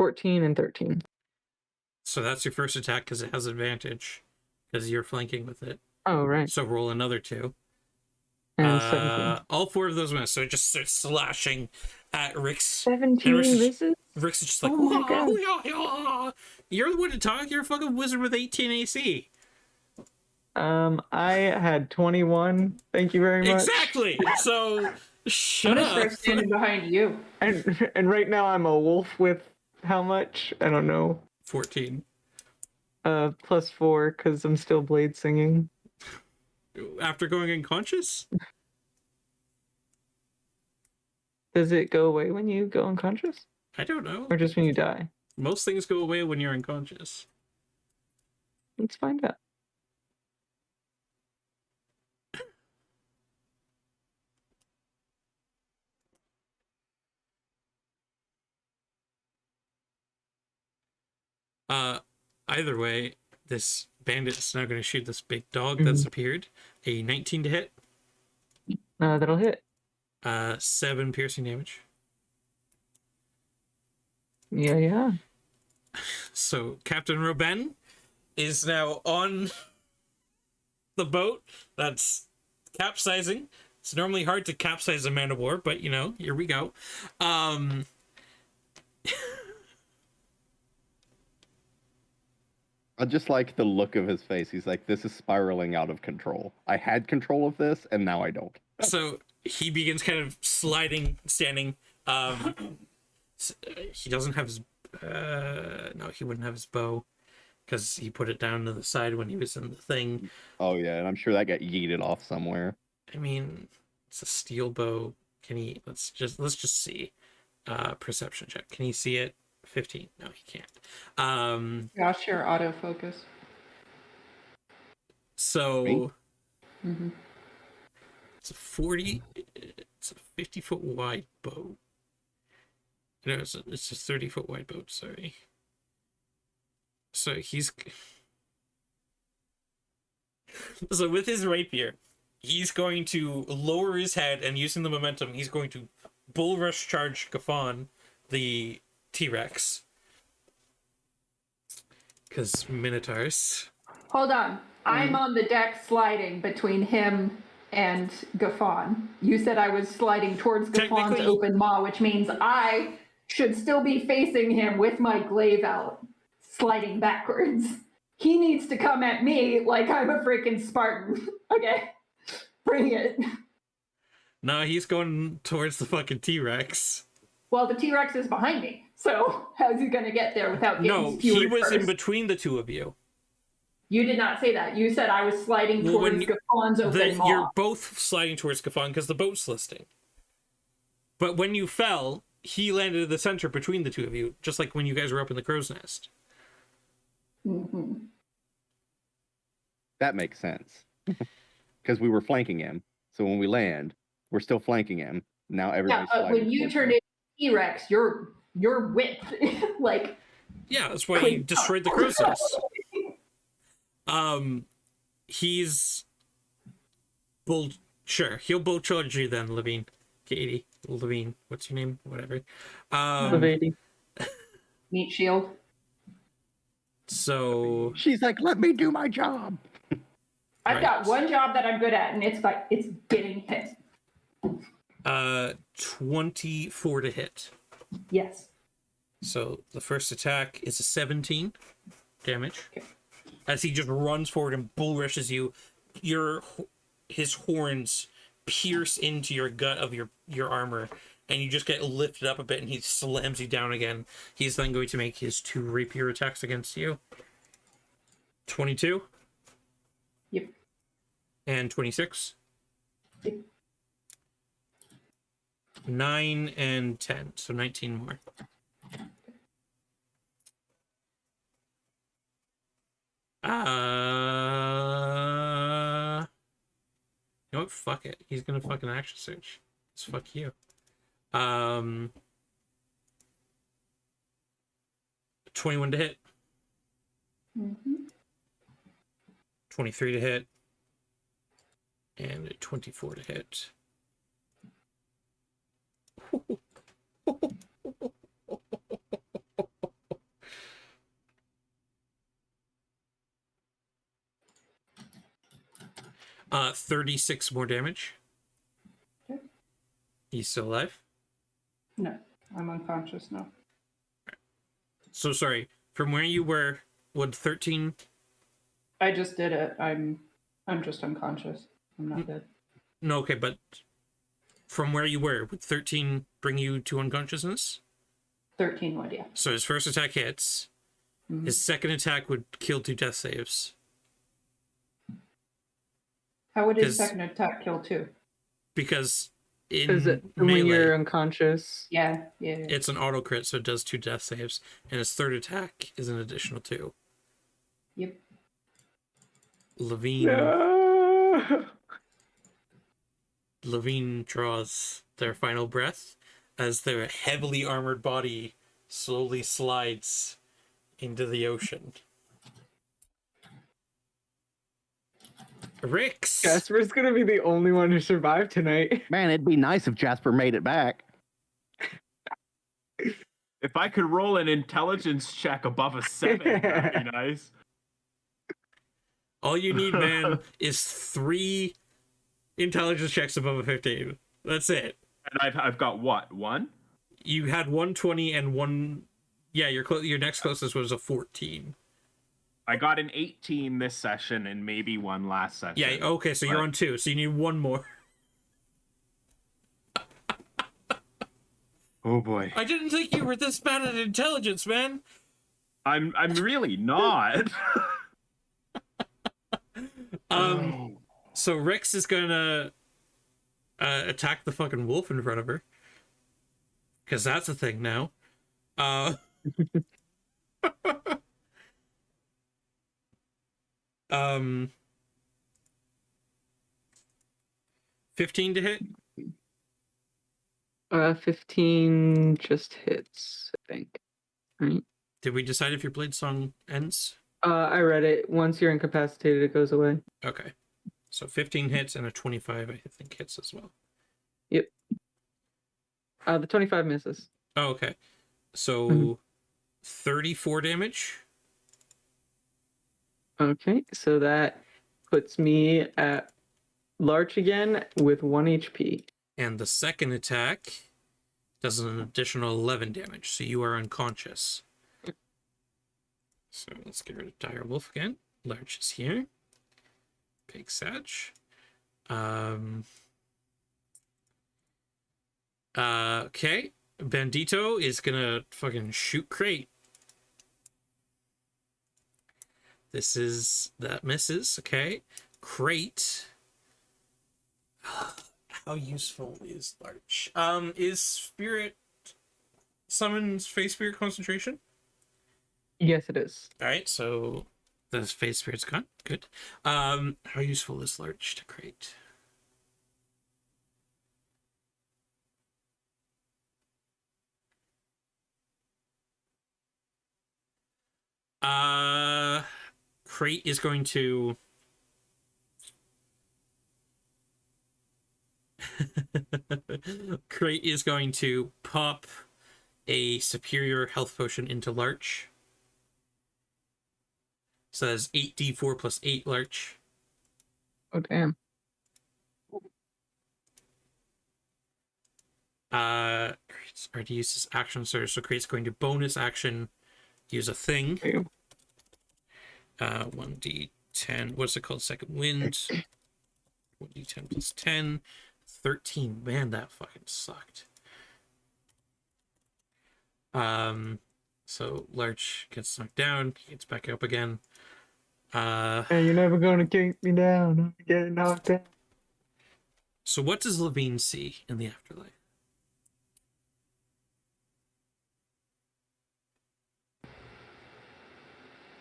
$14 and 13. So that's your first attack because it has advantage because you're flanking with it. Oh, right. So roll another 2. And 17. All 4 of those miss. So it just starts slashing at Rix. 17 misses? Rix is just like, Oh my God. You're the one to talk. You're a fucking wizard with 18 AC. I had 21. Thank you very much. Exactly. So I'm shut gonna up. start standing behind you. And right now I'm a wolf with how much? I don't know. 14. +4 because I'm still blade singing. After going unconscious? Does it go away when you go unconscious? I don't know. Or just when you die? Most things go away when you're unconscious. Let's find out. Either way, this bandit is now going to shoot this big dog that's appeared. A 19 to hit. That'll hit. 7 piercing damage. Yeah. So Captain Robin is now on the boat that's capsizing. It's normally hard to capsize a man of war, but you know, here we go. I just like the look of his face. He's like, this is spiraling out of control. I had control of this, and now I don't. So he begins kind of sliding, standing. He doesn't have his no, he wouldn't have his bow because he put it down to the side when he was in the thing. Oh yeah, and I'm sure that got yeeted off somewhere. I mean, it's a steel bow. Can he? Let's just see. Perception check. Can he see it? 15. No, he can't. Josh, your autofocus. So Mm-hmm. it's a 50-foot wide boat. No, it's a 30-foot wide boat. Sorry. So so with his rapier, he's going to lower his head, and using the momentum, he's going to bull rush charge Gaffon, the T-Rex. Because Minotaurs. Hold on. I'm on the deck sliding between him and Gaffon. You said I was sliding towards Gaffon's Technically- open maw, which means I should still be facing him with my glaive out, sliding backwards. He needs to come at me like I'm a freaking Spartan. Okay, bring it. No, he's going towards the fucking T-Rex. Well, the T-Rex is behind me, so how's he gonna get there without getting No, skewered he was first? in between the two of you. You did not say that. You said I was sliding Well, when towards you- Gaffon's open maw. You're both sliding towards Gaffon because the boat's listing. But when you fell, he landed in the center between the two of you, just like when you guys were up in the crow's nest. Mhm. That makes sense. Because we were flanking him. So when we land, we're still flanking him. Now Yeah, everybody's but sliding when you towards turned him. into T-Rex, your width, like Yeah, that's why he destroyed the crow's nest. He's he'll bull charge you then, Levine. Katie, Levine, what's your name? Whatever. Levady. meat shield. So She's like, let me do my job. I've Right. got one job that I'm good at, and it's like it's getting hit. 24 to hit. Yes. So the first attack is a 17 damage. Okay. As he just runs forward and bull rushes you, his horns pierce into your gut of your armor, and you just get lifted up a bit, and he slams you down again. He's then going to make his 2 rapier attacks against you. 22 Yep. and 26. Yep. 9 and 10, so 19 more. You know what? Fuck it. He's gonna fucking action search. It's fuck you. 21 to hit. Mm-hmm. 23 to hit. And a 24 to hit. 36 more damage. Okay. He's still alive. No, I'm unconscious now. So sorry. From where you were, would 13? I just did it. I'm just unconscious. I'm not dead. No, okay, but from where you were, would 13 bring you to unconsciousness? 13 would, yeah. So his first attack hits. Mhm. His second attack would kill 2 death saves. How would his 'Cause- second attack kill two? Because in Is it when melee, you're unconscious? Yeah. it's an auto crit, so it does 2 death saves. And his third attack is an additional 2. Yep. Levine draws their final breath as their heavily armored body slowly slides into the ocean. Rix. Jasper's gonna be the only one who survived tonight. Man, it'd be nice if Jasper made it back. If I could roll an intelligence check above a 7, that'd be nice. All you need, man, is 3 intelligence checks above a 15. That's it. And I've got what? 1? You had 120 and 1. Yeah, your next closest was a 14. I got an 18 this session and maybe 1 last session. Yeah, okay, so you're on 2, so you need 1 more. Oh boy. I didn't think you were this bad at intelligence, man. I'm really not. So Rix is gonna attack the fucking wolf in front of her. Because that's a thing now. 15 to hit? 15 just hits, I think. Right? Did we decide if your blade song ends? I read it. Once you're incapacitated, it goes away. Okay. So 15 hits and a 25, I think, hits as well. Yep. The 25 misses. Oh, okay. So 34 damage. Okay, so that puts me at Larch again with 1 HP. And the second attack does an additional 11 damage, so you are unconscious. So let's get rid of Dire Wolf again. Larch is here. Big Satch. Okay. Bandito is gonna fucking shoot Crate. That misses, okay. Crate. How useful is Larch? Is Spirit Summons Face Spirit concentration? Yes, it is. Alright, so the Face Spirit's gone. Good. How useful is Larch to Crate? Crate is going to Crate is going to pop a superior health potion into Larch. So that's 8d4 plus 8 Larch. Oh, damn. Crate's already used his action surge, so Crate's going to bonus action use a thing. Ew. 1d10. What's it called? Second wind. 1d10 plus 10. 13. Man, that fucking sucked. So Larch gets knocked down, he gets back up again. Hey, you're never gonna kick me down. I'm getting knocked down. So what does Levine see in the afterlife?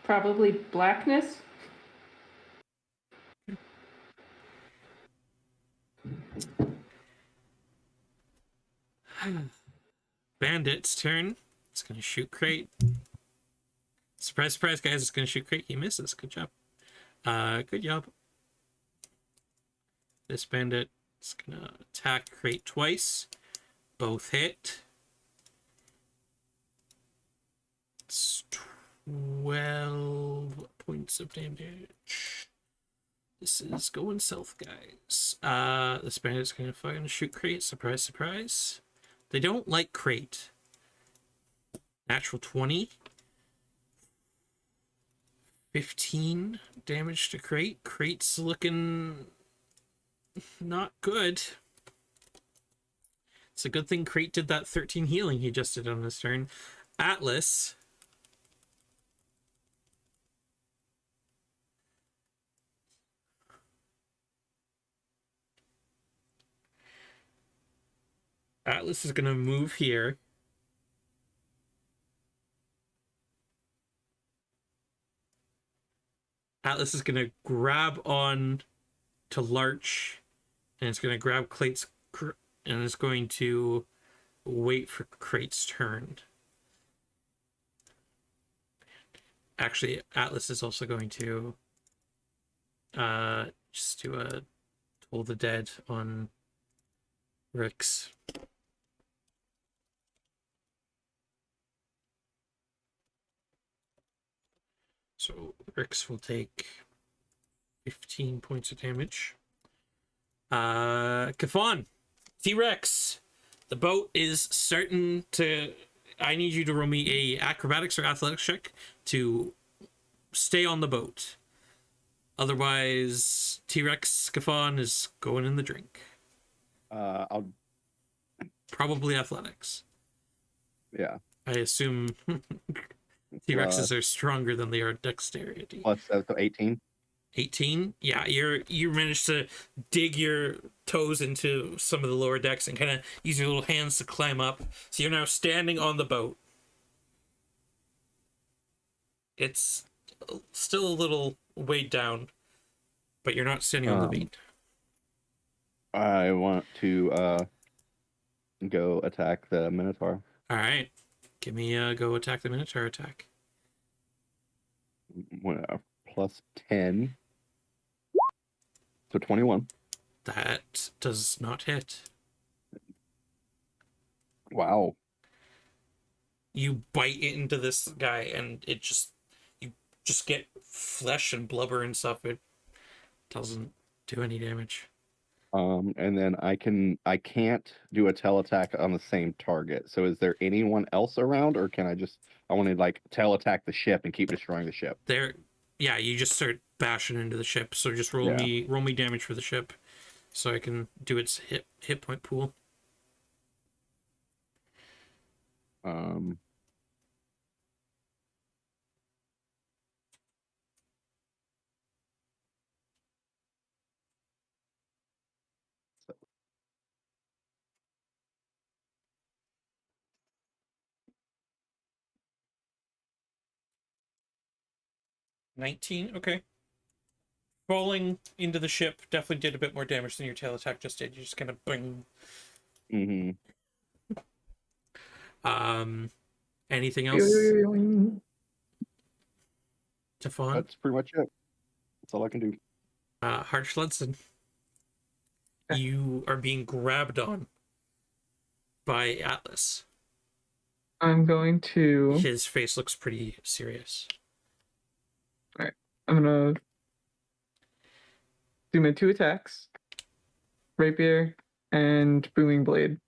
Probably blackness. Bandit's turn. It's gonna shoot Crate. Surprise, surprise, guys! It's gonna shoot Crate. He misses. Good job. Good job. This bandit is gonna attack Crate twice. Both hit. It's 12 points of damage. This is going south, guys. This bandit's gonna fucking shoot Crate. Surprise, surprise. They don't like Crate. Natural 20. 15 damage to Crate. Crate's looking not good. It's a good thing Crate did that 13 healing he just did on his turn. Atlas. Atlas is going to move here. Atlas is going to grab on to Larch, and it's going to grab Crate's, and it's going to wait for Crate's turn. Actually, Atlas is also going to just do a Toll the Dead on Rix. So Rix will take 15 points of damage. Kafan, T-Rex, the boat is starting to. I need you to roll me a acrobatics or athletics check to stay on the boat. Otherwise, T-Rex Kafan is going in the drink. I'll. Probably athletics. Yeah. I assume T-Rexes are stronger than they are dexterity. Plus, so 18. 18. Yeah, you managed to dig your toes into some of the lower decks and kind of use your little hands to climb up. So you're now standing on the boat. It's still a little weighed down, but you're not standing on the beat. I want to go attack the Minotaur. All right, give me a go attack the Minotaur attack. Plus 10. So 21. That does not hit. Wow. You bite into this guy and you just get flesh and blubber and stuff. It doesn't do any damage. And then I can't do a tail attack on the same target. So is there anyone else around, or can I want to like tail attack the ship and keep destroying the ship? Yeah, you just start bashing into the ship. So just roll me damage for the ship, so I can do its hit point pool. $19. Okay. Falling into the ship definitely did a bit more damage than your tail attack just did. You just kind of bing. Mm-hmm. Anything else? Tefon? That's pretty much it. That's all I can do. Harshledson. You are being grabbed on by Atlas. I'm going to. His face looks pretty serious. Alright. I'm gonna do my 2 attacks. Rapier and Booming Blade.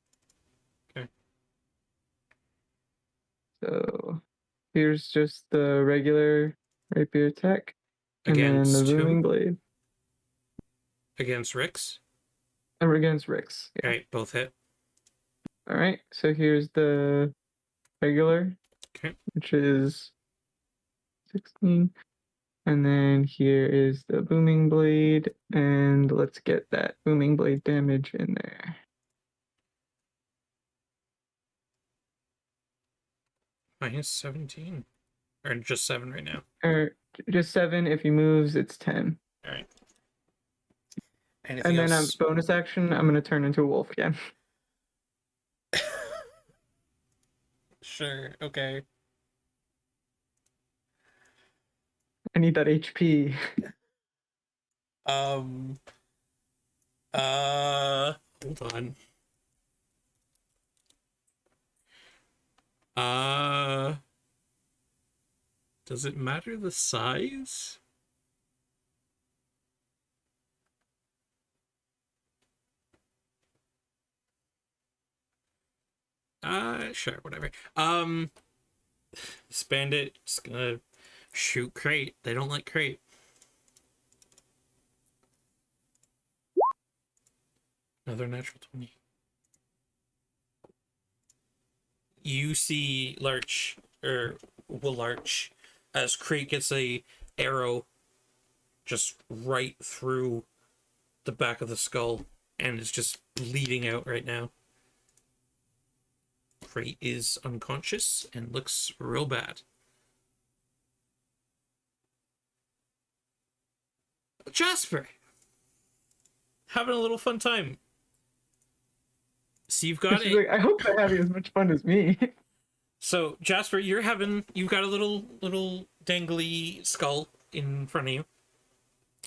Okay. So here's just the regular rapier attack. And Against then the who? Booming Blade. Against Rix? And against Rix. Yeah. Alright, both hit. Alright, so here's the regular. Okay. Which is 16. And then here is the Booming Blade. And let's get that Booming Blade damage in there. Minus 17. Or just 7 right now. Or just 7. If he moves, it's 10. Alright. And then bonus action, I'm gonna turn into a wolf again. Sure, okay. I need that HP. Hold on. Does it matter the size? Sure, whatever. This bandit is gonna shoot Crate. They don't like Crate. Another natural 20. You see Larch, or Will Larch, as Crate gets a arrow just right through the back of the skull and is just bleeding out right now. Crate is unconscious and looks real bad. Jasper, having a little fun time. So you've got She's like, I hope they're having as much fun as me. So Jasper, you've got a little dangly skull in front of you.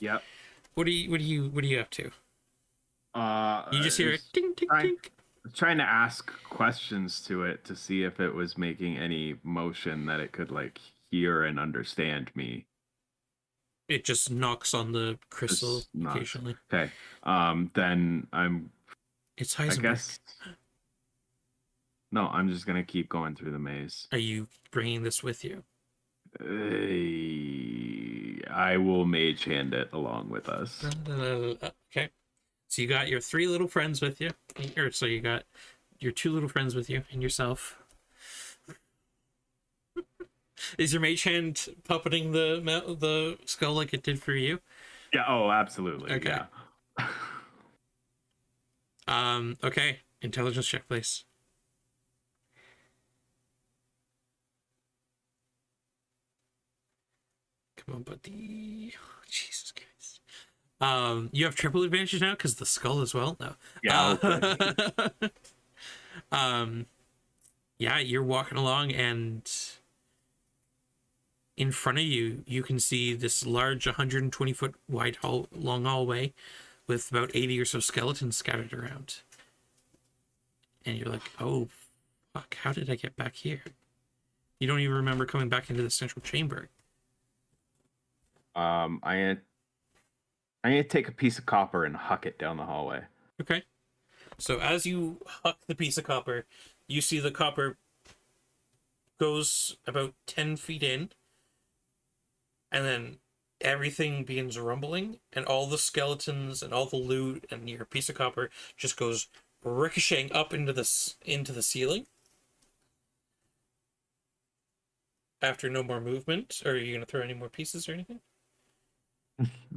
Yep. What are you up to? You just hear a it's ding ding trying- ding. trying to ask questions to it to see if it was making any motion that it could like hear and understand me. It just knocks on the crystal Just knocks. occasionally. Okay. Then It's I Heisenberg. guess. No, I'm just gonna keep going through the maze. Are you bringing this with you? I will mage hand it along with us. Okay. So you got your 3 little friends with you. Or so you got your 2 little friends with you and yourself. Is your mage hand puppeting the skull like it did for you? Yeah. Oh, absolutely. Okay. Yeah. Okay. Intelligence check, please. Come on, buddy. Oh, Jesus Christ. You have triple advantage now because the skull as well. No. Yeah. Okay. Yeah, you're walking along, and in front of you, you can see this large 120-foot wide long hallway with about 80 or so skeletons scattered around. And you're like, oh, fuck, how did I get back here? You don't even remember coming back into the central chamber. I need to take a piece of copper and huck it down the hallway. Okay. So as you huck the piece of copper, you see the copper goes about 10 feet in, and then everything begins rumbling, and all the skeletons and all the loot and your piece of copper just goes ricocheting up into the ceiling. After no more movement, or are you gonna throw any more pieces or anything?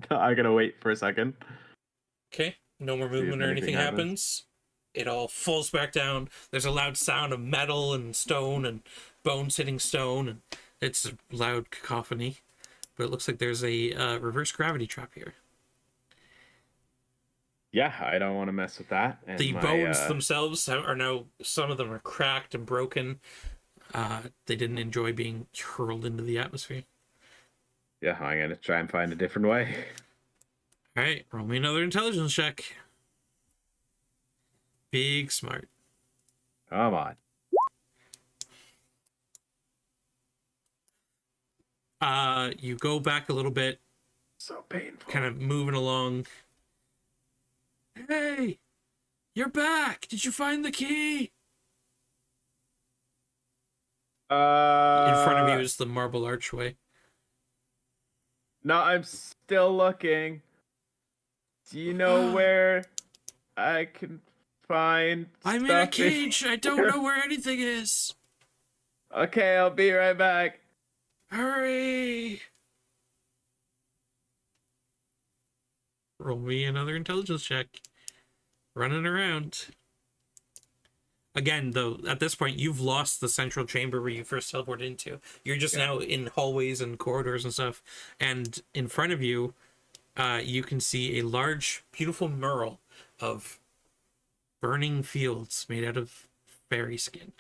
I gotta wait for a second. Okay, no more See if movement or anything anything happens. It all falls back down. There's a loud sound of metal and stone and bones hitting stone, and it's a loud cacophony. But it looks like there's a reverse gravity trap here. Yeah, I don't want to mess with that. And The bones themselves are now, some of them are cracked and broken. They didn't enjoy being hurled into the atmosphere. Yeah, I'm gonna try and find a different way. All right, roll me another intelligence check. Big smart. Come on. You go back a little bit, So painful. kind of moving along. Hey, you're back. Did you find the key? In front of you is the marble archway. No, I'm still looking. Do you know where I can find I'm in a stuff cage. I don't know where anything is. Okay, I'll be right back. Hurry. Roll me another intelligence check. Running around. Again, though, at this point, you've lost the central chamber where you first teleported into. You're just now in hallways and corridors and stuff. And in front of you, you can see a large, beautiful mural of burning fields made out of fairy skin.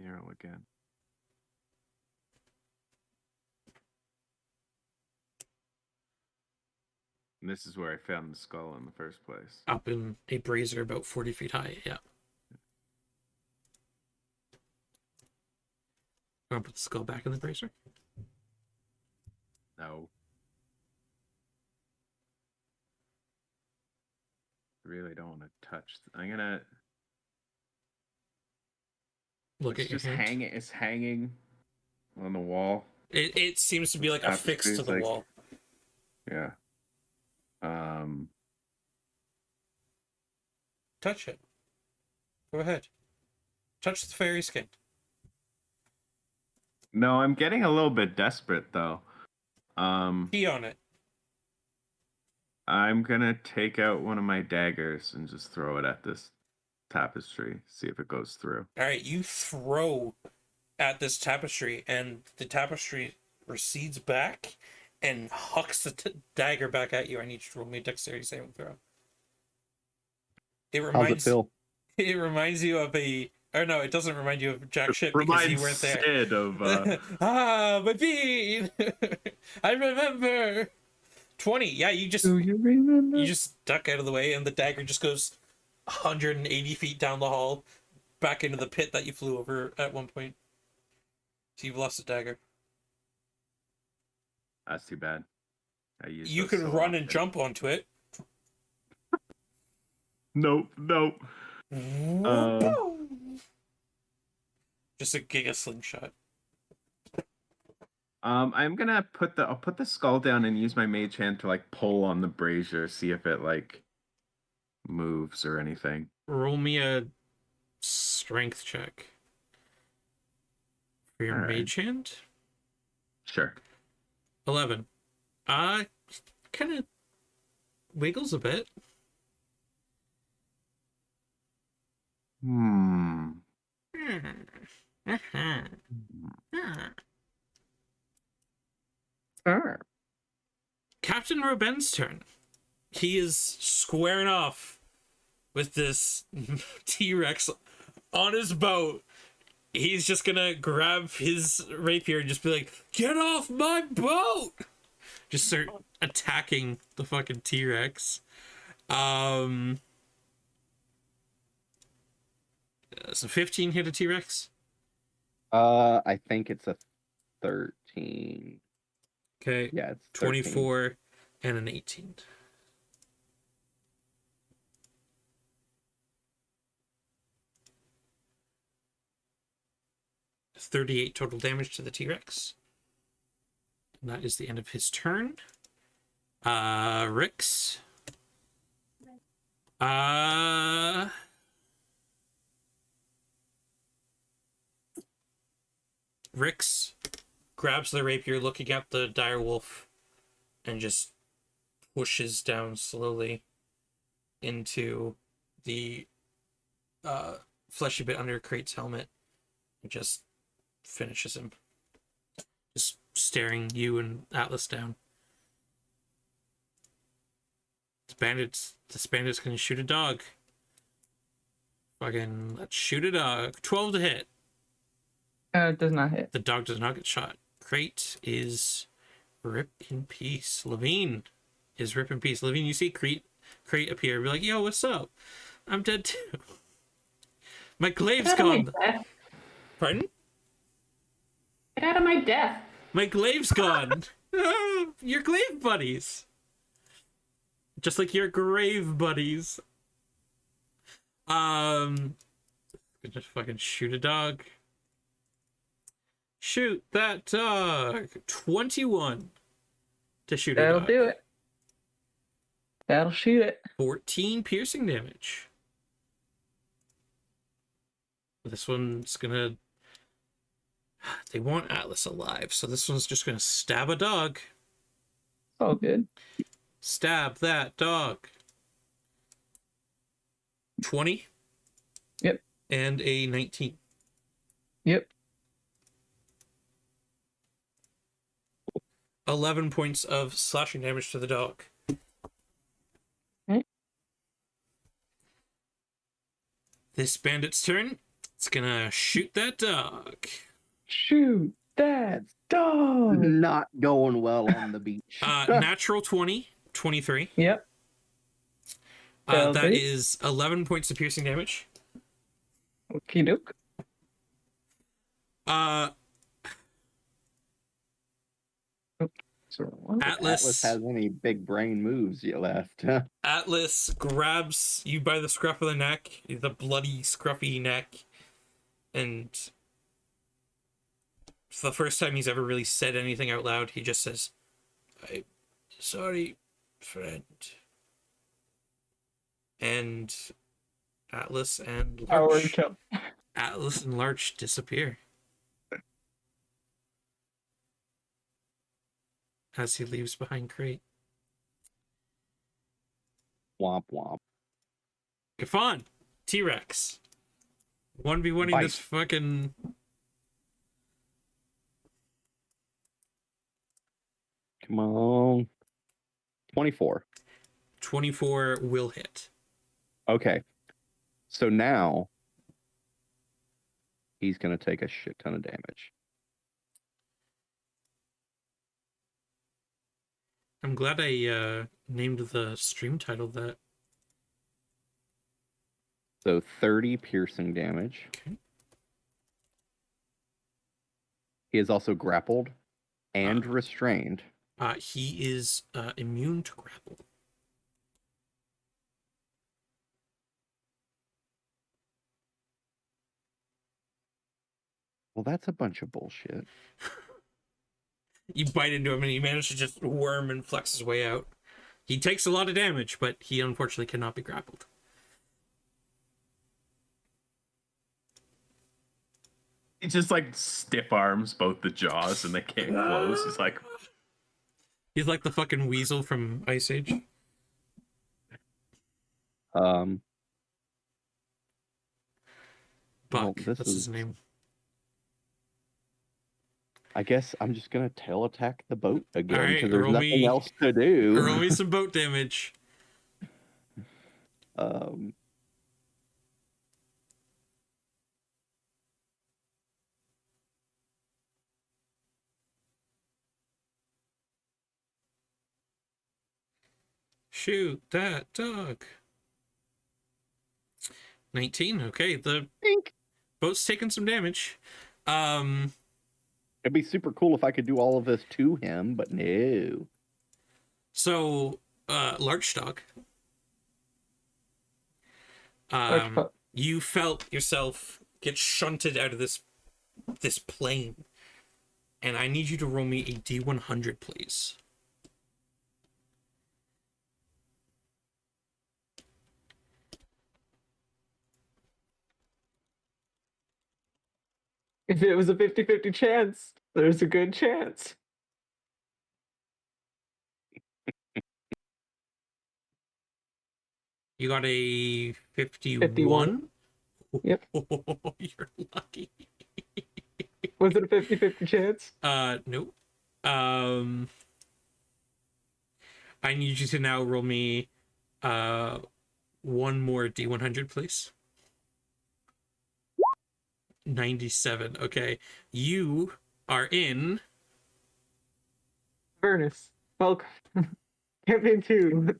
Mural again. And this is where I found the skull in the first place. Up in a brazier about 40 feet high, yeah. Want to put the skull back in the brazier? No. Really don't want to touch. I'm gonna. Look It's at your just hand. hanging. It's hanging on the wall. It seems to be like affixed to the Like- wall. Yeah. Touch it. Go ahead. Touch the fairy skin. No, I'm getting a little bit desperate though. Pee on it. I'm gonna take out one of my daggers and just throw it at this tapestry. See if it goes through. All right, you throw at this tapestry, and the tapestry recedes back and hucks the dagger back at you. I need you to roll me a dexterity saving throw. It How's it reminds feel? it reminds you of a. Or no, it doesn't remind you of jack shit because you Reminds weren't there. Sid of Ah, my bean! I remember. 20. Yeah, you just Do you remember? you just duck out of the way, and the dagger just goes 180 feet down the hall, back into the pit that you flew over at one point. So you've lost the dagger. That's too bad. I use You those could so run and often. jump onto it. Nope. Just a giga slingshot. I'm gonna I'll put the skull down and use my mage hand to like pull on the brazier, see if it like moves or anything. Roll me a strength check for your All right. mage hand. Sure. 11. Kind of wiggles a bit. Hmm. Sure. Captain Roben's turn. He is squaring off with this T-Rex on his boat. He's just gonna grab his rapier and just be like, "Get off my boat!" Just start attacking the fucking T-Rex. So 15 hit a T-Rex. I think it's a 13. Okay. Yeah, it's 13. 24 and an 18. $38 total damage to the T-Rex. And that is the end of his turn. Rix. Rix grabs the rapier, looking at the dire wolf, and just pushes down slowly into the fleshy bit under Krate's helmet and just finishes him. Just staring you and Atlas down. This bandit's gonna shoot a dog. Fucking, let's shoot a dog. 12 to hit. It does not hit. The dog does not get shot. Crate is rip in peace. Levine is rip in peace. Levine, you see Crate appear. Be like, yo, what's up? I'm dead too. My glaive's Get out of my gone. death. Pardon? Get out of my death. My glaive's gone. Your glaive buddies. Just like your grave buddies. Just fucking shoot a dog. Shoot that dog. 21 to shoot a That'll dog. do it. That'll shoot it. 14 piercing damage. This one's gonna... They want Atlas alive, so this one's just gonna stab a dog. All good. Stab that dog. 20. Yep. And a 19. Yep. 11 points of slashing damage to the dog. Okay. This bandit's turn. It's gonna shoot that dog. Shoot that dog. Not going well on the beach. Natural 20, 23. Yep. That'll That do. is 11 points of piercing damage. Okie doke. So what? Atlas has any big brain moves you left? Atlas grabs you by the scruff of the neck, the bloody, scruffy neck, and for the first time he's ever really said anything out loud, he just says, "I'm sorry, friend." And Atlas and Our Larch, kill. Atlas and Larch disappear as he leaves behind Crate. Womp womp. Kafan, T-Rex. 1v1ing Bite. this fucking... Come on. 24. 24 will hit. Okay. So now he's going to take a shit ton of damage. I'm glad I named the stream title that. So 30 piercing damage. Okay. He is also grappled and restrained. He is immune to grapple. Well, that's a bunch of bullshit. You bite into him and he manages to just worm and flex his way out. He takes a lot of damage, but he unfortunately cannot be grappled. He just like stiff arms both the jaws and they can't close. He's like, He's like the fucking weasel from Ice Age. Um, Buck, well, this that's his name. I guess I'm just gonna tail attack the boat again Alright, because there's roll nothing me- else to do. Roll me some boat damage. Um, Shoot that dog. 19. Okay, the Pink. boat's taking some damage. It'd be super cool if I could do all of this to him, but no. So, Large Dog. Large pup. You felt yourself get shunted out of this plane. And I need you to roll me a D100, please. If it was a 50-50 chance, there's a good chance. You got a 51? 51. Yep. You're lucky. Was it a 50-50 chance? Nope. I need you to now roll me one more D100, please. 97. Okay. You are in Furnace. Welcome. Campaign 2.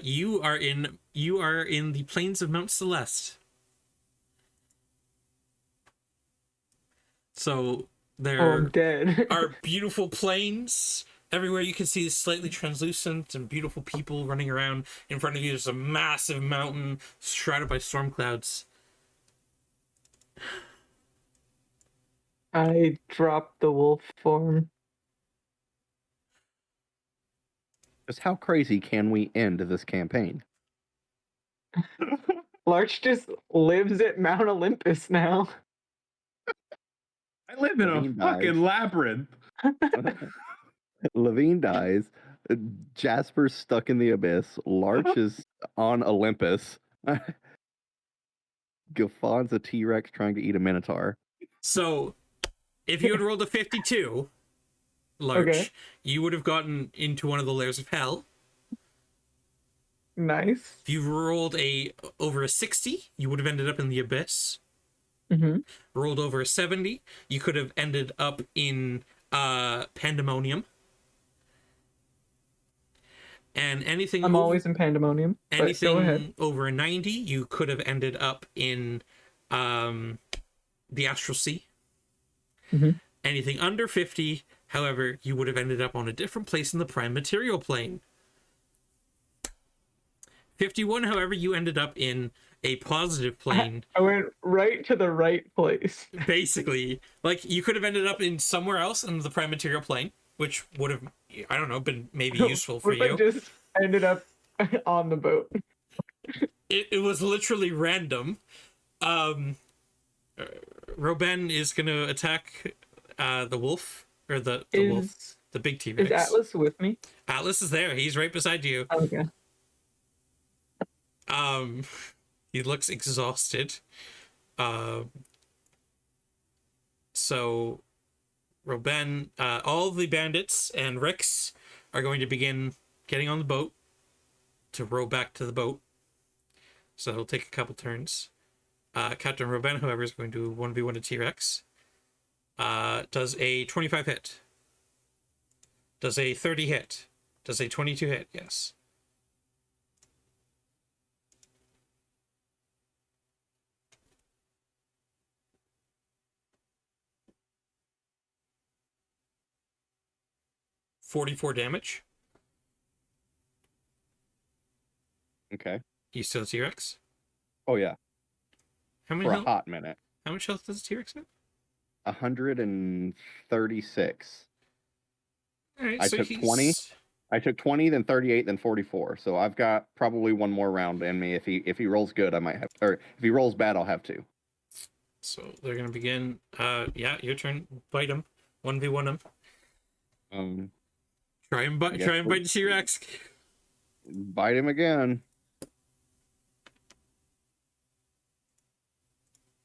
you are in the plains of Mount Celeste. So there Oh, I'm dead. are beautiful plains. Everywhere you can see slightly translucent and beautiful people running around. In front of you there's a massive mountain shrouded by storm clouds. I dropped the wolf form. Just how crazy can we end this campaign? Larch just lives at Mount Olympus now. I live in a Levine fucking dies. labyrinth. Levine dies. Jasper's stuck in the abyss. Larch is on Olympus. Gaffon's a T-Rex trying to eat a Minotaur. So if you had rolled a 52, Larch, Okay. you would have gotten into one of the layers of hell. Nice. If you rolled over a 60, you would have ended up in the abyss. Mm-hmm. Rolled over a 70, you could have ended up in Pandemonium. And anything I'm over, always in Pandemonium. But go ahead. anything over 90, you could have ended up in the Astral Sea. Mhm. Anything under 50, however, you would have ended up on a different place in the prime material plane. 51, however, you ended up in a positive plane. I went right to the right place. Basically, like, you could have ended up in somewhere else in the prime material plane, which would have, I don't know, been maybe useful for But you. just ended up on the boat. It was literally random. Robin is gonna attack the wolf, or the wolf, Is the big T-Rex. Atlas with me? Atlas is there. He's right beside you. Okay. He looks exhausted. So Robin, all the bandits and Rix are going to begin getting on the boat to row back to the boat. So it'll take a couple turns. Captain Robin, however, is going to 1v1 a T-Rex. Does a 25 hit. Does a 30 hit. Does a 22 hit? Yes. $44 damage. Okay. You still a T-Rex? Oh yeah, How many for a health? hot minute. How much health does a T-Rex have? 136. All right, I so took he's 20. I took 20, then 38, then 44. So I've got probably one more round in me. If he rolls good, I might have, or if he rolls bad, I'll have two. So they're gonna begin. Yeah, your turn. Bite him. 1v1 him. Try and bite. Yes, Try and bite please. the T-Rex. Bite him again.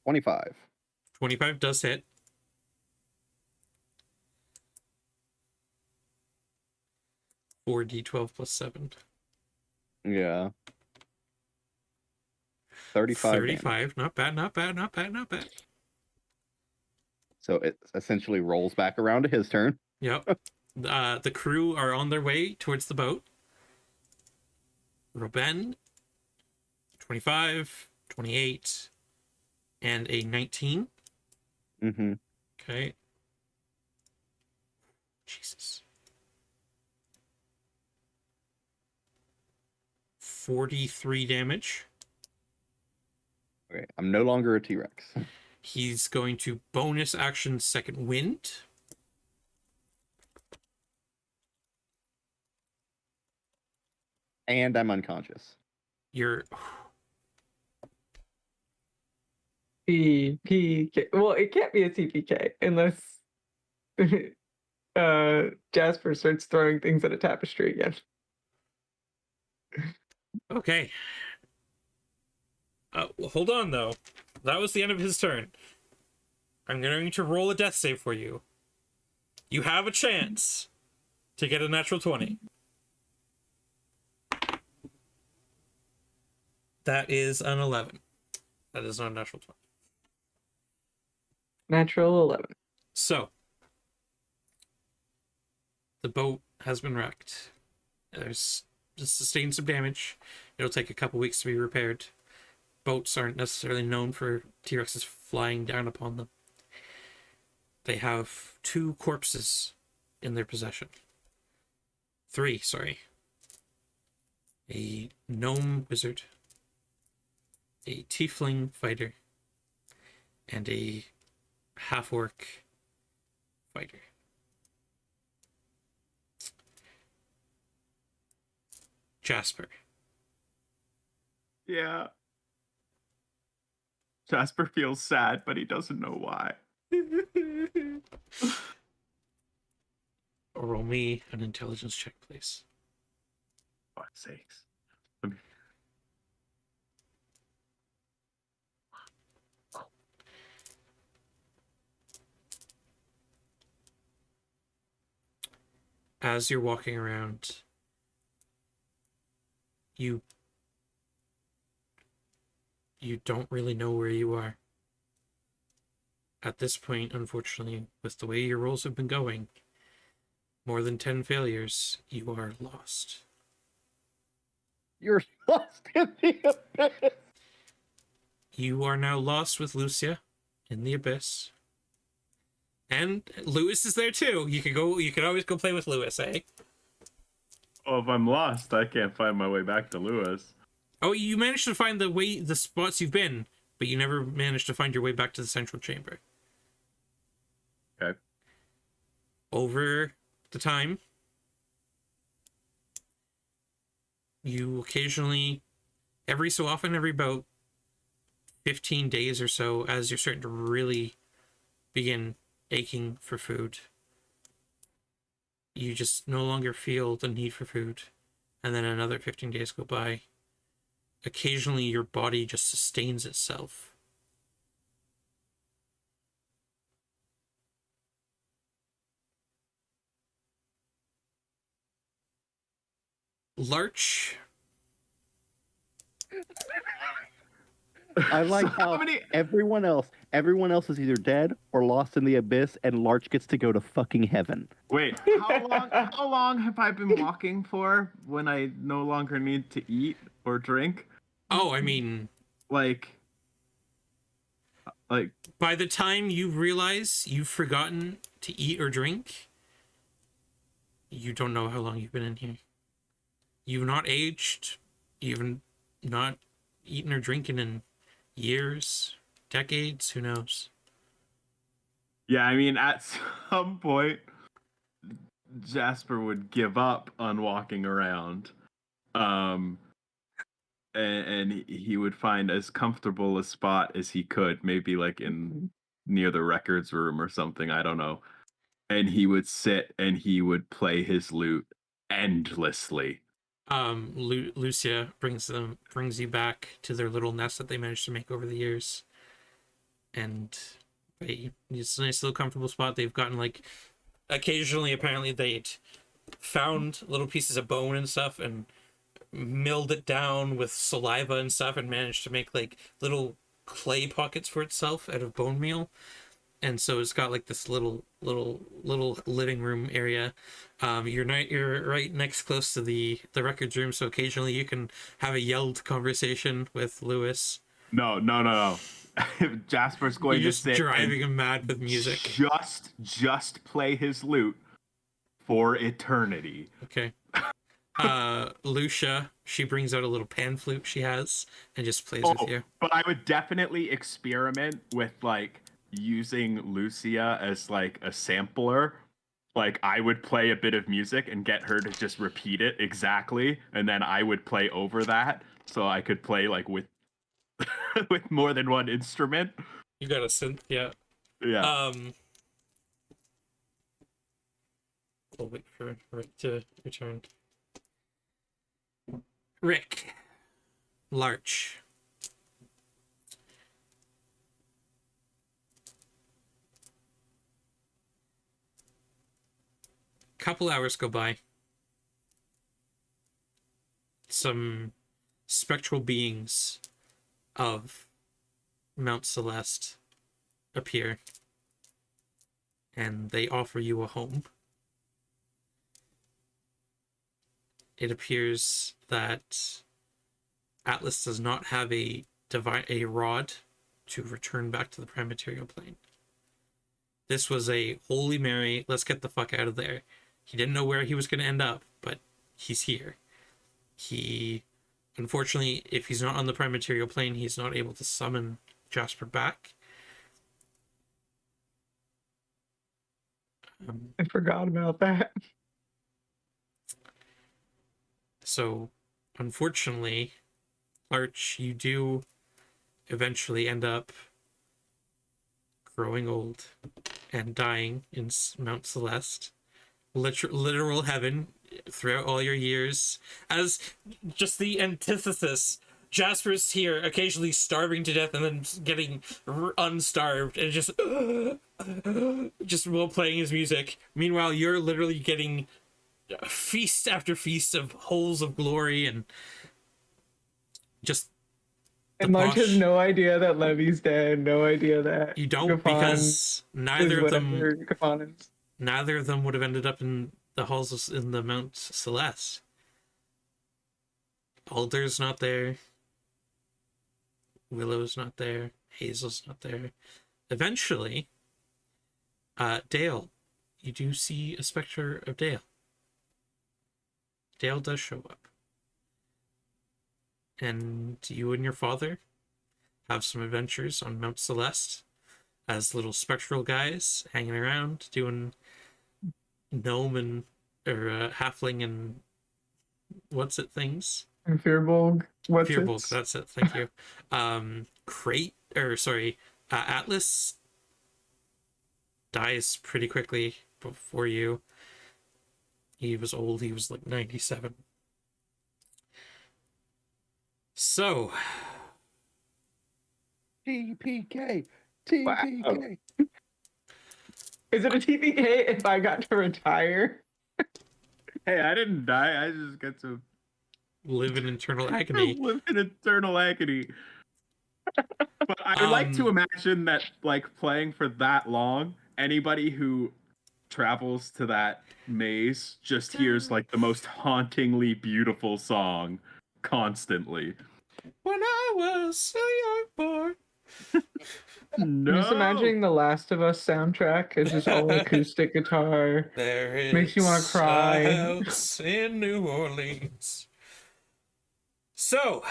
25. 25 does hit. Four D12 plus 7. Yeah. 35. 35. Not bad. Not bad. Not bad. Not bad. So it essentially rolls back around to his turn. Yep. The crew are on their way towards the boat. Robin, 25, 28, and a 19. Mm-hmm. Okay. Jesus. 43 damage. Okay. I'm no longer a T-Rex. He's going to bonus action second wind. And I'm unconscious. You're TPK. Well, it can't be a TPK unless Jasper starts throwing things at a tapestry again. okay. Well, hold on though. That was the end of his turn. I'm going to roll a death save for you. You have a chance to get a natural 20. That is an 11. That is not a natural 20. Natural 11. So, the boat has been wrecked. There's sustained some damage. It'll take a couple weeks to be repaired. Boats aren't necessarily known for T-Rexes flying down upon them. They have 2 corpses in their possession. 3, sorry. A gnome wizard, a tiefling fighter, and a half-orc fighter. Jasper. Yeah. Jasper feels sad, but he doesn't know why. Roll me an intelligence check, please. For God's sakes. As you're walking around, you don't really know where you are. At this point, unfortunately, with the way your rolls have been going, more than 10 failures, you are lost. You're lost in the abyss. You are now lost with Lucia in the abyss. And Lewis is there too. You could always go play with Lewis, eh? Oh, if I'm lost, I can't find my way back to Lewis. Oh, you managed to find the spots you've been, but you never managed to find your way back to the central chamber. Okay. Over the time, you occasionally, every so often, every about 15 days or so, as you're starting to really begin aching for food, you just no longer feel the need for food. And then another 15 days go by. Occasionally, your body just sustains itself. Larch. I like how everyone else is either dead or lost in the abyss, and Larch gets to go to fucking heaven. Wait, how long have I been walking for when I no longer need to eat or drink? Oh, I mean, Like by the time you realize you've forgotten to eat or drink, you don't know how long you've been in here. You've not aged. You've not eaten or drinking in years, decades, who knows? yeah, I mean at some point Jasper would give up on walking around. And he would find as comfortable a spot as he could, maybe like in near the records room or something, I don't know. And he would sit and he would play his lute endlessly. Lucia brings you back to their little nest that they managed to make over the years, and it's a nice little comfortable spot. They've gotten like occasionally, apparently they'd found little pieces of bone and stuff and milled it down with saliva and stuff and managed to make like little clay pockets for itself out of bone meal. And so it's got like this little living room area. You're right next close to the records room, so occasionally you can have a yelled conversation with Lewis. No. Jasper's going You're to sit driving him mad with music. Just play his lute for eternity. Okay. Lucia, she brings out a little pan flute she has and just plays with you. But I would definitely experiment with like using Lucia as like a sampler. Like I would play a bit of music and get her to just repeat it exactly, and then I would play over that, so I could play like with with more than one instrument. You got a synth, yeah. Yeah. We'll wait for Rick to return. Rick. Larch. Couple hours go by. Some spectral beings of Mount Celeste appear, and they offer you a home. It appears that Atlas does not have a rod to return back to the prime material plane. This was a Holy Mary, let's get the fuck out of there. He didn't know where he was going to end up, but he's here. He, unfortunately, if he's not on the prime material plane, he's not able to summon Jasper back. I forgot about that. So, unfortunately, Larch, you do eventually end up growing old and dying in Mount Celeste. Literal heaven throughout all your years. As just the antithesis, Jasper's here occasionally starving to death and then getting unstarved and just while playing his music. Meanwhile, you're literally getting feast after feast of holes of glory and just and March has no idea that Levy's dead, no idea that you don't, because neither of them would have ended up in the halls in the Mount Celeste. Alder's not there. Willow's not there. Hazel's not there. Eventually, Dale, you do see a specter of Dale. Dale does show up. And you and your father have some adventures on Mount Celeste as little spectral guys hanging around doing gnome and halfling and what's it things? And Fearbolg. Fearbolg, that's it. Thank you. Atlas dies pretty quickly before you. He was old. He was like 97. So, TPK. Wow. Is it a TPK if I got to retire? Hey, I didn't die. I just got to live in eternal agony. live in eternal agony. But I would like to imagine that, like, playing for that long, anybody who travels to that maze just hears like the most hauntingly beautiful song constantly. When I was a young boy. No. I'm just imagining the Last of Us soundtrack. It's just all acoustic guitar. There is Makes you wanna cry. a house in New Orleans. So,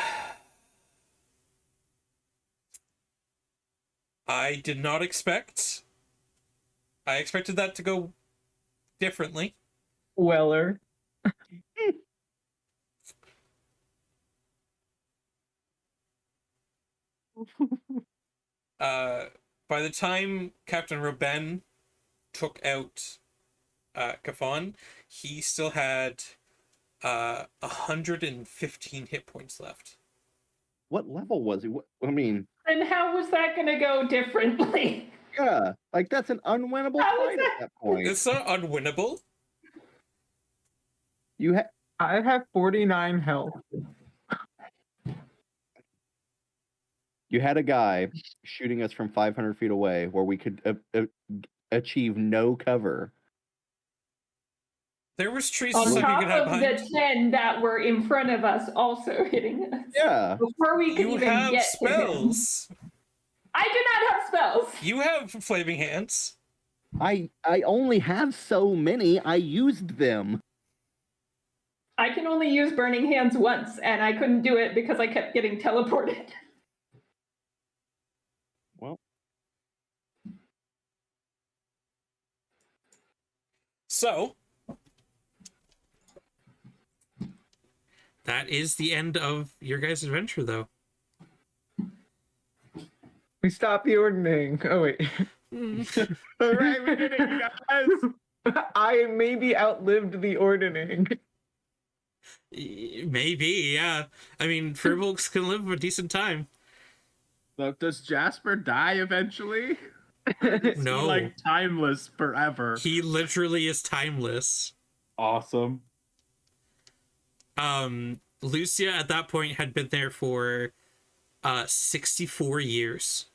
I did not expect. I expected that to go differently. Weller. By the time Captain Robin took out Kafan, he still had 115 hit points left. What level was he? I mean, And how was that going to go differently? yeah, like that's an unwinnable How is fight that- at that point. It's not unwinnable. I have 49 health. You had a guy shooting us from 500 feet away where we could achieve no cover. There was trees On and stuff you top could have of behind. the 10 that were in front of us also hitting us. Yeah. Before we could You even have get to him. spells. I do not have spells. You have flaming hands. I only have so many. I used them. I can only use Burning Hands once, and I couldn't do it because I kept getting teleported. Well, So, that is the end of your guys' adventure, though. We stopped the ordering. Oh, wait. All right, we did it, guys. I maybe outlived the ordering. Maybe, yeah. I mean, Firbolgs can live a decent time. So does Jasper die eventually? Is he, No. like timeless forever. He literally is timeless. Awesome. Lucia at that point had been there for 64 years.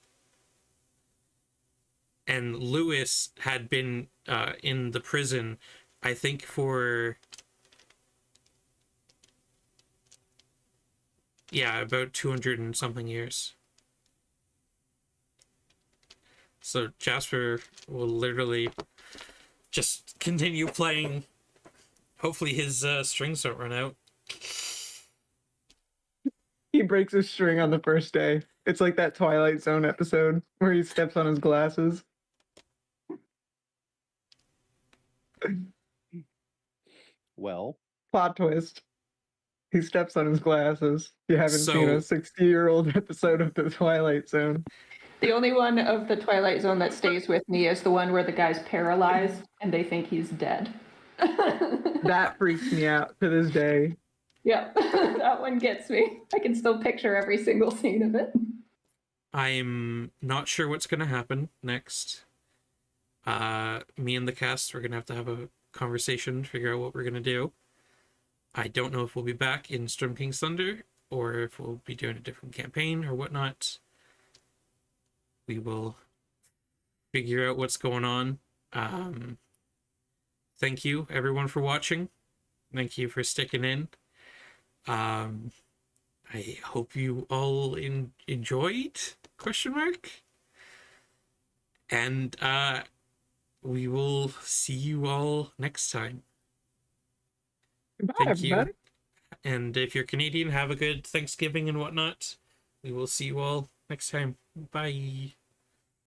And Lewis had been in the prison, I think, for about 200 and something years. So Jasper will literally just continue playing. Hopefully his strings don't run out. He breaks his string on the first day. It's like that Twilight Zone episode where he steps on his glasses. well, Plot twist. He steps on his glasses. You haven't seen a So- 60-year-old episode of the Twilight Zone. The only one of the Twilight Zone that stays with me is the one where the guy's paralyzed and they think he's dead. That freaks me out to this day. Yep, that one gets me. I can still picture every single scene of it. I'm not sure what's going to happen next. Me and the cast, we're going to have a conversation, figure out what we're going to do. I don't know if we'll be back in Storm King's Thunder or if we'll be doing a different campaign or whatnot. We will figure out what's going on. Thank you, everyone, for watching. Thank you for sticking in. I hope you all enjoyed, ? And we will see you all next time. Goodbye, Thank you. everybody. And if you're Canadian, have a good Thanksgiving and whatnot. We will see you all next time. Bye.